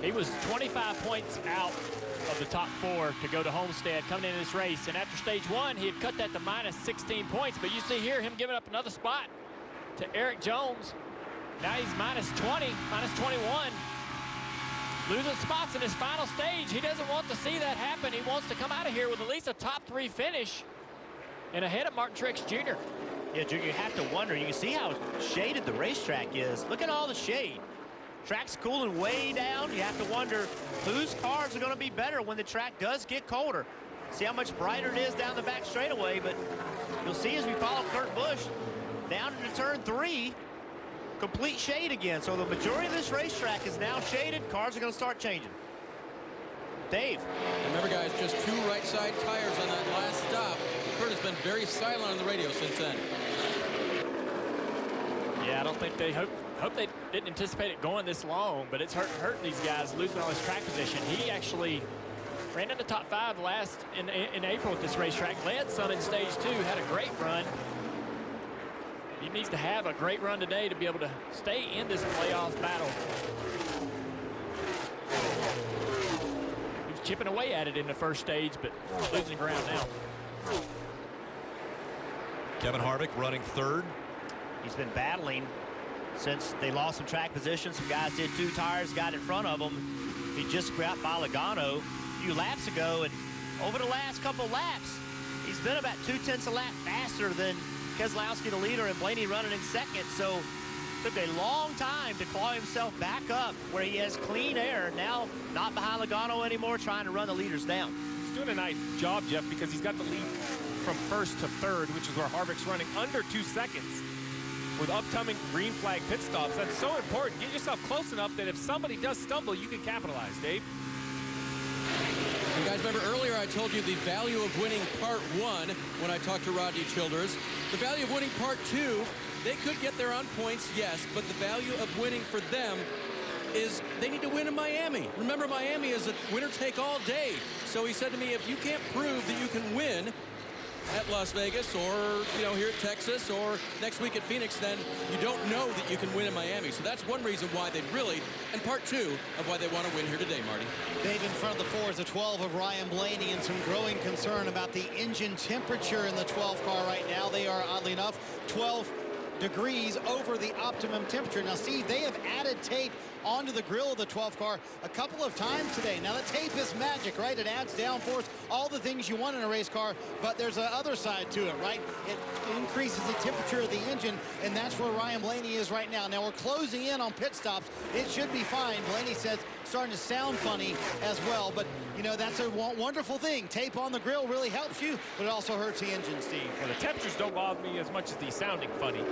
He was 25 points out of the top 4 to go to Homestead coming into this race. And after stage 1, he had cut that to minus 16 points. But you see here him giving up another spot to Eric Jones. Now he's minus 20, minus 21. Losing spots in his final stage. He doesn't want to see that happen. He wants to come out of here with at least a top 3 finish and ahead of Martin Truex Jr. Yeah, Junior, you have to wonder. You can see how shaded the racetrack is. Look at all the shade. Track's cooling way down. You have to wonder whose cars are going to be better when the track does get colder. See how much brighter it is down the back straightaway, but you'll see as we follow Kurt Busch down into turn 3, complete shade again. So the majority of this racetrack is now shaded. Cars are going to start changing. Dave. Remember, guys, just 2 right side tires on that last stop. Kurt has been very silent on the radio since then. Yeah, I don't think they hope they didn't anticipate it going this long, but it's hurting these guys losing all his track position. He actually ran in the top 5 last in April at this racetrack, led some in stage 2, had a great run. He needs to have a great run today to be able to stay in this playoff battle. chipping away at it in the first stage, but losing ground now. Kevin Harvick running third. He's been battling since they lost some track position. Some guys did 2 tires, got in front of him. He just got by Logano a few laps ago, and over the last couple laps, he's been about 2/10 a lap faster than Keselowski, the leader, and Blaney running in second. So took a long time to claw himself back up where he has clean air. Now not behind Logano anymore, trying to run the leaders down. He's doing a nice job, Jeff, because he's got the lead from first to third, which is where Harvick's running under 2 seconds. With upcoming green flag pit stops, that's so important. Get yourself close enough that if somebody does stumble, you can capitalize, Dave. And guys, remember earlier I told you the value of winning part 1 when I talked to Rodney Childers. The value of winning part 2, they could get there on points, yes, but the value of winning for them is they need to win in Miami. Remember, Miami is a winner-take-all day. So he said to me, if you can't prove that you can win at Las Vegas or, you know, here at Texas or next week at Phoenix, then you don't know that you can win in Miami. So that's one reason why they really, and part 2 of why they want to win here today, Marty. Dave, in front of the 4 is the 12 of Ryan Blaney, and some growing concern about the engine temperature in the 12 car right now. They are, oddly enough, 12 degrees over the optimum temperature. Now, Steve, they have added tape onto the grill of the 12 car a couple of times today. Now, the tape is magic, right? It adds downforce, all the things you want in a race car, but there's a other side to it, right? It increases the temperature of the engine, and that's where Ryan Blaney is right now. Now, we're closing in on pit stops. It should be fine. Blaney says starting to sound funny as well, but, you know, that's a wonderful thing. Tape on the grill really helps you, but it also hurts the engine, Steve. Well, the temperatures don't bother me as much as the sounding funny.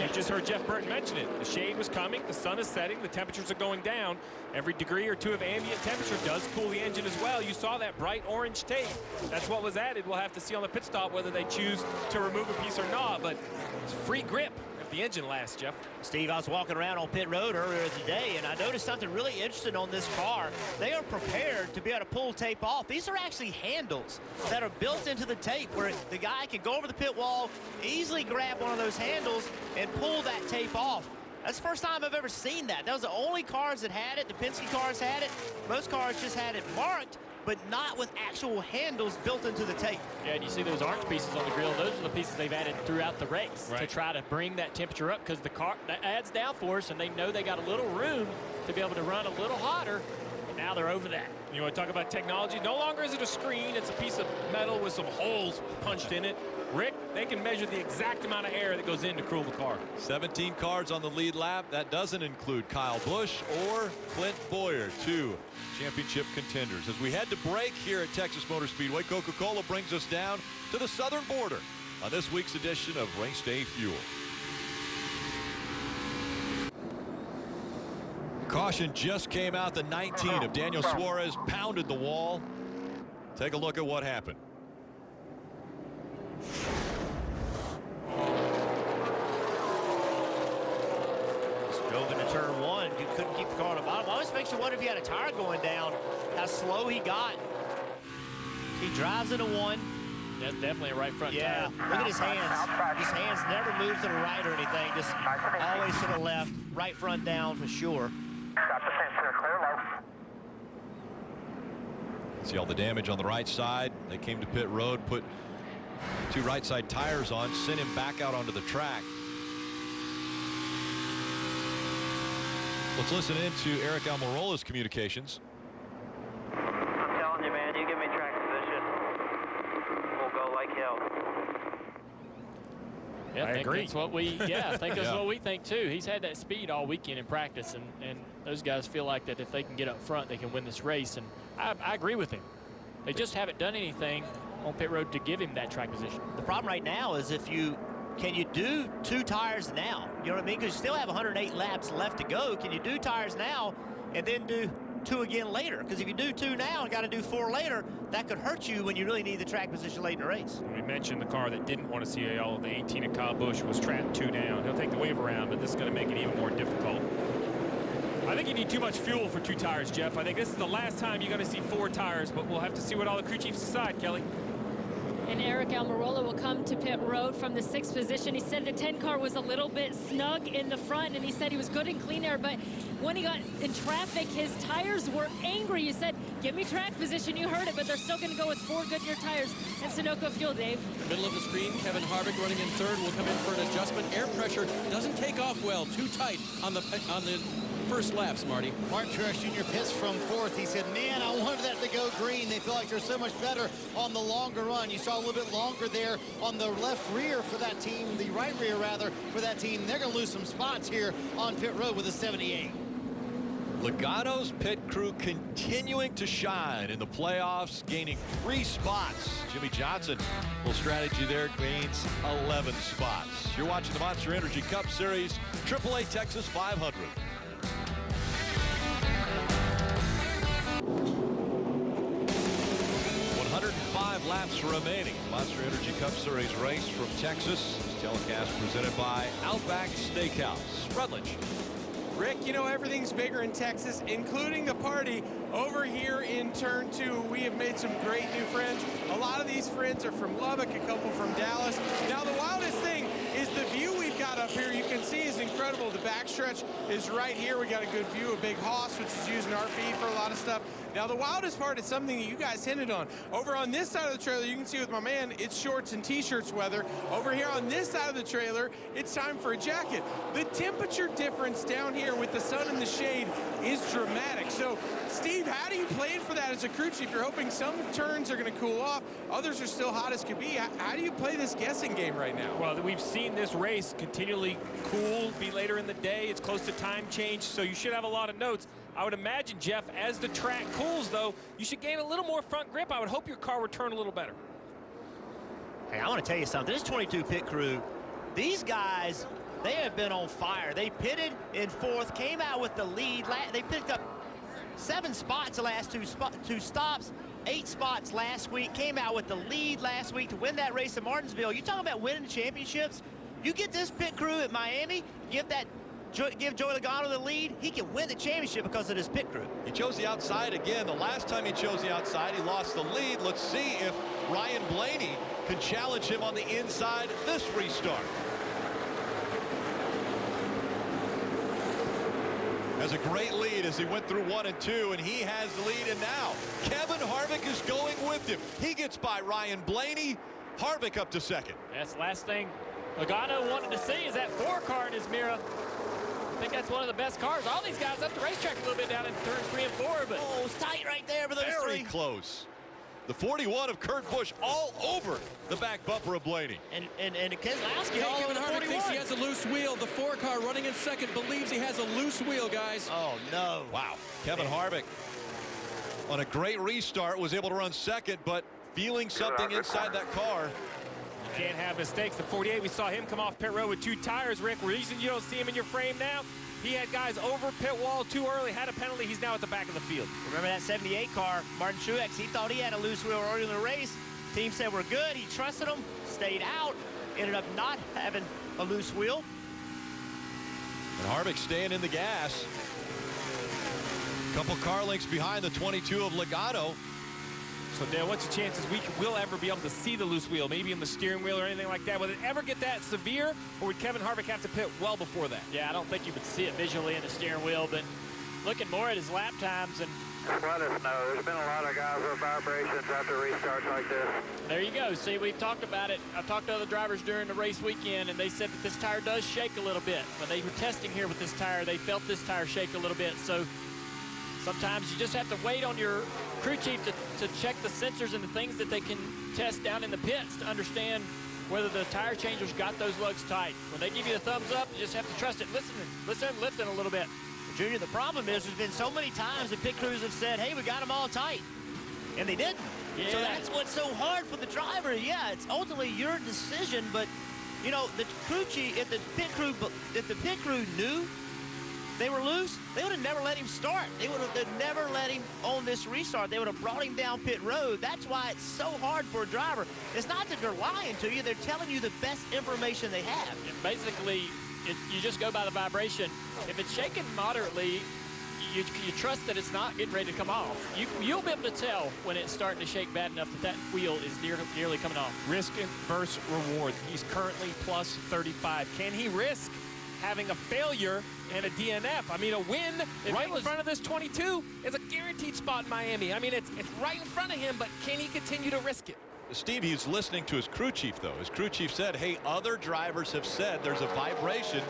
You just heard Jeff Burton mention it. The shade was coming, the sun is setting, the temperatures are going down. Every degree or 2 of ambient temperature does cool the engine as well. You saw that bright orange tape. That's what was added. We'll have to see on the pit stop whether they choose to remove a piece or not, but it's free grip if the engine lasts, Jeff. Steve, I was walking around on pit road earlier today, and I noticed something really interesting on this car. They are prepared to be able to pull tape off. These are actually handles that are built into the tape where the guy can go over the pit wall, easily grab one of those handles, and pull that tape off. That's the first time I've ever seen that. That was the only cars that had it. The Penske cars had it. Most cars just had it marked, but not with actual handles built into the tape. Yeah, and you see those orange pieces on the grill. Those are the pieces they've added throughout the race to try to bring that temperature up, because the car that adds downforce, and they know they got a little room to be able to run a little hotter. And now they're over that. You want to talk about technology? No longer is it a screen. It's a piece of metal with some holes punched in it. Rick, they can measure the exact amount of air that goes in to cool the car. 17 cars on the lead lap. That doesn't include Kyle Busch or Clint Bowyer, 2 championship contenders. As we head to break here at Texas Motor Speedway, Coca-Cola brings us down to the southern border on this week's edition of Race Day Fuel. Caution just came out. The 19 of Daniel Suarez pounded the wall. Take a look at what happened. Just drove into turn 1. You couldn't keep the car on the bottom. Always makes you wonder if he had a tire going down, how slow he got. He drives into 1. That's definitely a right front tire. Look at his hands. His hands never move to the right or anything. Just always to the left. Right front down for sure. See all the damage on the right side. They came to pit road, put 2 right side tires on, sent him back out onto the track. Let's listen in to Eric Almirola's communications. I'm telling you, man, you give me track position, we'll go like hell. Yeah, I agree. That's what we, I think that's what we think too. He's had that speed all weekend in practice, and those guys feel like that if they can get up front, they can win this race. And I agree with him. They just haven't done anything on pit road to give him that track position. The problem right now is can you do 2 tires now? You know what I mean? Because you still have 108 laps left to go. Can you do tires now and then do 2 again later? Because if you do 2 now and got to do 4 later, that could hurt you when you really need the track position late in the race. We mentioned the car that didn't want to see all the 18 of Kyle Busch was trapped 2 down. He'll take the wave around, but this is going to make it even more difficult. I think you need too much fuel for 2 tires, Jeff. I think this is the last time you're going to see 4 tires, but we'll have to see what all the crew chiefs decide, Kelly. And Eric Almirola will come to pit road from the 6th position. He said the 10 car was a little bit snug in the front, and he said he was good in clean air, but when he got in traffic, his tires were angry. He said, give me track position. You heard it, but they're still going to go with 4 Goodyear tires and Sunoco fuel, Dave. Middle of the screen, Kevin Harvick running in 3rd will come in for an adjustment. Air pressure doesn't take off well, too tight on the first laps, Marty. Martin Truex Jr. pits from 4th. He said, man, I wanted that to go green. They feel like they're so much better on the longer run. You saw a little bit longer there on the left rear for that team, the right rear rather, for that team. They're going to lose some spots here on pit road with a 78. Logano's pit crew continuing to shine in the playoffs, gaining 3 spots. Jimmy Johnson, little strategy there, gains 11 spots. You're watching the Monster Energy Cup Series, AAA Texas 500. 105 laps remaining. Monster Energy Cup Series race from Texas. This telecast presented by Outback Steakhouse. Rutledge. Rick, you know, everything's bigger in Texas, including the party. Over here in turn 2, we have made some great new friends. A lot of these friends are from Lubbock, a couple from Dallas. Now, the wildest thing is the view we've got up here. You can see is incredible. The backstretch is right here. We got a good view of Big Hoss, which is using our feed for a lot of stuff. Now, the wildest part is something that you guys hinted on. Over on this side of the trailer, you can see with my man, it's shorts and T-shirts weather. Over here on this side of the trailer, it's time for a jacket. The temperature difference down here with the sun and the shade is dramatic. So, Steve, how do you plan for that as a crew chief? You're hoping some turns are going to cool off. Others are still hot as could be. How do you play this guessing game right now? Well, we've seen this race continually cool, be later in the day. It's close to time change, so you should have a lot of notes. I would imagine, Jeff, as the track cools, though, you should gain a little more front grip. I would hope your car would turn a little better. Hey, I want to tell you something. This 22 pit crew, these guys, they have been on fire. They pitted in 4th, came out with the lead. They picked up 7 spots the last two stops, 8 spots last week, came out with the lead last week to win that race in Martinsville. You talking about winning championships? You get this pit crew at Miami, give Joey Logano the lead, he can win the championship because of this pit crew. He chose the outside again. The last time he chose the outside, he lost the lead. Let's see if Ryan Blaney can challenge him on the inside this restart. Has a great lead as he went through 1 and 2, and he has the lead, and now Kevin Harvick is going with him. He gets by Ryan Blaney. Harvick up to 2nd. That's the last thing Logano wanted to see is that 4 car in his mirror. I think that's one of the best cars. All these guys up the racetrack a little bit down in turns 3 and 4, but oh, it's tight right there for those very 3. Close. The 41 of Kurt Busch all over the back bumper of Blaney. And Keselowski all over Kevin the Harvick 41. thinks he has a loose wheel. The 4 car running in 2nd believes he has a loose wheel, guys. Oh, no. Wow. Kevin Harvick on a great restart was able to run 2nd, but feeling something inside that car. You can't have mistakes. The 48, we saw him come off pit road with 2 tires, Rick. Reason you don't see him in your frame now, he had guys over pit wall too early, had a penalty. He's now at the back of the field. Remember that 78 car, Martin Truex, he thought he had a loose wheel early in the race. Team said we're good. He trusted him, stayed out, ended up not having a loose wheel. And Harvick staying in the gas. Couple car lengths behind the 22 of Logano. So, Dale, what's the chances we'll ever be able to see the loose wheel, maybe in the steering wheel or anything like that? Would it ever get that severe, or would Kevin Harvick have to pit well before that? yeah, I don't think you would see it visually in the steering wheel, but looking more at his lap times, and let us know. There's been a lot of guys with vibrations after restarts like this. there you go. See, we've talked about it. I've talked to other drivers during the race weekend, and they said that this tire does shake a little bit. When they were testing here with this tire, they felt this tire shake a little bit. So sometimes you just have to wait on your crew chief to check the sensors and the things that they can test down in the pits to understand whether the tire changers got those lugs tight. When they give you a thumbs up, you just have to trust it. Listen, lifting a little bit. Junior, the problem is there's been so many times that pit crews have said, hey, we got them all tight. And they didn't. Yeah. So that's what's so hard for the driver. Yeah, it's ultimately your decision, but, you know, the crew chief, if the pit crew knew they were loose, they would have never let him start. They would have never let him on this restart. They would have brought him down pit road. That's why it's so hard for a driver. It's not that they're lying to you. They're telling you the best information they have. And basically, you just go by the vibration. If it's shaking moderately, you trust that it's not getting ready to come off. You'll be able to tell when it's starting to shake bad enough that wheel is nearly coming off. Risk versus reward. He's currently plus 35. Can he risk having a failure and a DNF? I mean, a win right in front of this 22 is a guaranteed spot in Miami. I mean, it's right in front of him, but can he continue to risk it? Steve, he's listening to his crew chief, though. His crew chief said, hey, other drivers have said there's a vibration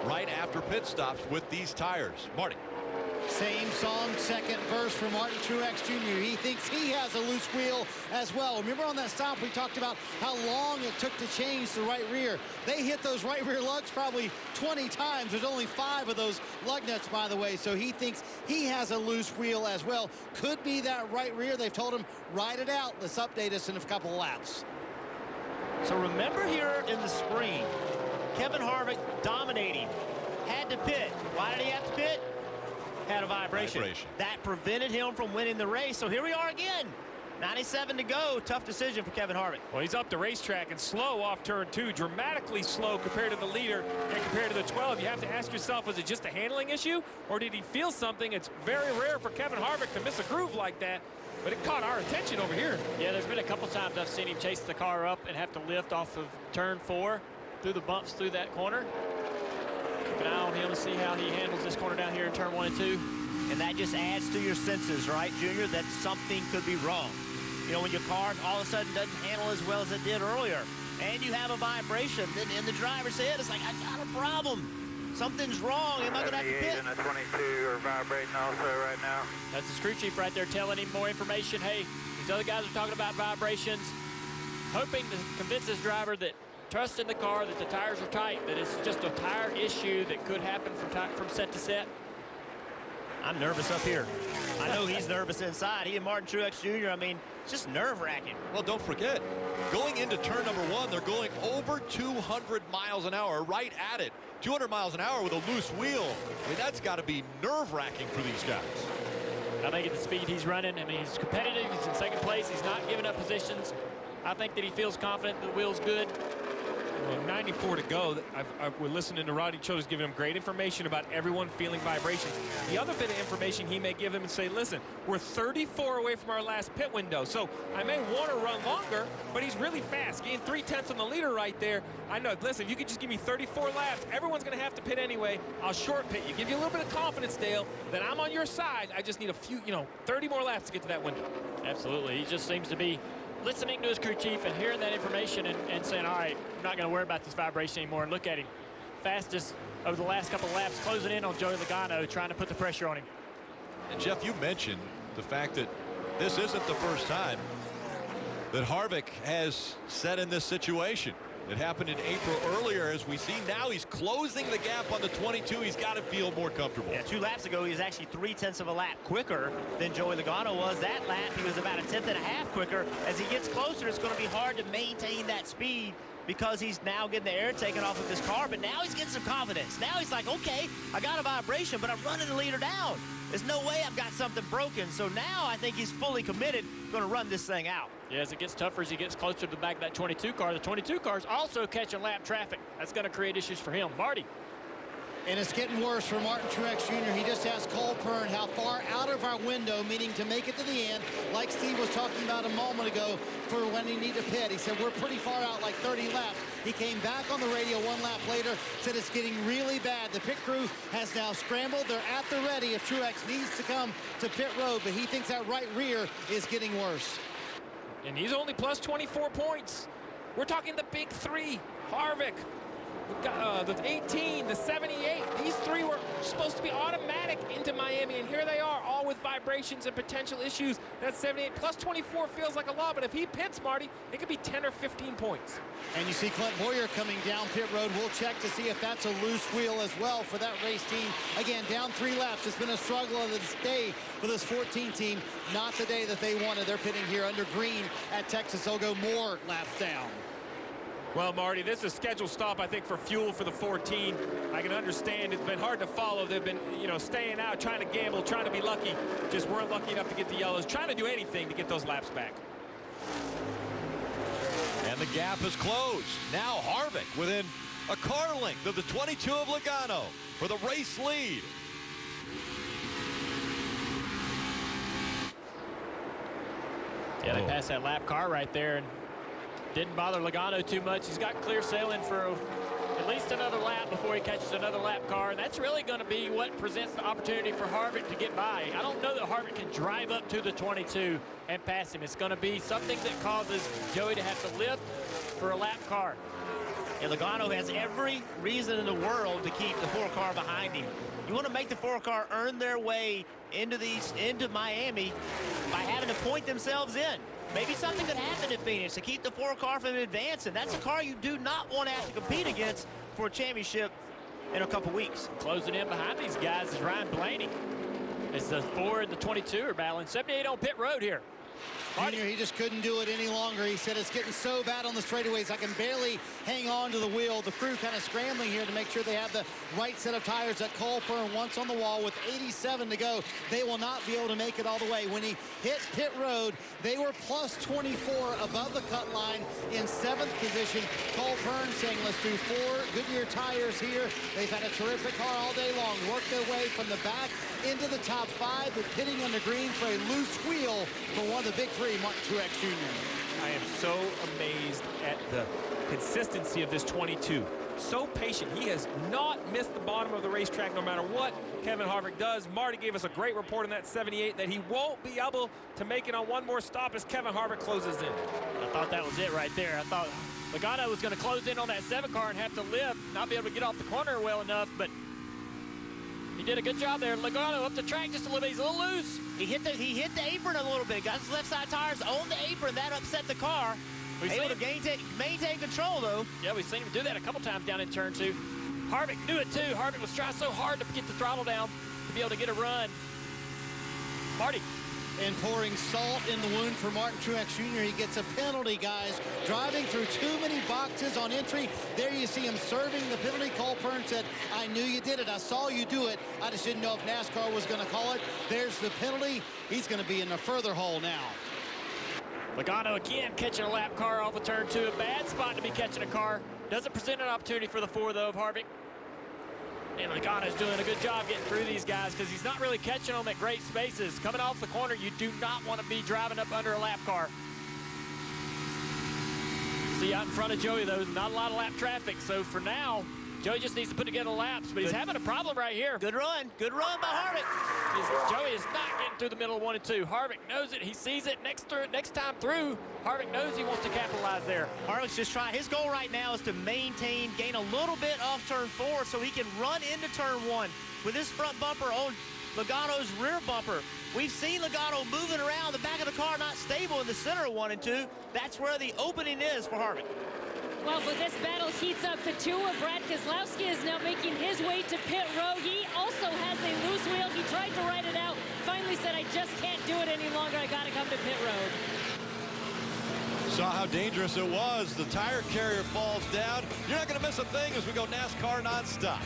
right after pit stops with these tires. Marty. Same song, second verse for Martin Truex Jr. He thinks he has a loose wheel as well. Remember on that stop we talked about how long it took to change the right rear. They hit those right rear lugs probably 20 times. There's only 5 of those lug nuts, by the way, so he thinks he has a loose wheel as well. Could be that right rear. They've told him, ride it out. Let's update us in a couple of laps. So remember here in the spring, Kevin Harvick dominating, had to pit. Why did he have to pit? Had a vibration. That prevented him from winning the race. So here we are again. 97 to go. Tough decision for Kevin Harvick. Well, he's up the racetrack and slow off turn 2, dramatically slow compared to the leader and compared to the 12. You have to ask yourself, was it just a handling issue, or did he feel something? It's very rare for Kevin Harvick to miss a groove like that, but it caught our attention over here. Yeah, there's been a couple times I've seen him chase the car up and have to lift off of turn 4 through the bumps through that corner. Keep an eye on him to see how he handles this corner down here in turn 1 and 2. And that just adds to your senses, right, Junior, that something could be wrong. You know, when your car all of a sudden doesn't handle as well as it did earlier, and you have a vibration, then in the driver's head, it's like, I got a problem. Something's wrong. Am I going to have to pit? And a 22 are vibrating also right now. That's the crew chief right there telling him more information. Hey, these other guys are talking about vibrations, hoping to convince this driver that trust in the car, that the tires are tight, that it's just a tire issue that could happen from set to set. I'm nervous up here. I know he's nervous inside. He and Martin Truex Jr., I mean, it's just nerve-wracking. Well, don't forget, going into turn number 1, they're going over 200 miles an hour, right at it. 200 miles an hour with a loose wheel. I mean, that's got to be nerve-wracking for these guys. I think at the speed he's running, I mean, he's competitive. He's in second place. He's not giving up positions. I think that he feels confident the wheel's good. Well, 94 to go. We're listening to Rodney Childers giving him great information about everyone feeling vibrations. The other bit of information he may give him and say, listen, we're 34 away from our last pit window, so I may want to run longer, but he's really fast. Gained 3/10 on the leader right there. I know, listen, if you could just give me 34 laps, everyone's going to have to pit anyway. I'll short pit you. Give you a little bit of confidence, Dale, that I'm on your side. I just need a few, 30 more laps to get to that window. Absolutely. He just seems to be listening to his crew chief and hearing that information and saying, all right, I'm not going to worry about this vibration anymore. And look at him. Fastest over the last couple of laps, closing in on Joey Logano, trying to put the pressure on him. And Jeff, you mentioned the fact that this isn't the first time that Harvick has set in this situation. It happened in April earlier, as we see now he's closing the gap on the 22. He's got to feel more comfortable. Yeah, 2 laps ago, he was actually 3/10 of a lap quicker than Joey Logano was. That lap, he was about 1/10.5 quicker. As he gets closer, it's going to be hard to maintain that speed because he's now getting the air taken off of his car, but now he's getting some confidence. Now he's like, okay, I got a vibration, but I'm running the leader down. There's no way I've got something broken. So now I think he's fully committed, going to run this thing out. Yeah, as it gets tougher, as he gets closer to the back of that 22 car, the 22 car is also catching lap traffic. That's going to create issues for him. Marty. And it's getting worse for Martin Truex Jr. He just asked Cole Pern how far out of our window, meaning to make it to the end, like Steve was talking about a moment ago, for when he need to pit. He said, we're pretty far out, like 30 laps. He came back on the radio 1 lap later, said it's getting really bad. The pit crew has now scrambled. They're at the ready if Truex needs to come to pit road, but he thinks that right rear is getting worse. And he's only plus 24 points. We're talking the big 3. Harvick, the 18, the 78. These 3 were supposed to be automatic into Miami, and here they are, all with vibrations and potential issues. That 78 plus 24 feels like a lot, but if he pits, Marty, it could be 10 or 15 points. And you see Clint Boyer coming down pit road. We'll check to see if that's a loose wheel as well for that race team. Again, down 3 laps. It's been a struggle of this day for this 14 team. Not the day that they wanted. They're pitting here under green at Texas. They'll go more laps down. Well, Marty, this is a scheduled stop, I think, for fuel for the 14. I can understand it's been hard to follow. They've been, staying out, trying to gamble, trying to be lucky. Just weren't lucky enough to get the yellows, trying to do anything to get those laps back. And the gap is closed. Now Harvick within a car length of the 22 of Logano for the race lead. Yeah, they passed that lap car right there and didn't bother Logano too much. He's got clear sailing for at least another lap before he catches another lap car, and that's really going to be what presents the opportunity for Harvick to get by. I don't know that Harvick can drive up to the 22 and pass him. It's going to be something that causes Joey to have to lift for a lap car. And Logano has every reason in the world to keep the 4 car behind him. You want to make the 4 car earn their way into Miami by having to point themselves in. Maybe something could happen in Phoenix to keep the 4 car from advancing. That's a car you do not want to have to compete against for a championship in a couple weeks. Closing in behind these guys is Ryan Blaney. As the 4 and the 22 are battling. 78 on pit road here. Junior, he just couldn't do it any longer. He said, it's getting so bad on the straightaways, I can barely hang on to the wheel. The crew kind of scrambling here to make sure they have the right set of tires at Colburn. Once on the wall with 87 to go, they will not be able to make it all the way. When he hit pit road, they were plus 24 above the cut line in 7th position. Colburn saying, let's do 4 Goodyear tires here. They've had a terrific car all day long. Worked their way from the back into the top 5, but pitting on the green for a loose wheel for one of the big 3, Martin Truex Jr. I am so amazed at the consistency of this 22. So patient. He has not missed the bottom of the racetrack no matter what Kevin Harvick does. Marty gave us a great report on that 78 that he won't be able to make it on one more stop as Kevin Harvick closes in. I thought that was it right there. I thought Logano was going to close in on that 7 car and have to lift, not be able to get off the corner well enough, but he did a good job there. Logano up the track just a little bit. He's a little loose. He hit the apron a little bit. Got his left side tires on the apron. That upset the car. Able to maintain control, though. Yeah, we've seen him do that a couple times down in turn 2. Harvick knew it, too. Harvick was trying so hard to get the throttle down to be able to get a run. Marty. And pouring salt in the wound for Martin Truex Jr. He gets a penalty, guys. Driving through too many boxes on entry. There you see him serving the penalty. Colburn said, I knew you did it. I saw you do it. I just didn't know if NASCAR was going to call it. There's the penalty. He's going to be in a further hole now. Logano again catching a lap car off of turn 2. A bad spot to be catching a car. Doesn't present an opportunity for the 4, though, of Harvick. And Logano's doing a good job getting through these guys because he's not really catching them at great spaces. Coming off the corner, you do not want to be driving up under a lap car. See, out in front of Joey, though, not a lot of lap traffic. So for now, Joey just needs to put together laps, but he's having a problem right here. Good run by Harvick. Joey is not getting through the middle of 1 and 2. Harvick knows it. He sees it next time through. Harvick knows he wants to capitalize there. Harvick's just trying. His goal right now is to gain a little bit off turn 4 so he can run into turn 1 with his front bumper on Logano's rear bumper. We've seen Logano moving around the back of the car, not stable in the center of 1 and 2. That's where the opening is for Harvick. Well, but this battle heats up. Katua, Brad Keselowski is now making his way to pit road. He also has a loose wheel. He tried to ride it out. Finally said, I just can't do it any longer. I got to come to pit road. Saw how dangerous it was. The tire carrier falls down. You're not going to miss a thing as we go NASCAR nonstop.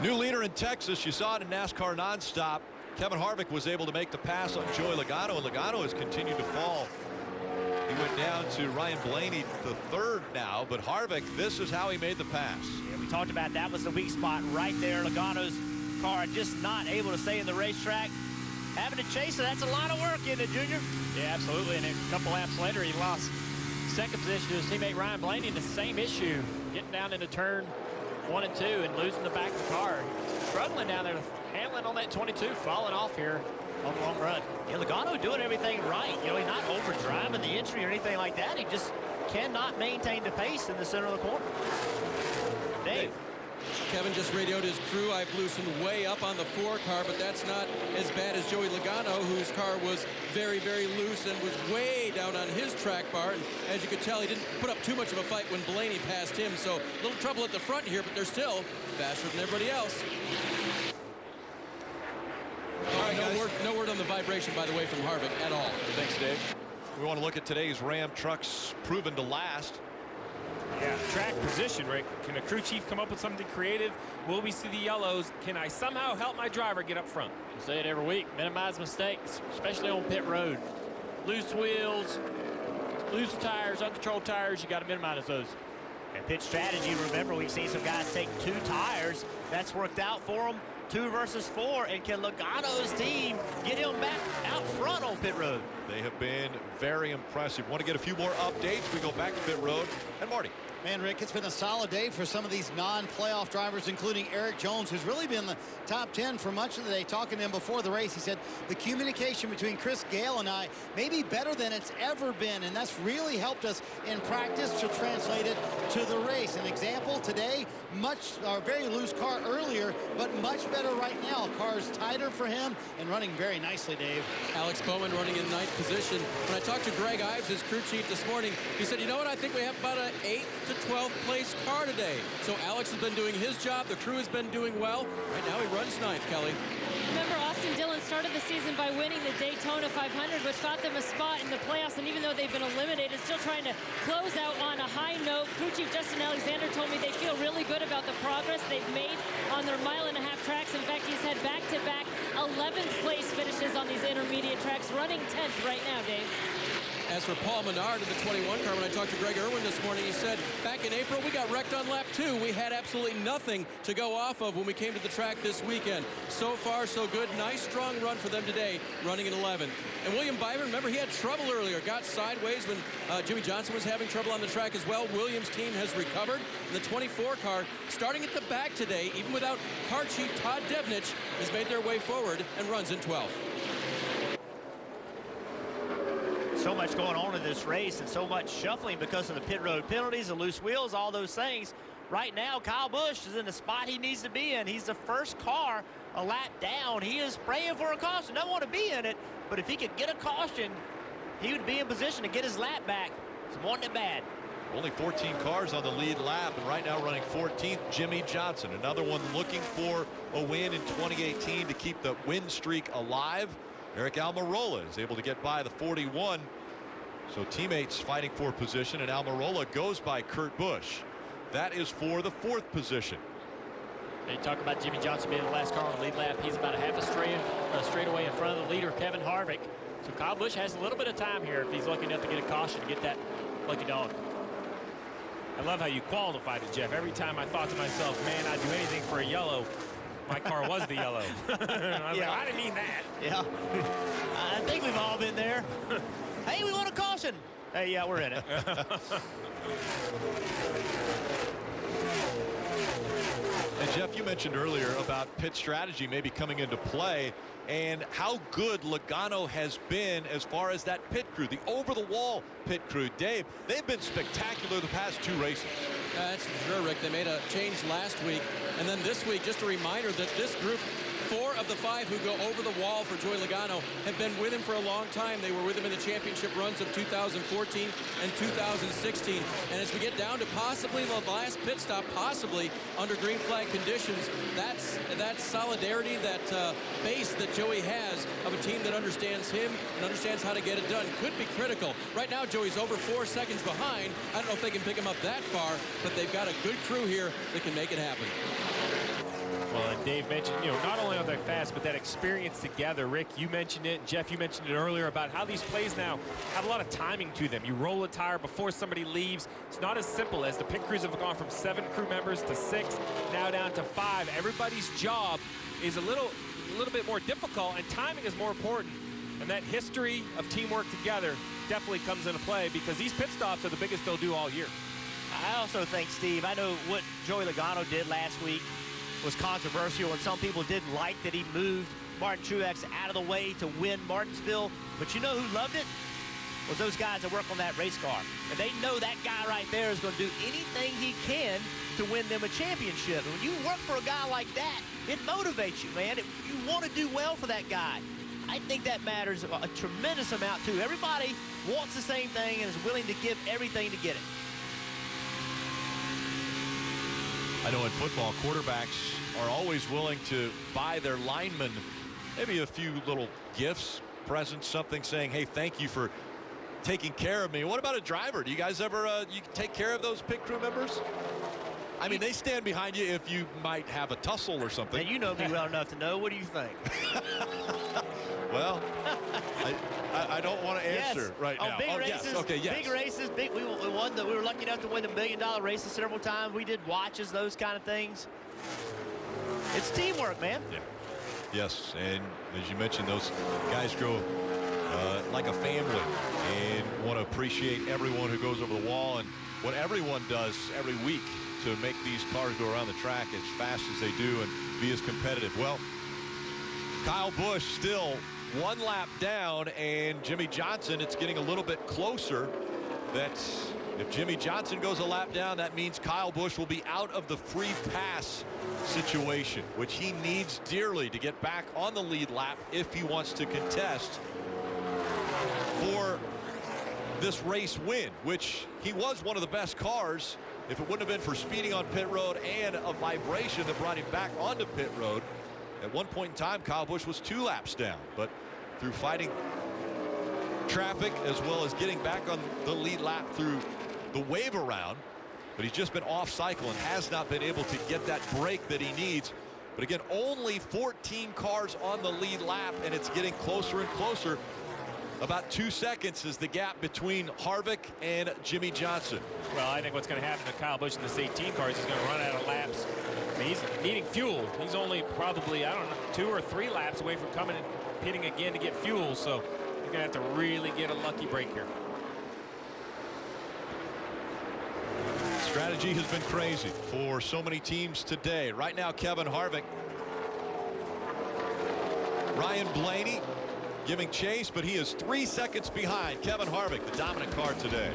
New leader in Texas. You saw it in NASCAR nonstop. Kevin Harvick was able to make the pass on Joey Logano, and Logano has continued to fall. He went down to Ryan Blaney, the 3rd now, but Harvick, this is how he made the pass. Yeah, we talked about that was the weak spot right there. Logano's car just not able to stay in the racetrack. Having to chase it, that's a lot of work, isn't it, Junior? Yeah, absolutely, and a couple laps later, he lost 2nd position to his teammate Ryan Blaney in the same issue, getting down into turn 1 and 2 and losing the back of the car. Struggling down there, Hamlin on that 22, falling off here on the long run. Yeah, Logano doing everything right. You know, he's not overdriving the entry or anything like that. He just cannot maintain the pace in the center of the corner. Dave. Kevin just radioed his crew. I've loosened way up on the 4 car, but that's not as bad as Joey Logano, whose car was very, very loose and was way down on his track bar. And as you could tell, he didn't put up too much of a fight when Blaney passed him. So a little trouble at the front here, but they're still faster than everybody else. All right, no word on the vibration, by the way, from Harvick at all. Thanks, Dave. We want to look at today's Ram trucks proven to last. Yeah, track position, Rick. Can a crew chief come up with something creative? Will we see the yellows? Can I somehow help my driver get up front? We say it every week. Minimize mistakes, especially on pit road. Loose wheels, loose tires, uncontrolled tires, you got to minimize those. And Pit strategy, remember, we've seen some guys take 2 tires. That's worked out for them. 2 versus 4, and can Logano's team get him back out front on pit road? They have been very impressive. Want to get a few more updates? We go back to pit road. And Marty. Man, Rick, it's been a solid day for some of these non-playoff drivers, including Eric Jones, who's really been in the top 10 for much of the day. Talking to him before the race, he said the communication between Chris Gale and I may be better than it's ever been, and that's really helped us in practice to translate it to the race. An example today, very loose car earlier, but much better right now. Car's tighter for him and running very nicely, Dave. Alex Bowman running in 9th position. When I talked to Greg Ives, his crew chief, this morning, he said, you know what, I think we have about an 8th to 12th place car today. So Alex has been doing his job. The crew has been doing well. Right now he runs 9th, Kelly. Remember, Austin Dillon started the season by winning the Daytona 500, which got them a spot in the playoffs, and even though they've been eliminated, still trying to close out on a high note. Crew chief Justin Alexander told me they feel really good about the progress they've made on their 1.5 mile tracks. In fact, he's had back-to-back 11th place finishes on these intermediate tracks, running 10th right now, Dave. As for Paul Menard in the 21 car, when I talked to Greg Irwin this morning, he said, back in April, we got wrecked on lap 2. We had absolutely nothing to go off of when we came to the track this weekend. So far, so good. Nice, strong run for them today, running in 11th. And William Byron, remember, he had trouble earlier. Got sideways when Jimmy Johnson was having trouble on the track as well. Williams' team has recovered. And the 24 car, starting at the back today, even without car chief Todd Devnich, has made their way forward and runs in 12th. So much going on in this race and so much shuffling because of the pit road penalties, the loose wheels, all those things. Right now, Kyle Busch is in the spot he needs to be in. He's the first car a lap down. He is praying for a caution. Don't want to be in it, but if he could get a caution, he would be in position to get his lap back. It's wanting it bad. Only 14 cars on the lead lap, and right now running 14th, Jimmy Johnson. Another one looking for a win in 2018 to keep the win streak alive. Eric Almirola is able to get by the 41. So teammates fighting for position, and Almirola goes by Kurt Busch. That is for the 4th position. They talk about Jimmy Johnson being the last car on the lead lap. He's about a half a straightaway in front of the leader, Kevin Harvick. So Kyle Busch has a little bit of time here if he's lucky enough to get a caution to get that lucky dog. I love how you qualified it, Jeff. Every time I thought to myself, man, I'd do anything for a yellow. My car was the yellow. I was like, I didn't mean that. Yeah. I think we've all been there. Hey, we want a caution. Hey, yeah, we're in it. And Jeff, you mentioned earlier about pit strategy maybe coming into play and how good Logano has been as far as that pit crew, the over-the-wall pit crew. Dave, they've been spectacular the past 2 races. That's for sure, Rick. They made a change last week, and then this week, just a reminder that this group, 4 of the 5 who go over the wall for Joey Logano have been with him for a long time. They were with him in the championship runs of 2014 and 2016. And as we get down to possibly the last pit stop, possibly under green flag conditions, that's that solidarity, that base that Joey has of a team that understands him and understands how to get it done could be critical. Right now, Joey's over 4 seconds behind. I don't know if they can pick him up that far, but they've got a good crew here that can make it happen. Well, and Dave mentioned, not only are they fast, but that experience together. Rick, you mentioned it. Jeff, you mentioned it earlier about how these plays now have a lot of timing to them. You roll a tire before somebody leaves. It's not as simple as the pit crews have gone from 7 crew members to 6, now down to 5. Everybody's job is a little bit more difficult, and timing is more important. And that history of teamwork together definitely comes into play because these pit stops are the biggest they'll do all year. I also think, Steve, I know what Joey Logano did last week was controversial, and some people didn't like that he moved Martin Truex out of the way to win Martinsville. But you know who loved it? Was those guys that work on that race car. And they know that guy right there is going to do anything he can to win them a championship. And when you work for a guy like that, it motivates you, man. You want to do well for that guy. I think that matters a tremendous amount, too. Everybody wants the same thing and is willing to give everything to get it. I know in football, quarterbacks are always willing to buy their linemen maybe a few little gifts, presents, something saying, hey, thank you for taking care of me. What about a driver? Do you guys ever you take care of those pit crew members? I mean, they stand behind you if you might have a tussle or something. And you know me well enough to know. What do you think? Well, I don't want to answer right now. Big races, yes. Okay, yes. Big races. We were lucky enough to win the $1 million races several times. We did watches, those kind of things. It's teamwork, man. Yeah. Yes, and as you mentioned, those guys grow like a family and want to appreciate everyone who goes over the wall and what everyone does every week to make these cars go around the track as fast as they do and be as competitive. Well, Kyle Busch still 1 lap down, and Jimmy Johnson, it's getting a little bit closer. That's if Jimmy Johnson goes a lap down, that means Kyle Busch will be out of the free pass situation, which he needs dearly to get back on the lead lap if he wants to contest for this race win, which he was one of the best cars. If it wouldn't have been for speeding on pit road and a vibration that brought him back onto pit road, at one point in time, Kyle Busch was 2 laps down, but through fighting traffic as well as getting back on the lead lap through the wave around, but he's just been off cycle and has not been able to get that break that he needs. But again, only 14 cars on the lead lap, and it's getting closer and closer. About 2 seconds is the gap between Harvick and Jimmy Johnson. Well, I think what's going to happen to Kyle Busch in this 18 car is he's going to run out of laps. I mean, he's needing fuel. He's only probably, I don't know, 2 or 3 laps away from coming and pitting again to get fuel. So you're going to have to really get a lucky break here. Strategy has been crazy for so many teams today. Right now, Kevin Harvick, Ryan Blaney giving chase, but he is 3 seconds behind Kevin Harvick, the dominant car today.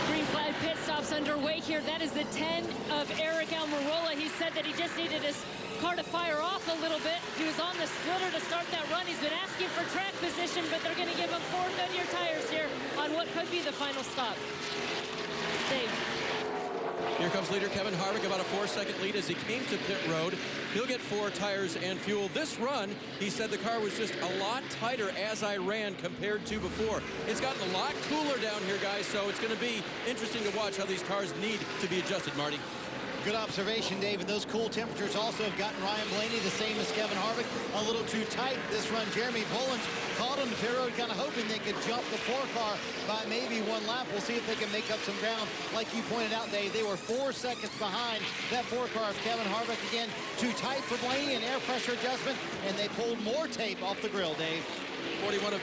Green flag pit stops underway here. That is the 10 of Eric Almirola. He said that he just needed his car to fire off a little bit. He was on the splitter to start that run. He's been asking for track position, but they're going to give him 4 Goodyear tires here on what could be the final stop. Dave. Here comes leader Kevin Harvick, about a 4-second lead as he came to pit road. He'll get 4 tires and fuel. This run, he said the car was just a lot tighter as I ran compared to before. It's gotten a lot cooler down here, guys, so it's going to be interesting to watch how these cars need to be adjusted, Marty. Good observation, Dave. And those cool temperatures also have gotten Ryan Blaney, the same as Kevin Harvick, a little too tight this run. Jeremy Bullins caught him to pit road, kind of hoping they could jump the 4 car by maybe 1 lap. We'll see if they can make up some ground. Like you pointed out, Dave, they were 4 seconds behind that 4 car of Kevin Harvick. Again, too tight for Blaney, and air pressure adjustment, and they pulled more tape off the grill, Dave. 41 of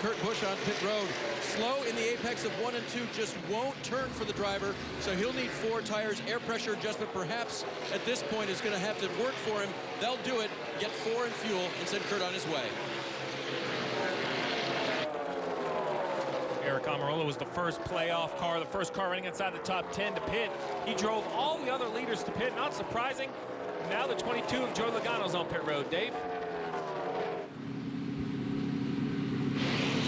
Kurt Busch on pit road. Slow in the apex of 1 and 2, just won't turn for the driver, so he'll need 4 tires. Air pressure adjustment perhaps at this point is going to have to work for him. They'll do it, get 4 and fuel, and send Kurt on his way. Eric Almirola was the first playoff car, the first car running inside the top 10 to pit. He drove all the other leaders to pit, not surprising. Now the 22 of Joey Logano's on pit road. Dave?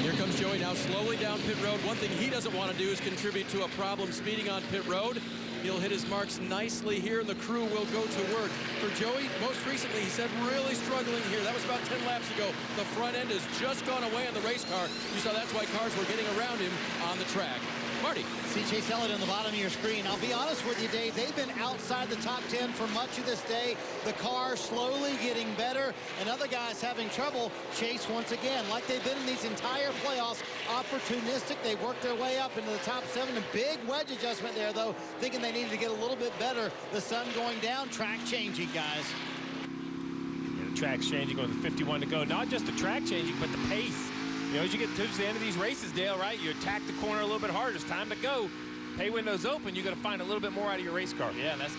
Here comes Joey now slowly down pit road. One thing he doesn't want to do is contribute to a problem speeding on pit road. He'll hit his marks nicely here, and the crew will go to work. For Joey, most recently, he said really struggling here. That was about 10 laps ago. The front end has just gone away on the race car. You saw that's why cars were getting around him on the track. Marty. See Chase Elliott on the bottom of your screen. I'll be honest with you, Dave. They've been outside the top 10 for much of this day. The car slowly getting better, and other guys having trouble. Chase, once again, like they've been in these entire playoffs, opportunistic. They worked their way up into the top 7. A big wedge adjustment there, though, thinking they needed to get a little bit better. The sun going down, track changing, guys. Yeah, the track's changing with 51 to go. Not just the track changing, but the pace. You know, as you get to the end of these races, Dale, right, you attack the corner a little bit harder. It's time to go. Pay window's open. You got to find a little bit more out of your race car. Yeah, that's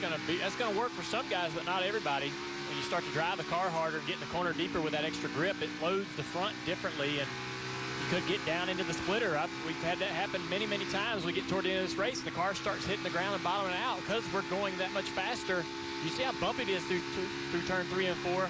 gonna work for some guys, but not everybody. When you start to drive the car harder and get in the corner deeper with that extra grip, it loads the front differently, and you could get down into the splitter. We've had that happen many, many times. We get toward the end of this race, and the car starts hitting the ground and bottoming out because we're going that much faster. You see how bumpy it is through turn 3 and 4.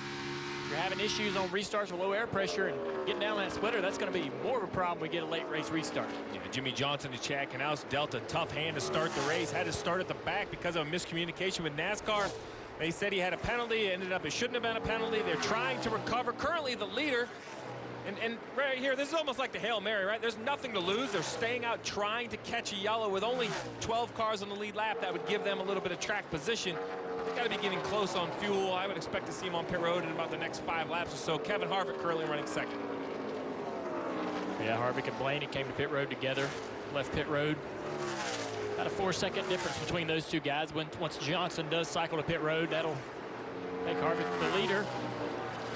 If you're having issues on restarts with low air pressure and getting down that splitter, that's going to be more of a problem when we get a late race restart. Yeah, Jimmy Johnson is checking out. Dealt a tough hand to start the race. Had to start at the back because of a miscommunication with NASCAR. They said he had a penalty. It ended up it shouldn't have been a penalty. They're trying to recover. Currently the leader And right here, this is almost like the Hail Mary, right? There's nothing to lose. They're staying out trying to catch a yellow with only 12 cars on the lead lap. That would give them a little bit of track position. They've got to be getting close on fuel. I would expect to see him on pit road in about the next 5 laps or so. Kevin Harvick currently running second. Yeah, Harvick and Blaney came to pit road together, left pit road. About a 4-second difference between those two guys. Once Johnson does cycle to pit road, that'll make Harvick the leader.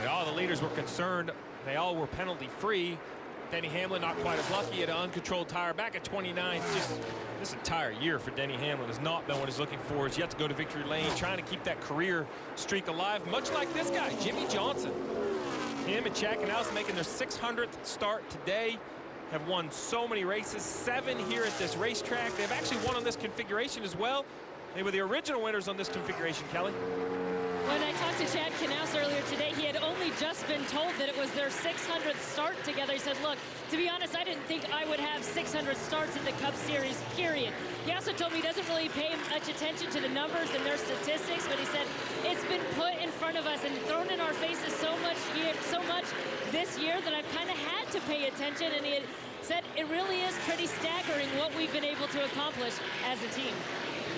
All the leaders were concerned. They all were penalty-free. Denny Hamlin not quite as lucky. At an uncontrolled tire back at 29. Just this entire year for Denny Hamlin has not been what he's looking for. He's yet to go to victory lane, trying to keep that career streak alive, much like this guy, Jimmy Johnson. Him and Chad Canals making their 600th start today. Have won so many races, 7 here at this racetrack. They've actually won on this configuration as well. They were the original winners on this configuration, Kelly. When I talked to Chad Knaus earlier today, he had only just been told that it was their 600th start together. He said, look, to be honest, I didn't think I would have 600 starts in the Cup Series, period. He also told me he doesn't really pay much attention to the numbers and their statistics, but he said it's been put in front of us and thrown in our faces so much this year that I've kind of had to pay attention. And he had said it really is pretty staggering what we've been able to accomplish as a team.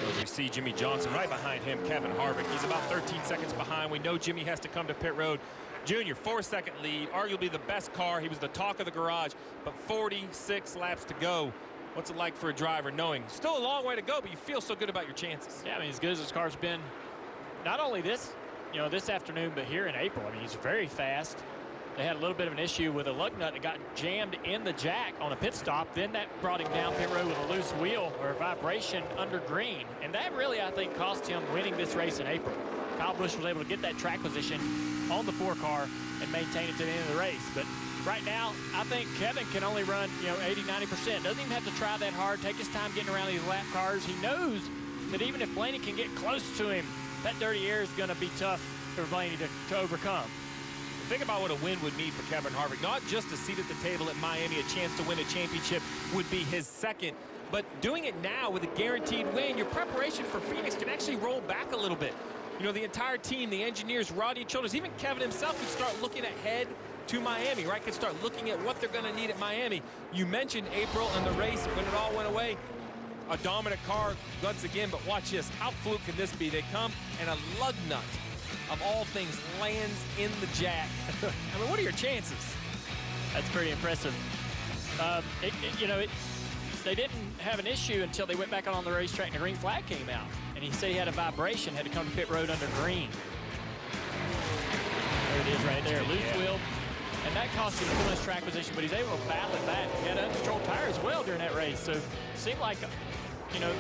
As we see Jimmy Johnson right behind him, Kevin Harvick. He's about 13 seconds behind. We know Jimmy has to come to pit road. Junior, 4-second lead, arguably the best car. He was the talk of the garage, but 46 laps to go. What's it like for a driver knowing still a long way to go, but you feel so good about your chances? Yeah, I mean, as good as this car's been, not only this afternoon, but here in April. I mean, he's very fast. They had a little bit of an issue with a lug nut that got jammed in the jack on a pit stop. Then that brought him down pit road with a loose wheel or a vibration under green. And that really, I think, cost him winning this race in April. Kyle Busch was able to get that track position on the 4 car and maintain it to the end of the race. But right now, I think Kevin can only run, 80, 90%. Doesn't even have to try that hard, take his time getting around these lap cars. He knows that even if Blaney can get close to him, that dirty air is going to be tough for Blaney to overcome. Think about what a win would mean for Kevin Harvick. Not just a seat at the table at Miami, a chance to win a championship would be his second, but doing it now with a guaranteed win, your preparation for Phoenix can actually roll back a little bit. The entire team, the engineers, Rodney Childers, even Kevin himself could start looking ahead to Miami, right? Could start looking at what they're going to need at Miami. You mentioned April and the race when it all went away. A dominant car once again, but watch this. How fluke can this be? They come and a lug nut, of all things, lands in the jack. I mean, what are your chances? That's pretty impressive. They didn't have an issue until they went back on the racetrack and the green flag came out. And he said he had a vibration, had to come to pit road under green. There it is right there, loose wheel. And that cost him too much track position, but he's able to battle it back. He had an uncontrolled tire as well during that race. So it seemed like,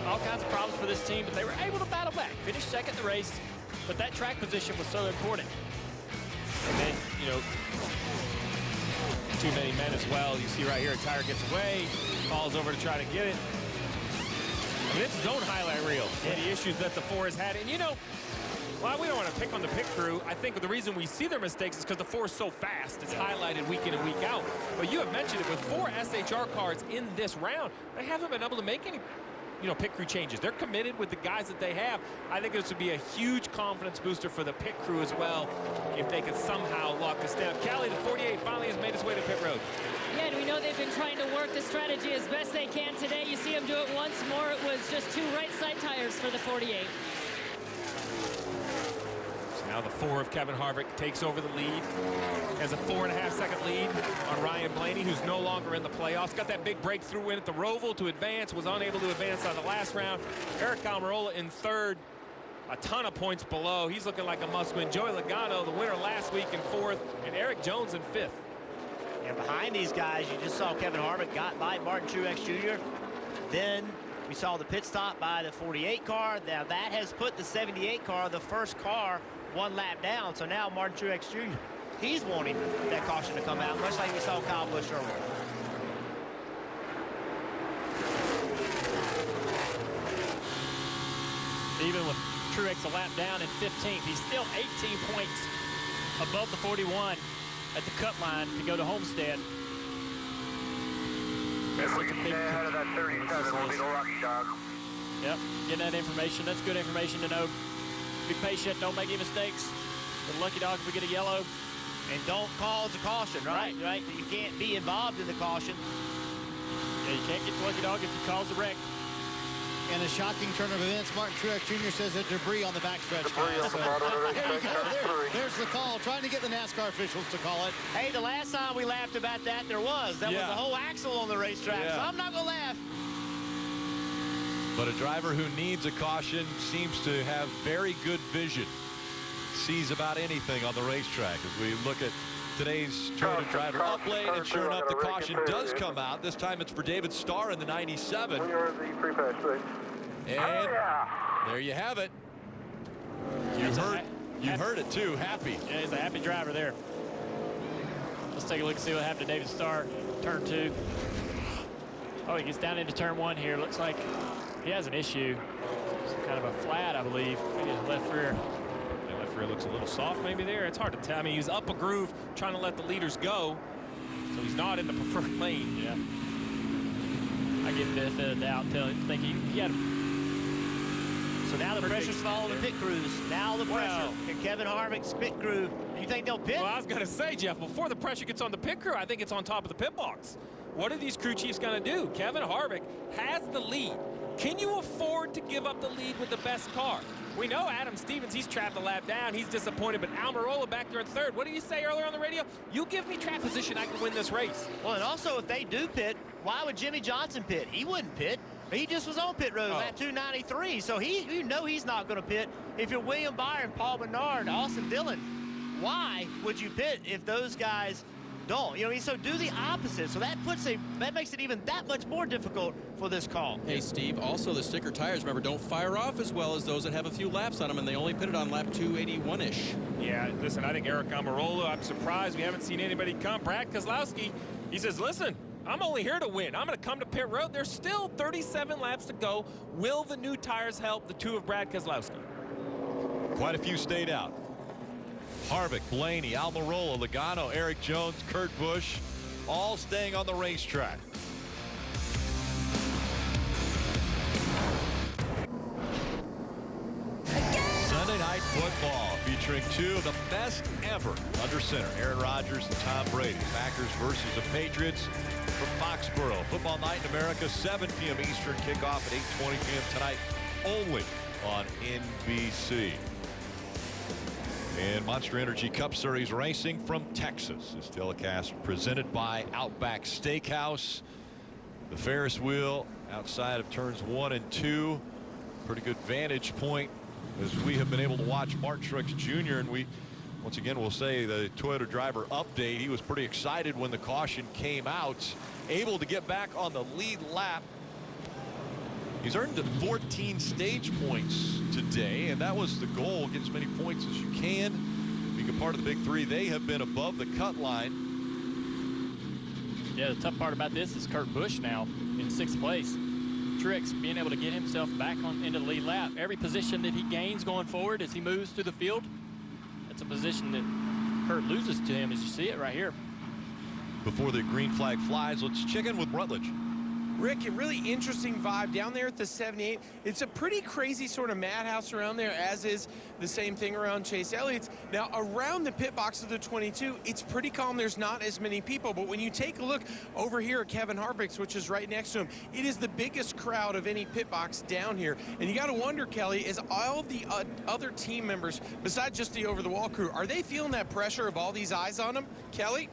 all kinds of problems for this team, but they were able to battle back. Finished second in the race. But that track position was so important. And then, too many men as well. You see right here, a tire gets away, falls over to try to get it. I mean, it's his own highlight reel. Yeah. The issues that the 4 has had. And while we don't want to pick on the pit crew, I think the reason we see their mistakes is because the 4 is so fast. It's highlighted week in and week out. But you have mentioned it, with 4 SHR cars in this round, they haven't been able to make any pit crew changes. They're committed with the guys that they have. I think this would be a huge confidence booster for the pit crew as well if they could somehow lock this down. Callie, the 48 finally has made its way to pit road. Yeah, and we know they've been trying to work the strategy as best they can today. You see them do it once more. It was just 2 right side tires for the 48. Now the 4 of Kevin Harvick takes over the lead. Has a 4.5-second lead on Ryan Blaney, who's no longer in the playoffs. Got that big breakthrough win at the Roval to advance. Was unable to advance on the last round. Eric Almirola in 3rd. A ton of points below. He's looking like a must-win. Joey Logano, the winner last week, in 4th. And Eric Jones in 5th. And behind these guys, you just saw Kevin Harvick got by Martin Truex Jr. Then we saw the pit stop by the 48 car. Now that has put the 78 car, the first car, 1 lap down. So now Martin Truex Jr., he's wanting that caution to come out, much like we saw Kyle Busch earlier. Even with Truex a lap down in 15th, he's still 18 points above the 41 at the cut line to go to Homestead. If we can stay ahead of that 37, we'll be the lucky dog. Yep, getting that information. That's good information to know. Be patient, don't make any mistakes. The lucky dog if we get a yellow. And don't cause a caution, right? Right. You can't be involved in the caution. Yeah, you can't get the lucky dog if you cause a wreck. In a shocking turn of events, Martin Truex Jr. says that debris on the backstretch. Debris on the bottom of the racetrack. There's the call, trying to get the NASCAR officials to call it. Hey, the last time we laughed about that, there was. That was the whole axle on the racetrack, so I'm not going to laugh. But a driver who needs a caution seems to have very good vision. Sees about anything on the racetrack as we look at today's Toyota driver up lane, and sure enough, the caution does come out. This time it's for David Starr in the 97. And there you have it. You heard it too. Happy. Yeah, he's a happy driver there. Let's take a look and see what happened to David Starr. Turn 2. Oh, he gets down into turn 1 here. Looks like he has an issue. Some kind of a flat, I believe. Maybe his left rear. Rear looks a little soft maybe there. It's hard to tell. I mean, he's up a groove trying to let the leaders go, so he's not in the preferred lane. Yeah. I give him the benefit of the doubt, think he had him. So now the pressure's falling the pit crews. Now the pressure. Can Kevin Harvick's pit crew, you think they'll pit? Well, I was going to say, Jeff, before the pressure gets on the pit crew, I think it's on top of the pit box. What are these crew chiefs going to do? Kevin Harvick has the lead. Can you afford to give up the lead with the best car? We know Adam Stevens, he's trapped a lap down. He's disappointed, but Almirola back there in 3rd. What did you say earlier on the radio? You give me track position, I can win this race. Well, and also, if they do pit, why would Jimmy Johnson pit? He wouldn't pit. He just was on pit road lap 293, so you know he's not going to pit. If you're William Byron, Paul Menard, Austin Dillon, why would you pit if those guys don't? You know, so do the opposite. So that makes it even that much more difficult for this call. Hey, Steve, also the sticker tires, remember, don't fire off as well as those that have a few laps on them, and they only pitted on lap 281-ish. Yeah, listen, I think Eric Almirola, I'm surprised we haven't seen anybody come. Brad Keselowski, he says, listen, I'm only here to win. I'm going to come to pit road. There's still 37 laps to go. Will the new tires help the 2 of Brad Keselowski? Quite a few stayed out. Harvick, Blaney, Almirola, Logano, Eric Jones, Kurt Busch, all staying on the racetrack. Sunday Night Football featuring 2 of the best ever under center, Aaron Rodgers and Tom Brady. Packers versus the Patriots from Foxborough. Football Night in America, 7 p.m. Eastern, kickoff at 8:20 p.m. tonight, only on NBC. And Monster Energy Cup Series racing from Texas is telecast presented by Outback Steakhouse. The Ferris wheel outside of turns 1 and 2. Pretty good vantage point as we have been able to watch Martin Truex Jr. And we, once again, will say the Toyota driver update. He was pretty excited when the caution came out, able to get back on the lead lap. He's earned 14 stage points today, and that was the goal. Get as many points as you can. Being a part of the Big 3, they have been above the cut line. Yeah, the tough part about this is Kurt Busch now in 6th place. Truex being able to get himself back into the lead lap. Every position that he gains going forward as he moves through the field, that's a position that Kurt loses to him, as you see it right here. Before the green flag flies, let's check in with Rutledge. Rick, a really interesting vibe down there at the 78. It's a pretty crazy sort of madhouse around there, as is the same thing around Chase Elliott's. Now, around the pit box of the 22, it's pretty calm. There's not as many people. But when you take a look over here at Kevin Harvick's, which is right next to him, it is the biggest crowd of any pit box down here. And you got to wonder, Kelly, is all the other team members, besides just the over-the-wall crew, are they feeling that pressure of all these eyes on them? Kelly?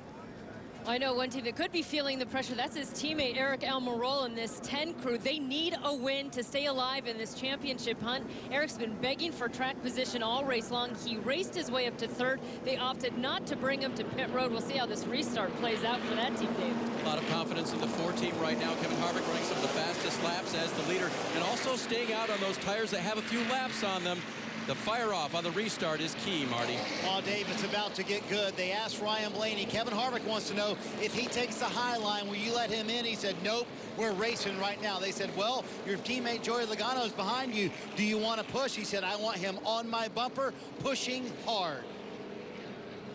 I know one team that could be feeling the pressure. That's his teammate, Eric Almirola, in this 10 crew. They need a win to stay alive in this championship hunt. Eric's been begging for track position all race long. He raced his way up to 3rd. They opted not to bring him to pit road. We'll see how this restart plays out for that team, Dave. A lot of confidence in the 4 team right now. Kevin Harvick running some of the fastest laps as the leader, and also staying out on those tires that have a few laps on them. The fire off on the restart is key, Marty. Oh, Dave, it's about to get good. They asked Ryan Blaney. Kevin Harvick wants to know if he takes the high line, will you let him in? He said, nope, we're racing right now. They said, well, your teammate Joey Logano's behind you. Do you want to push? He said, I want him on my bumper, pushing hard.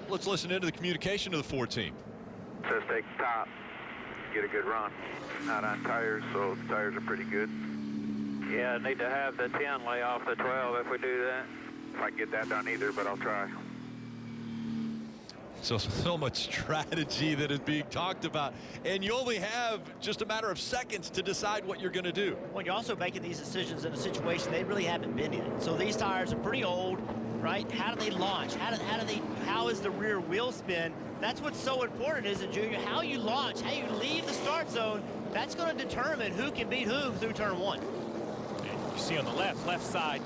Let's listen into the communication of the 4 team. Says take the top, get a good run. Not on tires, so the tires are pretty good. Yeah, I need to have the 10 lay off the 12 if we do that. If I can get that done either, but I'll try. So much strategy that is being talked about, and you only have just a matter of seconds to decide what you're going to do. Well, you're also making these decisions in a situation they really haven't been in. So these tires are pretty old, right? How do they launch? How is the rear wheel spin? That's what's so important, isn't it, Junior? How you launch, how you leave the start zone, that's going to determine who can beat whom through turn one. And you see on the left side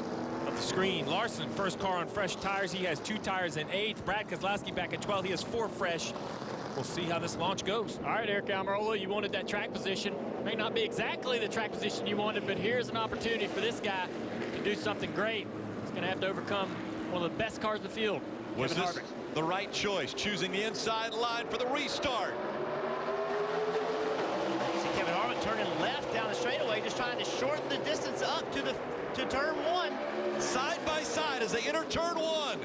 of the screen, Larson, first car on fresh tires. He has 2 tires in 8th. Brad Keselowski back in 12th. He has 4 fresh. We'll see how this launch goes. All right, Eric Almirola, you wanted that track position. May not be exactly the track position you wanted, but here's an opportunity for this guy to do something great. He's going to have to overcome one of the best cars in the field. Was this the right choice, choosing the inside line for the restart? See Kevin Harvick turning left down the straightaway, just trying to shorten the distance up to turn one. Side by side as they enter turn one.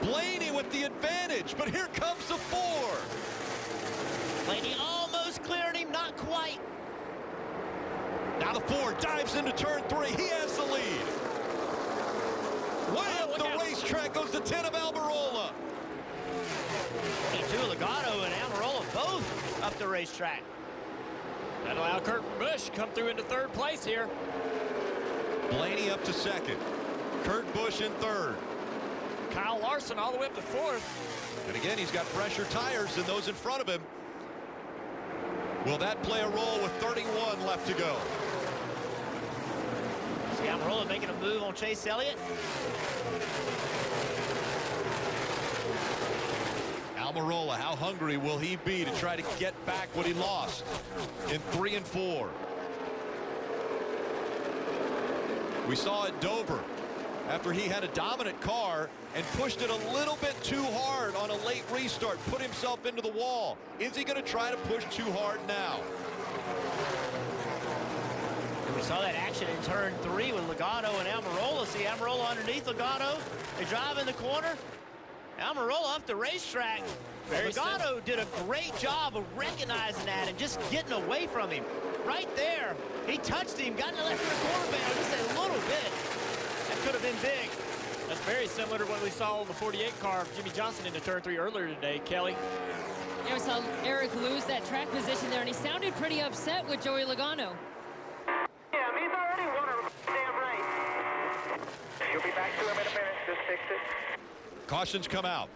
Blaney with the advantage, but here comes the 4. Blaney almost cleared him, not quite. Now the 4 dives into turn 3. He has the lead. Way up the racetrack goes the 10 of Almirola. 22 Legato and Almirola both up the racetrack. That'll allow Kurt Busch come through into 3rd place here. Blaney up to 2nd. Kurt Busch in 3rd. Kyle Larson all the way up to 4th. And again, he's got fresher tires than those in front of him. Will that play a role with 31 left to go? See Almirola making a move on Chase Elliott. Almirola, how hungry will he be to try to get back what he lost in 3 and 4? We saw at Dover, after he had a dominant car and pushed it a little bit too hard on a late restart, put himself into the wall. Is he going to try to push too hard now? And we saw that action in turn 3 with Legato and Almirola. See Almirola underneath Legato. They drive in the corner. Almirola up the racetrack. Legato did a great job of recognizing that and just getting away from him. Right there, he touched him, got in the left rear corner band just a little bit. That could have been big. That's very similar to what we saw on the 48 car of Jimmy Johnson into turn 3 earlier today, Kelly. Yeah, we saw Eric lose that track position there, and he sounded pretty upset with Joey Logano. Yeah, he's already won a damn race. You'll be back to him in a minute. Just fix it. Cautions come out.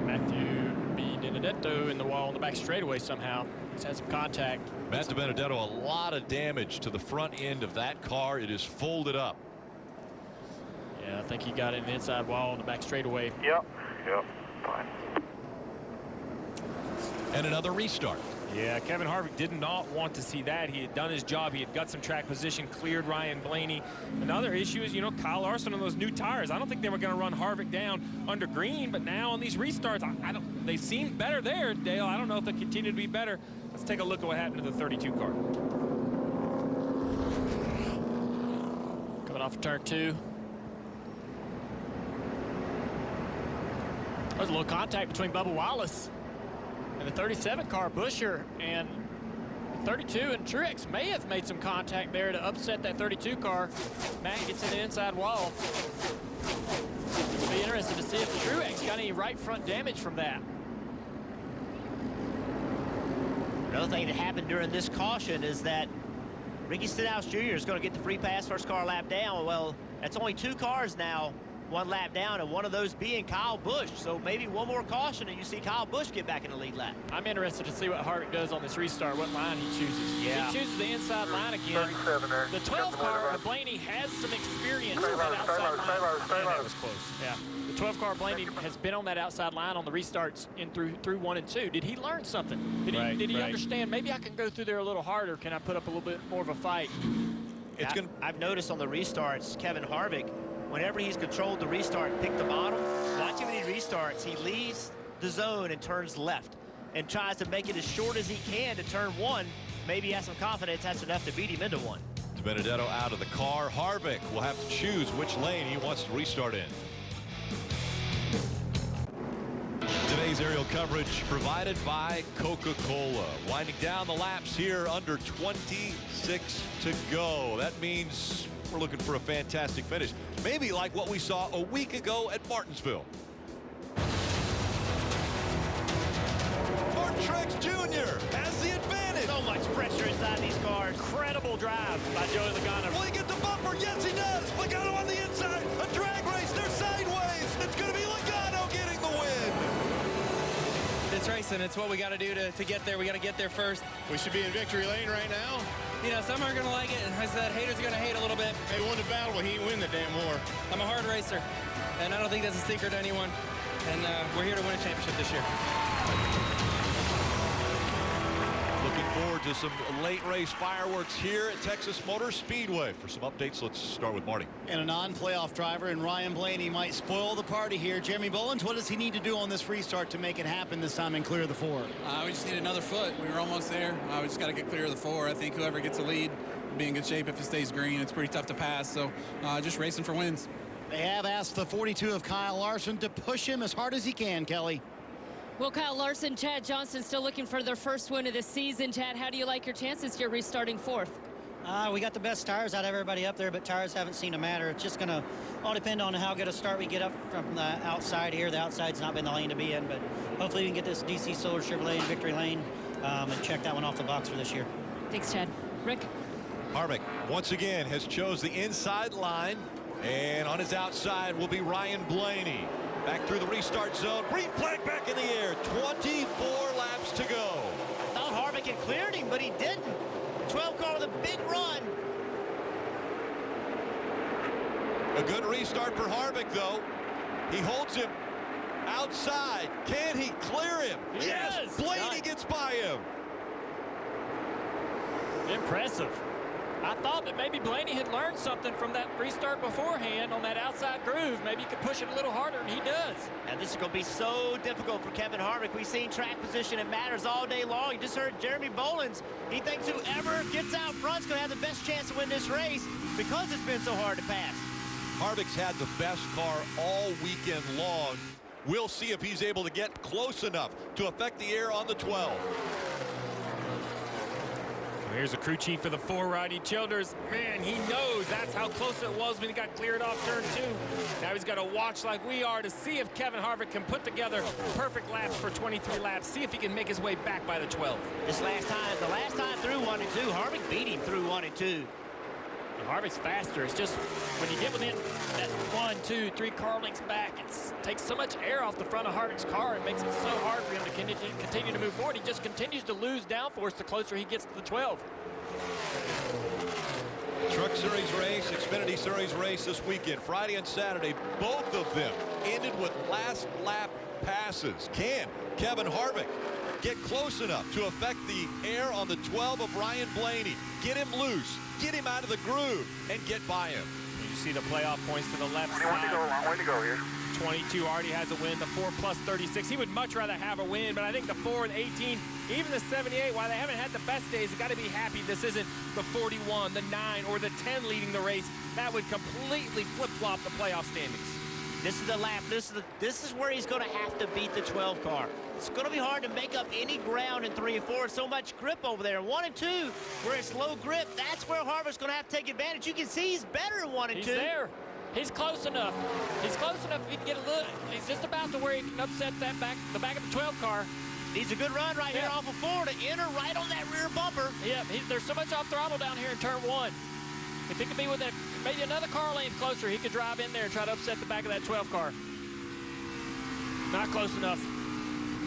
Matthew B. Benedetto in the wall on the back straightaway somehow. He's had some contact. Matt Benedetto, a lot of damage to the front end of that car. It is folded up. Yeah, I think he got in the inside wall on the back straightaway. Yep, fine. And another restart. Yeah, Kevin Harvick did not want to see that. He had done his job. He had got some track position, cleared Ryan Blaney. Another issue is, you know, Kyle Larson on those new tires. I don't think they were going to run Harvick down under green, but now on these restarts, they seem better there, Dale. I don't know if they continue to be better. Let's take a look at what happened to the 32 car. Coming off of turn 2. There's a little contact between Bubba Wallace and the 37 car, Buescher, and 32 and Truex may have made some contact there to upset that 32 car. Matt gets in the inside wall. It'll be interesting to see if Truex got any right front damage from that. Another thing that happened during this caution is that Ricky Stenhouse Jr. is going to get the free pass first car lap down. Well, that's only 2 cars now, 1 lap down, and one of those being Kyle Busch. So maybe one more caution and you see Kyle Busch get back in the lead lap. I'm interested to see what Harvick does on this restart, what line he chooses. Yeah. He chooses the inside line again. The 12 car of Blaney has some experience on that outside line. And that was close. Yeah. The 12 car Blaney has been on that outside line on the restarts in through 1 and 2. Did he learn something? Did he understand, maybe I can go through there a little harder? Can I put up a little bit more of a fight? I've noticed on the restarts, Kevin Harvick, whenever he's controlled the restart and picked the bottom, watch him when he restarts, he leaves the zone and turns left and tries to make it as short as he can to turn 1. Maybe he has some confidence, that's enough to beat him into 1. Benedetto out of the car. Harvick will have to choose which lane he wants to restart in. Today's Today's aerial coverage provided by Coca-Cola. Winding down the laps here, under 26 to go. That means we're looking for a fantastic finish. Maybe like what we saw a week ago at Martinsville. Martin Truex Jr. has the advantage. So much pressure inside these cars. Incredible drive by Joey Logano. Will he get the bumper? Yes, he does. Logano on the inside. A drag race. They're sideways. It's going to be Logano getting the win. It's racing. It's what we got to do to get there. We got to get there first. We should be in victory lane right now. You know, some aren't going to like it. And I said, haters are going to hate a little bit. They won the battle, but he ain't win the damn war. I'm a hard racer, and I don't think that's a secret to anyone. And we're here to win a championship this year. Looking forward to some late race fireworks here at Texas Motor Speedway. For some updates, let's start with Marty. And a non-playoff driver, and Ryan Blaney might spoil the party here. Jeremy Bolins, what does he need to do on this restart to make it happen this time and clear the 4? We just need another foot. We were almost there. We just got to get clear of the 4. I think whoever gets a lead will be in good shape if it stays green. It's pretty tough to pass, so just racing for wins. They have asked the 42 of Kyle Larson to push him as hard as he can, Kelly. Well, Kyle Larson, Chad Johnston still looking for their first win of the season. Chad, how do you like your chances here restarting 4th? We got the best tires out of everybody up there, but tires haven't seemed to matter. It's just going to all depend on how good a start we get up from the outside here. The outside's not been the lane to be in, but hopefully we can get this DC Solar Chevrolet in victory lane and check that one off the box for this year. Thanks, Chad. Rick? Harvick once again has chose the inside line, and on his outside will be Ryan Blaney. Back through the restart zone. Green flag back in the air. 24 laps to go. I thought Harvick had cleared him, but he didn't. 12 car with a big run. A good restart for Harvick, though. He holds him outside. Can he clear him? Yes! Blaney gets by him. Impressive. I thought that maybe Blaney had learned something from that restart beforehand on that outside groove. Maybe he could push it a little harder, and he does. And this is going to be so difficult for Kevin Harvick. We've seen track position. It matters all day long. You just heard Jeremy Bolins. He thinks whoever gets out front is going to have the best chance to win this race because it's been so hard to pass. Harvick's had the best car all weekend long. We'll see if he's able to get close enough to affect the air on the 12. Here's a crew chief for the 4, Rodney Childers. Man, he knows that's how close it was when he got cleared off turn 2. Now he's got to watch like we are to see if Kevin Harvick can put together perfect laps for 23 laps. See if he can make his way back by the 12. The last time through 1 and 2, Harvick beat him through 1 and 2. Harvick's faster. It's just when you get within that 1, 2, 3 car lengths back, it takes so much air off the front of Harvick's car. It makes it so hard for him to continue to move forward. He just continues to lose downforce the closer he gets to the 12. Truck Series race, Xfinity Series race this weekend, Friday and Saturday. Both of them ended with last lap passes. Can Kevin Harvick get close enough to affect the air on the 12 of Ryan Blaney? Get him loose, get him out of the groove, and get by him. You see the playoff points to the left side. Long way to go here. 22 already has a win. The 4 plus 36. He would much rather have a win, but I think the 4 and 18, even the 78, while they haven't had the best days, they've got to be happy this isn't the 41, the 9, or the 10 leading the race. That would completely flip-flop the playoff standings. This is the lap. This is where he's going to have to beat the 12 car. It's going to be hard to make up any ground in 3 and 4. So much grip over there. 1 and 2, where it's low grip, that's where Harvick's going to have to take advantage. You can see he's better in 1 and 2. He's there. He's close enough. He's close enough if he can get a little. He's just about to where he can upset the back of the 12 car. Needs a good run right here off of 4 to enter right on that rear bumper. Yeah, there's so much off throttle down here in turn 1. If he could be within maybe another car length closer, he could drive in there and try to upset the back of that 12 car. Not close enough.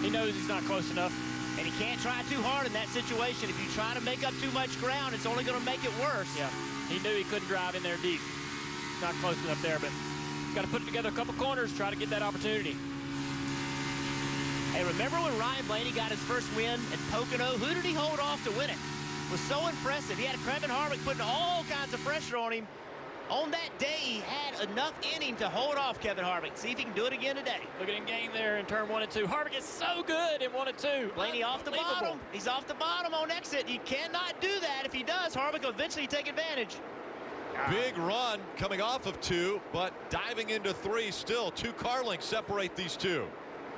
He knows he's not close enough. And he can't try too hard in that situation. If you try to make up too much ground, it's only going to make it worse. Yeah, he knew he couldn't drive in there deep. Not close enough there, but got to put together a couple corners, try to get that opportunity. Hey, remember when Ryan Blaney got his first win at Pocono? Who did he hold off to win it? It was so impressive. He had Kevin Harvick putting all kinds of pressure on him. On that day, he had enough in him to hold off Kevin Harvick. See if he can do it again today. Look at him game there in turn 1 and 2. Harvick is so good in 1 and 2. Blaney off the bottom. He's off the bottom on exit. You cannot do that. If he does, Harvick will eventually take advantage. Big run coming off of 2, but diving into 3 still. 2 car lengths separate these two.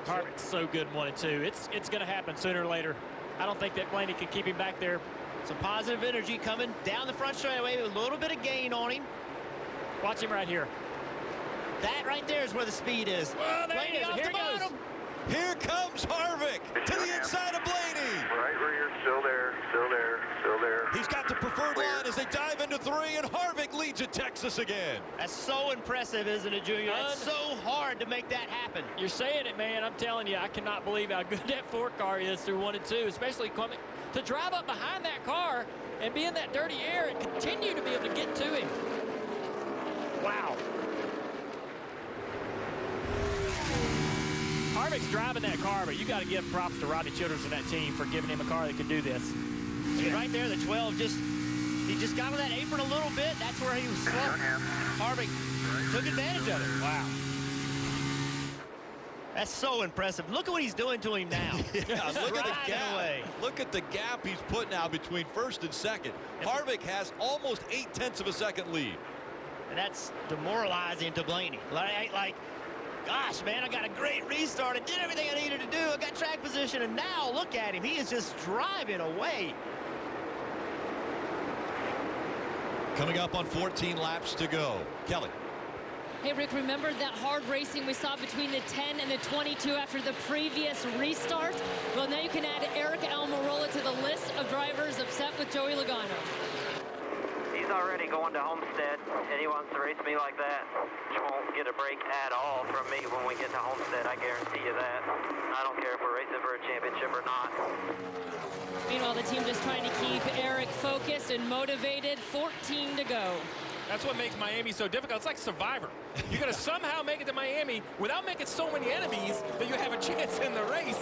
Harvick's so good in 1 and 2. It's going to happen sooner or later. I don't think that Blaney can keep him back there. Some positive energy coming down the front straightaway with a little bit of gain on him. Watch him right here. That right there is where the speed is. Well, there Blaney he goes. off Here the he goes. bottom. Here comes Harvick to the inside of Blaney. Right rear, still there, still there, still there. He's got the preferred line as they dive into 3, and Harvick leads at Texas again. That's so impressive, isn't it, Junior? That's so hard to make that happen. You're saying it, man. I'm telling you, I cannot believe how good that 4 car is through 1 and 2, especially coming to drive up behind that car and be in that dirty air and continue to be able to get to him. Wow. Harvick's driving that car, but you got to give props to Rodney Childers and that team for giving him a car that can do this. Yeah. Right there, the 12 he just got on that apron a little bit. That's where he was slow. Harvick took advantage of it. Wow. That's so impressive. Look at what he's doing to him now. Yeah, look at the gap. Away. Look at the gap he's put now between first and second. Harvick has almost 0.8 of a second lead. And that's demoralizing to Blaney. Like, gosh, man, I got a great restart. I did everything I needed to do. I got track position, and now look at him. He is just driving away. Coming up on 14 laps to go. Kelly. Hey, Rick, remember that hard racing we saw between the 10 and the 22 after the previous restart? Well, now you can add Eric Almirola to the list of drivers upset with Joey Logano. He's already going to Homestead, and he wants to race me like that. He won't get a break at all from me when we get to Homestead, I guarantee you that. I don't care if we're racing for a championship or not. Meanwhile, the team just trying to keep Eric focused and motivated. 14 to go. That's what makes Miami so difficult. It's like Survivor. You got to somehow make it to Miami without making so many enemies that you have a chance in the race.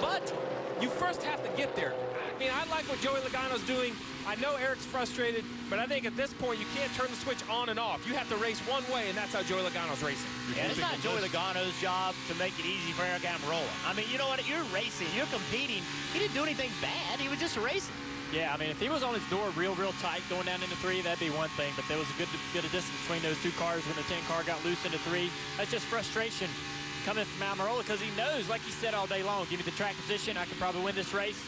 But you first have to get there. I mean, I like what Joey Logano's doing. I know Eric's frustrated, but I think at this point you can't turn the switch on and off. You have to race one way, and that's how Joey Logano's racing. Yeah, it's not Joey Logano's job to make it easy for Eric Almirola. I mean, you know what? You're racing. You're competing. He didn't do anything bad. He was just racing. Yeah, I mean, if he was on his door real tight going down into 3, that'd be one thing. But there was a good distance between those 2 cars when the 10 car got loose into 3. That's just frustration coming from Almirola because he knows, like he said all day long, give me the track position, I can probably win this race.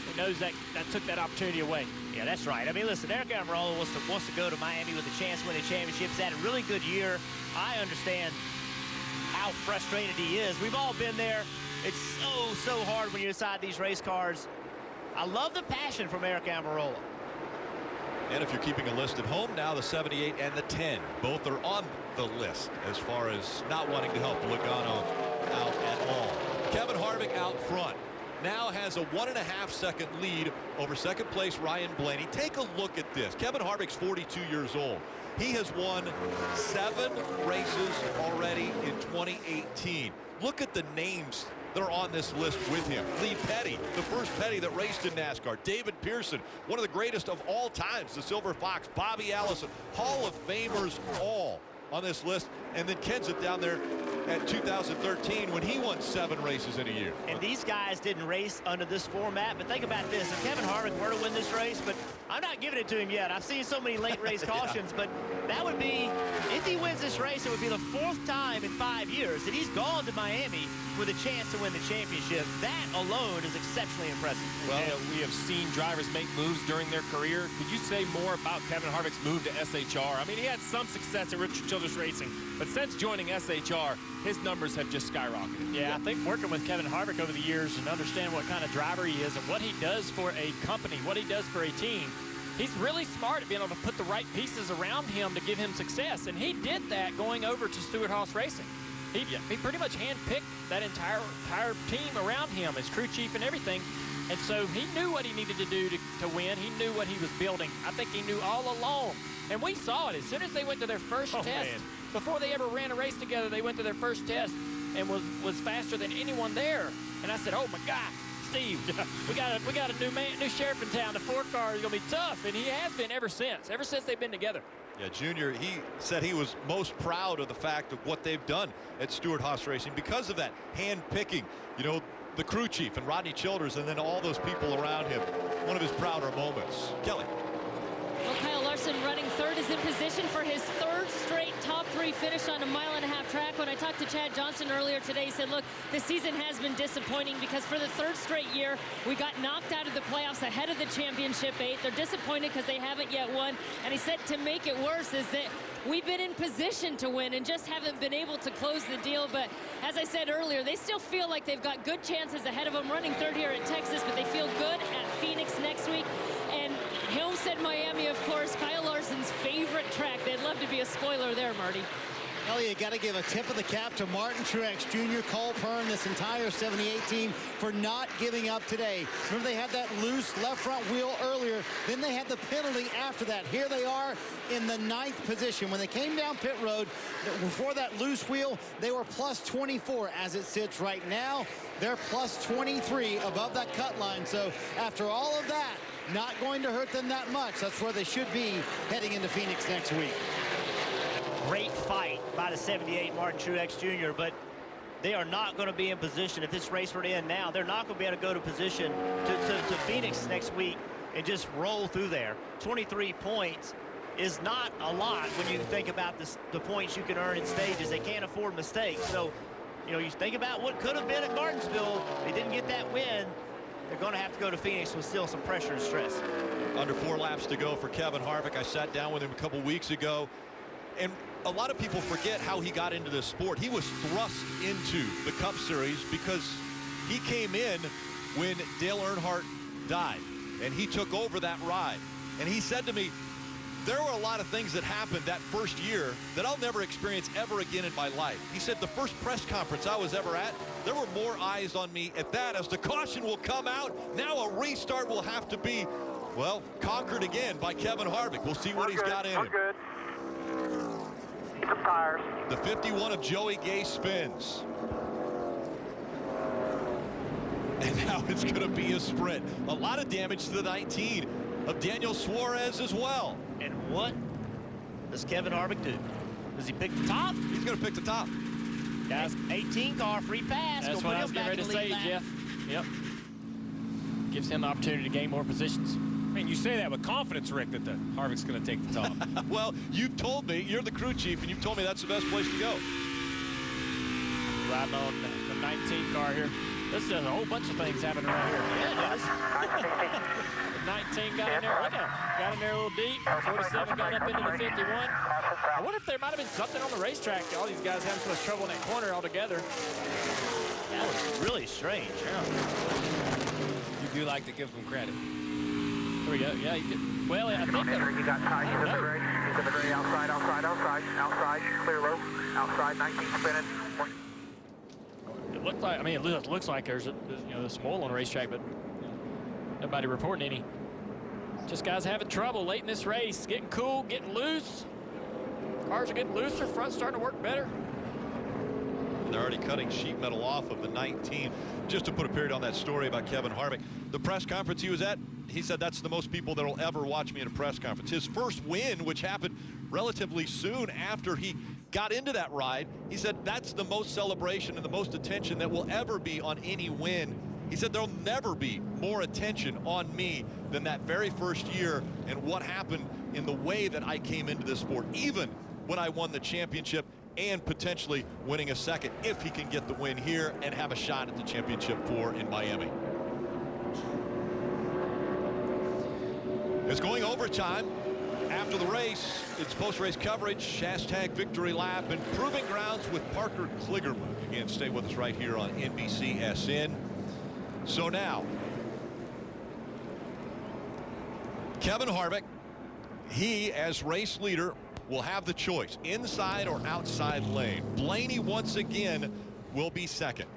He knows that took that opportunity away. Yeah, that's right. I mean, listen, Eric Almirola wants to go to Miami with a chance to win the championship. He's had a really good year. I understand how frustrated he is. We've all been there. It's so hard when you're inside these race cars. I love the passion from Eric Almirola. And if you're keeping a list at home now, the 78 and the 10 both are on the list as far as not wanting to help Logano out at all. Kevin Harvick out front now has a 1.5 second lead over second place Ryan Blaney. Take a look at this. Kevin Harvick's 42 years old. He has won 7 races already in 2018. Look at the names that are on this list with him. Lee Petty, the first Petty that raced in NASCAR. David Pearson, one of the greatest of all times, the Silver Fox. Bobby Allison, Hall of Famers all on this list. And then Kenseth down there at 2013 when he won 7 races in a year. And these guys didn't race under this format, but think about this. If Kevin Harvick were to win this race, but I'm not giving it to him yet. I've seen so many late race cautions, but that would be, if he wins this race, it would be the 4th time in 5 years that he's gone to Miami with a chance to win the championship. That alone is exceptionally impressive. Well, we have seen drivers make moves during their career. Could you say more about Kevin Harvick's move to SHR? I mean, he had some success at Richard Childress Racing, but since joining SHR, his numbers have just skyrocketed. Yeah, I think working with Kevin Harvick over the years and understanding what kind of driver he is and what he does for a company, what he does for a team, he's really smart at being able to put the right pieces around him to give him success. And he did that going over to Stewart-Haas Racing. He pretty much handpicked that entire team around him, his crew chief and everything. And so he knew what he needed to do to win. He knew what he was building. I think he knew all along. And we saw it as soon as they went to their first test. Man. Before they ever ran a race together, they went to their first test and was faster than anyone there. And I said, oh my God, Steve, we got a new sheriff in town. The 4 car is gonna be tough, and he has been ever since they've been together. Yeah, Junior, he said he was most proud of the fact of what they've done at Stewart-Haas Racing because of that hand-picking, you know, the crew chief and Rodney Childers and then all those people around him. One of his prouder moments. Kelly. Well, Kyle Larson running 3rd is in position for his third straight top 3 finish on a 1.5 mile track. When I talked to Chad Johnson earlier today, he said, look, the season has been disappointing because for the 3rd straight year, we got knocked out of the playoffs ahead of the championship 8. They're disappointed because they haven't yet won. And he said to make it worse is that we've been in position to win and just haven't been able to close the deal. But as I said earlier, they still feel like they've got good chances ahead of them running 3rd here at Texas, but they feel good at Phoenix next week. And Homestead, Miami, of course, Kyle Larson's favorite track. They'd love to be a spoiler there, Marty. Well, you got to give a tip of the cap to Martin Truex Jr., Cole Pern, this entire 78 team for not giving up today. Remember, they had that loose left front wheel earlier. Then they had the penalty after that. Here they are in the 9th position. When they came down pit road, before that loose wheel, they were plus 24. As it sits right now, they're plus 23 above that cut line. So after all of that, not going to hurt them that much. That's where they should be heading into Phoenix next week. Great fight by the 78 Martin Truex Jr., but they are not going to be in position. If this race were to end now, they're not going to be able to go to position to Phoenix next week and just roll through there. 23 points is not a lot when you think about the points you can earn in stages. They can't afford mistakes. So, you know, you think about what could have been at Martinsville. They didn't get that win. They're going to have to go to Phoenix with still some pressure and stress. Under 4 laps to go for Kevin Harvick. I sat down with him a couple weeks ago, and a lot of people forget how he got into this sport. He was thrust into the Cup Series because he came in when Dale Earnhardt died, and he took over that ride. And he said to me, there were a lot of things that happened that first year that I'll never experience ever again in my life. He said the first press conference I was ever at, there were more eyes on me at that as the caution will come out. Now a restart will have to be, well, conquered again by Kevin Harvick. We'll see what he's got in him. Good. Some tires. The 51 of Joey Gay spins. And now it's going to be a sprint. A lot of damage to the 19 of Daniel Suarez as well. And what does Kevin Harvick do? Does he pick the top? He's going to pick the top. Guys, 18 car, free pass. That's what I was getting ready to say, Jeff. Yep. Gives him the opportunity to gain more positions. I mean, you say that with confidence, Rick, that the Harvick's going to take the top. Well, you've told me, you're the crew chief, and you've told me that's the best place to go. Riding on the 19 car here. This is a whole bunch of things happening right here. Yeah, it does. The 19 got in there. Look at him. Got in there a little deep. 47 got up into the 51. I wonder if there might have been something on the racetrack. All these guys having so much trouble in that corner altogether. That was really strange. Yeah. You do like to give them credit. Here we go. Yeah, you could. Well, I think that. You got tight. He's in the gray. He's in the gray. Outside, outside, outside, outside. Clear low. Outside. 19 spinning. It looked like. I mean, it looks like there's some oil on the racetrack, but nobody reporting any. Just guys having trouble late in this race, getting cool, getting loose. Cars are getting looser. Front's starting to work better. They're already cutting sheet metal off of the 19. Just to put a period on that story about Kevin Harvick, the press conference he was at, he said that's the most people that will ever watch me at a press conference. His first win, which happened relatively soon after he got into that ride, he said that's the most celebration and the most attention that will ever be on any win. He said there'll never be more attention on me than that very first year and what happened in the way that I came into this sport, even when I won the championship and potentially winning a second if he can get the win here and have a shot at the championship 4 in Miami. It's going overtime. After the race, it's post-race coverage, hashtag victory lap, and proving grounds with Parker Kligerman. Again, stay with us right here on NBCSN. So now, Kevin Harvick, he as race leader will have the choice, inside or outside lane. Blaney once again will be second.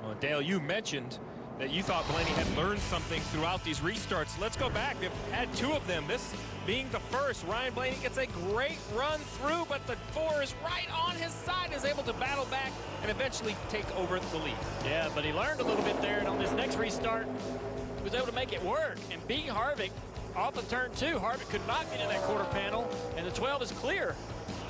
Well, Dale, you mentioned that you thought Blaney had learned something throughout these restarts. Let's go back. They've had 2 of them. This being the first. Ryan Blaney gets a great run through, but the 4 is right on his side, is able to battle back and eventually take over the lead. Yeah, but he learned a little bit there, and on this next restart, he was able to make it work and beat Harvick off of turn 2. Harvick could not get in that quarter panel, and the 12 is clear.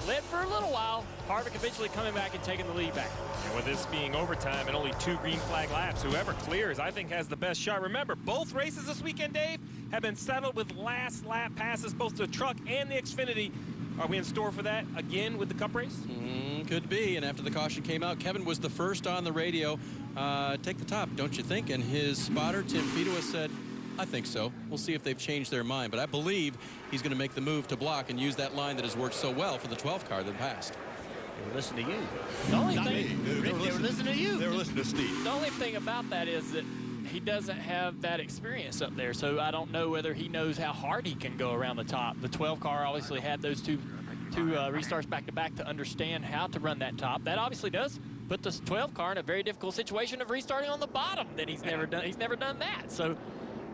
led for a little while. Harvick eventually coming back and taking the lead back. And with this being overtime and only 2 green flag laps, whoever clears, I think, has the best shot. Remember, both races this weekend, Dave, have been settled with last lap passes, both the truck and the Xfinity. Are we in store for that again with the Cup race? Could be. And after the caution came out, Kevin was the first on the radio. Take the top, don't you think? And his spotter, Tim Fedewa, said, I think so. We'll see if they've changed their mind. But I believe he's going to make the move to block and use that line that has worked so well for the 12th car that passed. They were listening to you. The only thing, Rick, they were listening to you. They were listening to Steve. The only thing about that is that he doesn't have that experience up there, so I don't know whether he knows how hard he can go around the top. The 12 car obviously had those two restarts back-to-back to understand how to run that top. That obviously does put the 12 car in a very difficult situation of restarting on the bottom that he's never done. He's never done that. So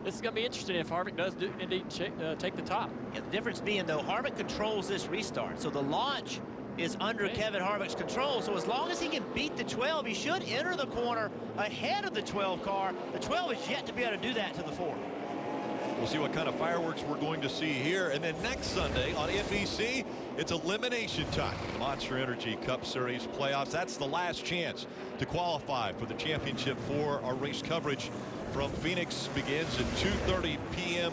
this is going to be interesting if Harvick does indeed take the top. Yeah, the difference being, though, Harvick controls this restart. So the launch is under Kevin Harvick's control. So as long as he can beat the 12, he should enter the corner ahead of the 12 car. The 12 is yet to be able to do that to the 4. We'll see what kind of fireworks we're going to see here. And then next Sunday on NBC, it's elimination time. Monster Energy Cup Series playoffs. That's the last chance to qualify for the championship for our race coverage from Phoenix begins at 2:30 p.m.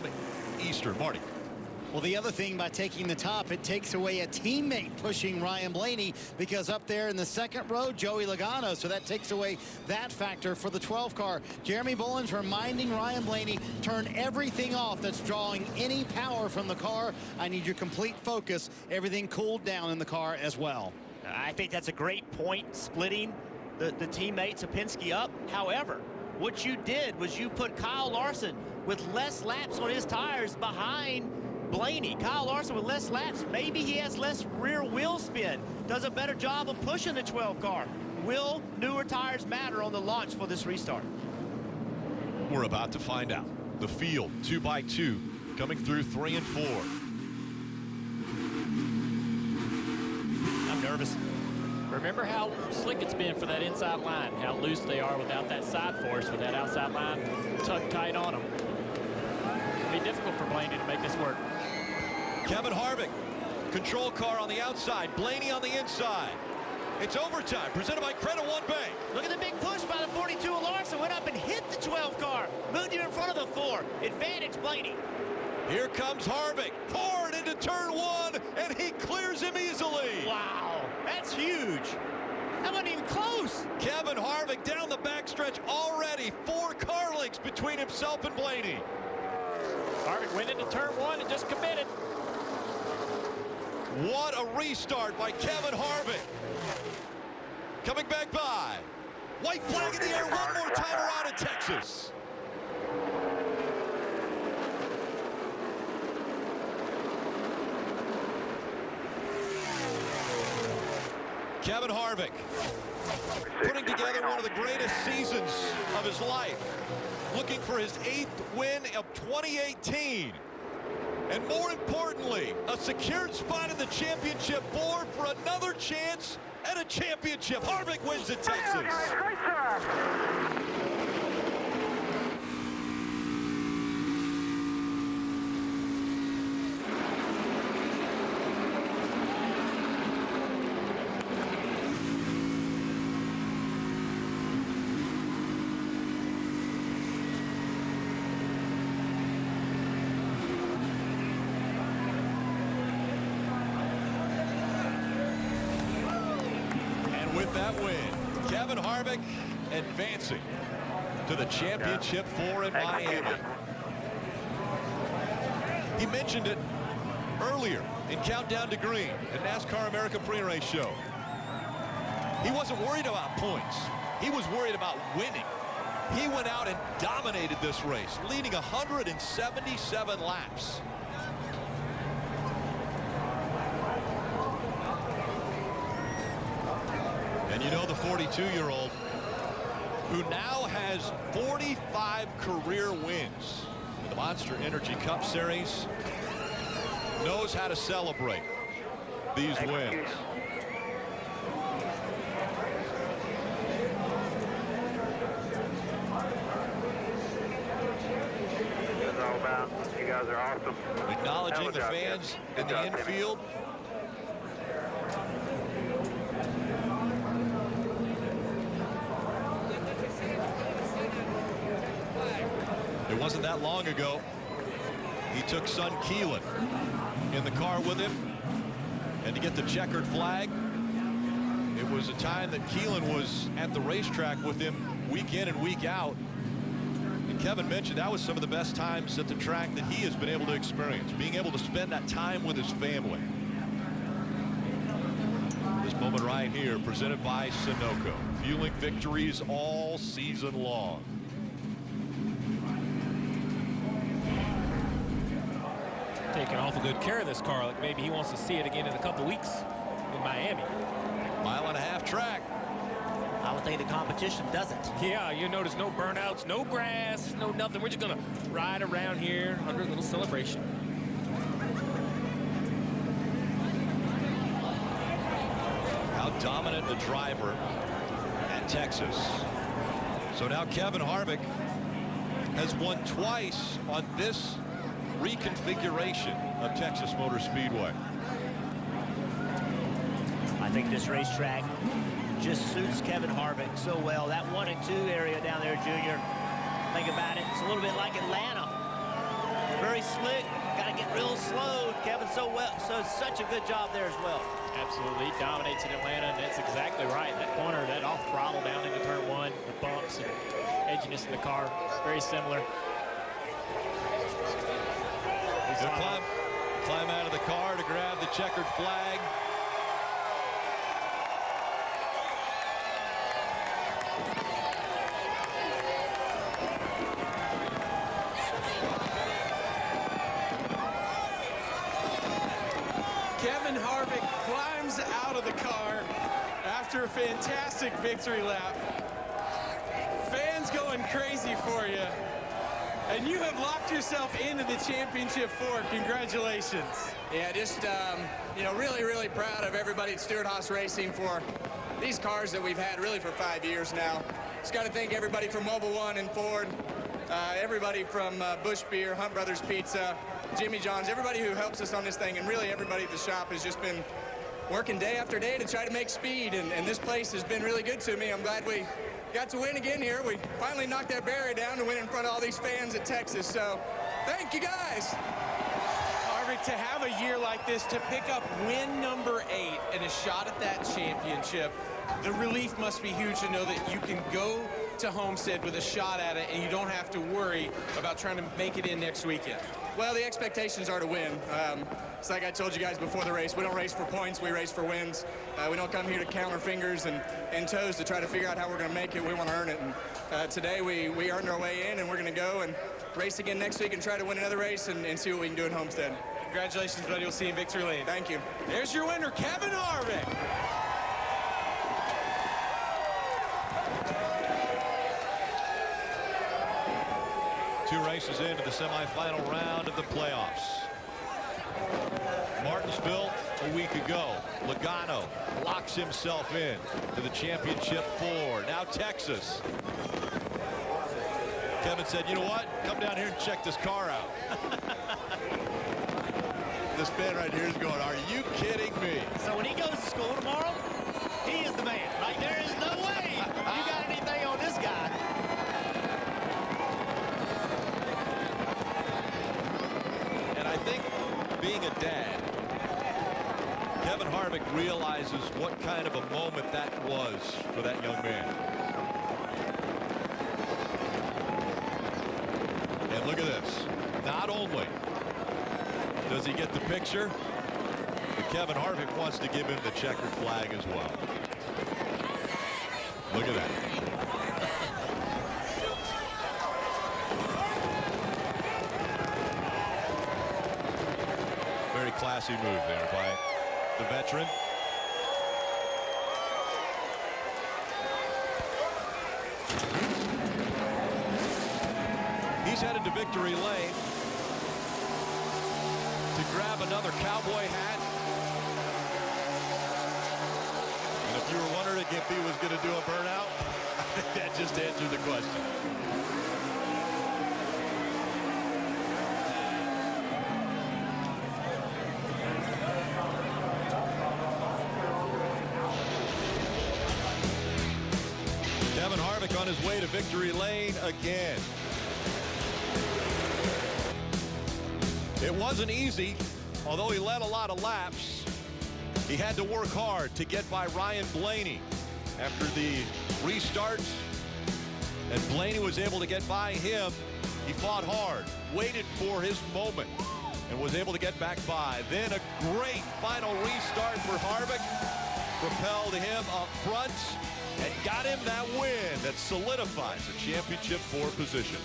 Eastern. Marty. Well, the other thing, by taking the top, it takes away a teammate pushing Ryan Blaney, because up there in the second row, Joey Logano, so that takes away that factor for the 12 car. Jeremy Bullins reminding Ryan Blaney, turn everything off that's drawing any power from the car. I need your complete focus. Everything cooled down in the car as well. I think that's a great point, splitting the teammates of Penske up. However, what you did was you put Kyle Larson with less laps on his tires behind Blaney. Kyle Larson with less laps. Maybe he has less rear wheel spin. Does a better job of pushing the 12 car. Will newer tires matter on the launch for this restart? We're about to find out. The field, 2x2, coming through 3 and 4. I'm nervous. Remember how slick it's been for that inside line, how loose they are without that side force, with that outside line tucked tight on them. It'll be difficult for Blaney to make this work. Kevin Harvick, control car on the outside, Blaney on the inside. It's overtime, presented by Credit One Bank. Look at the big push by the 42 of Larson. Went up and hit the 12 car. Moved him in front of the 4. Advantage Blaney. Here comes Harvick, hard into turn 1, and he clears him easily. Wow, that's huge. That wasn't even close. Kevin Harvick down the backstretch already. 4 car lengths between himself and Blaney. Harvick went into turn 1 and just committed. What a restart by Kevin Harvick. Coming back by. White flag in the air one more time around in Texas. Kevin Harvick putting together one of the greatest seasons of his life. Looking for his 8th win of 2018. And more importantly, a secured spot in the championship board for another chance at a championship. Harvick wins at Texas. Kevin Harvick advancing to the championship 4 in Miami. He mentioned it earlier in Countdown to Green at NASCAR America Pre-Race Show. He wasn't worried about points. He was worried about winning. He went out and dominated this race, leading 177 laps. And you know, the 42-year-old who now has 45 career wins in the Monster Energy Cup Series knows how to celebrate these wins. It's all about. You guys are awesome. Acknowledging the fans in the infield. It wasn't that long ago. He took son Keelan in the car with him, and to get the checkered flag, it was a time that Keelan was at the racetrack with him week in and week out. And Kevin mentioned that was some of the best times at the track that he has been able to experience, being able to spend that time with his family. This moment right here presented by Sunoco, fueling victories all season long. Taking awful good care of this car. Like maybe he wants to see it again in a couple weeks in Miami. Mile-and-a-half track. I would think the competition doesn't. Yeah, you notice no burnouts, no grass, no nothing. We're just going to ride around here under a little celebration. How dominant the driver at Texas. So now Kevin Harvick has won twice on this reconfiguration of Texas Motor Speedway. I think this racetrack just suits Kevin Harvick so well. That 1 and 2 area down there, Junior. Think about it. It's a little bit like Atlanta. Very slick. Got to get real slow. Kevin such a good job there as well. Absolutely. He dominates in Atlanta, and that's exactly right. That corner, that off throttle down into turn 1, the bumps and edginess in the car, very similar. He'll climb out of the car to grab the checkered flag. Kevin Harvick climbs out of the car after a fantastic victory lap. Fans going crazy for you. And you have locked yourself into the championship 4. Congratulations. Yeah, just, you know, really, really proud of everybody at Stewart-Haas Racing for these cars that we've had really for 5 years now. Just got to thank everybody from Mobil 1 and Ford, everybody from Busch Beer, Hunt Brothers Pizza, Jimmy John's, everybody who helps us on this thing, and really everybody at the shop has just been working day after day to try to make speed, and this place has been really good to me. I'm glad we got to win again here. We finally knocked that barrier down to win in front of all these fans at Texas, so thank you guys. Harvick, to have a year like this, to pick up win number 8 and a shot at that championship, the relief must be huge to know that you can go to Homestead with a shot at it and you don't have to worry about trying to make it in next weekend. Well, the expectations are to win. It's like I told you guys before the race, we don't race for points, we race for wins. We don't come here to count our fingers and toes to try to figure out how we're going to make it. We want to earn it. And today we earned our way in, and we're going to go and race again next week and try to win another race and see what we can do in Homestead. Congratulations, buddy. We'll see you in Victory Lane. Thank you. There's your winner, Kevin Harvick. Two races into the semifinal round of the playoffs. Martinsville a week ago. Logano locks himself in to the championship 4. Now Texas. Kevin said, you know what? Come down here and check this car out. This fan right here is going, are you kidding me? So when he goes to school tomorrow, he is the man. Like, there is no way you got anything on this guy. And I think being a dad, Kevin Harvick realizes what kind of a moment that was for that young man. And look at this. Not only does he get the picture, but Kevin Harvick wants to give him the checkered flag as well. Look at that. Very classy move there by the veteran. He's headed to victory lane to grab another cowboy hat. And if you were wondering if he was going to do a burnout, I think that just answered the question. Kevin Harvick on his way to victory lane again. It wasn't easy, although he led a lot of laps. He had to work hard to get by Ryan Blaney after the restarts, and Blaney was able to get by him. He fought hard, waited for his moment, and was able to get back by. Then a great final restart for Harvick, propelled him up front and got him that win that solidifies a championship 4 position.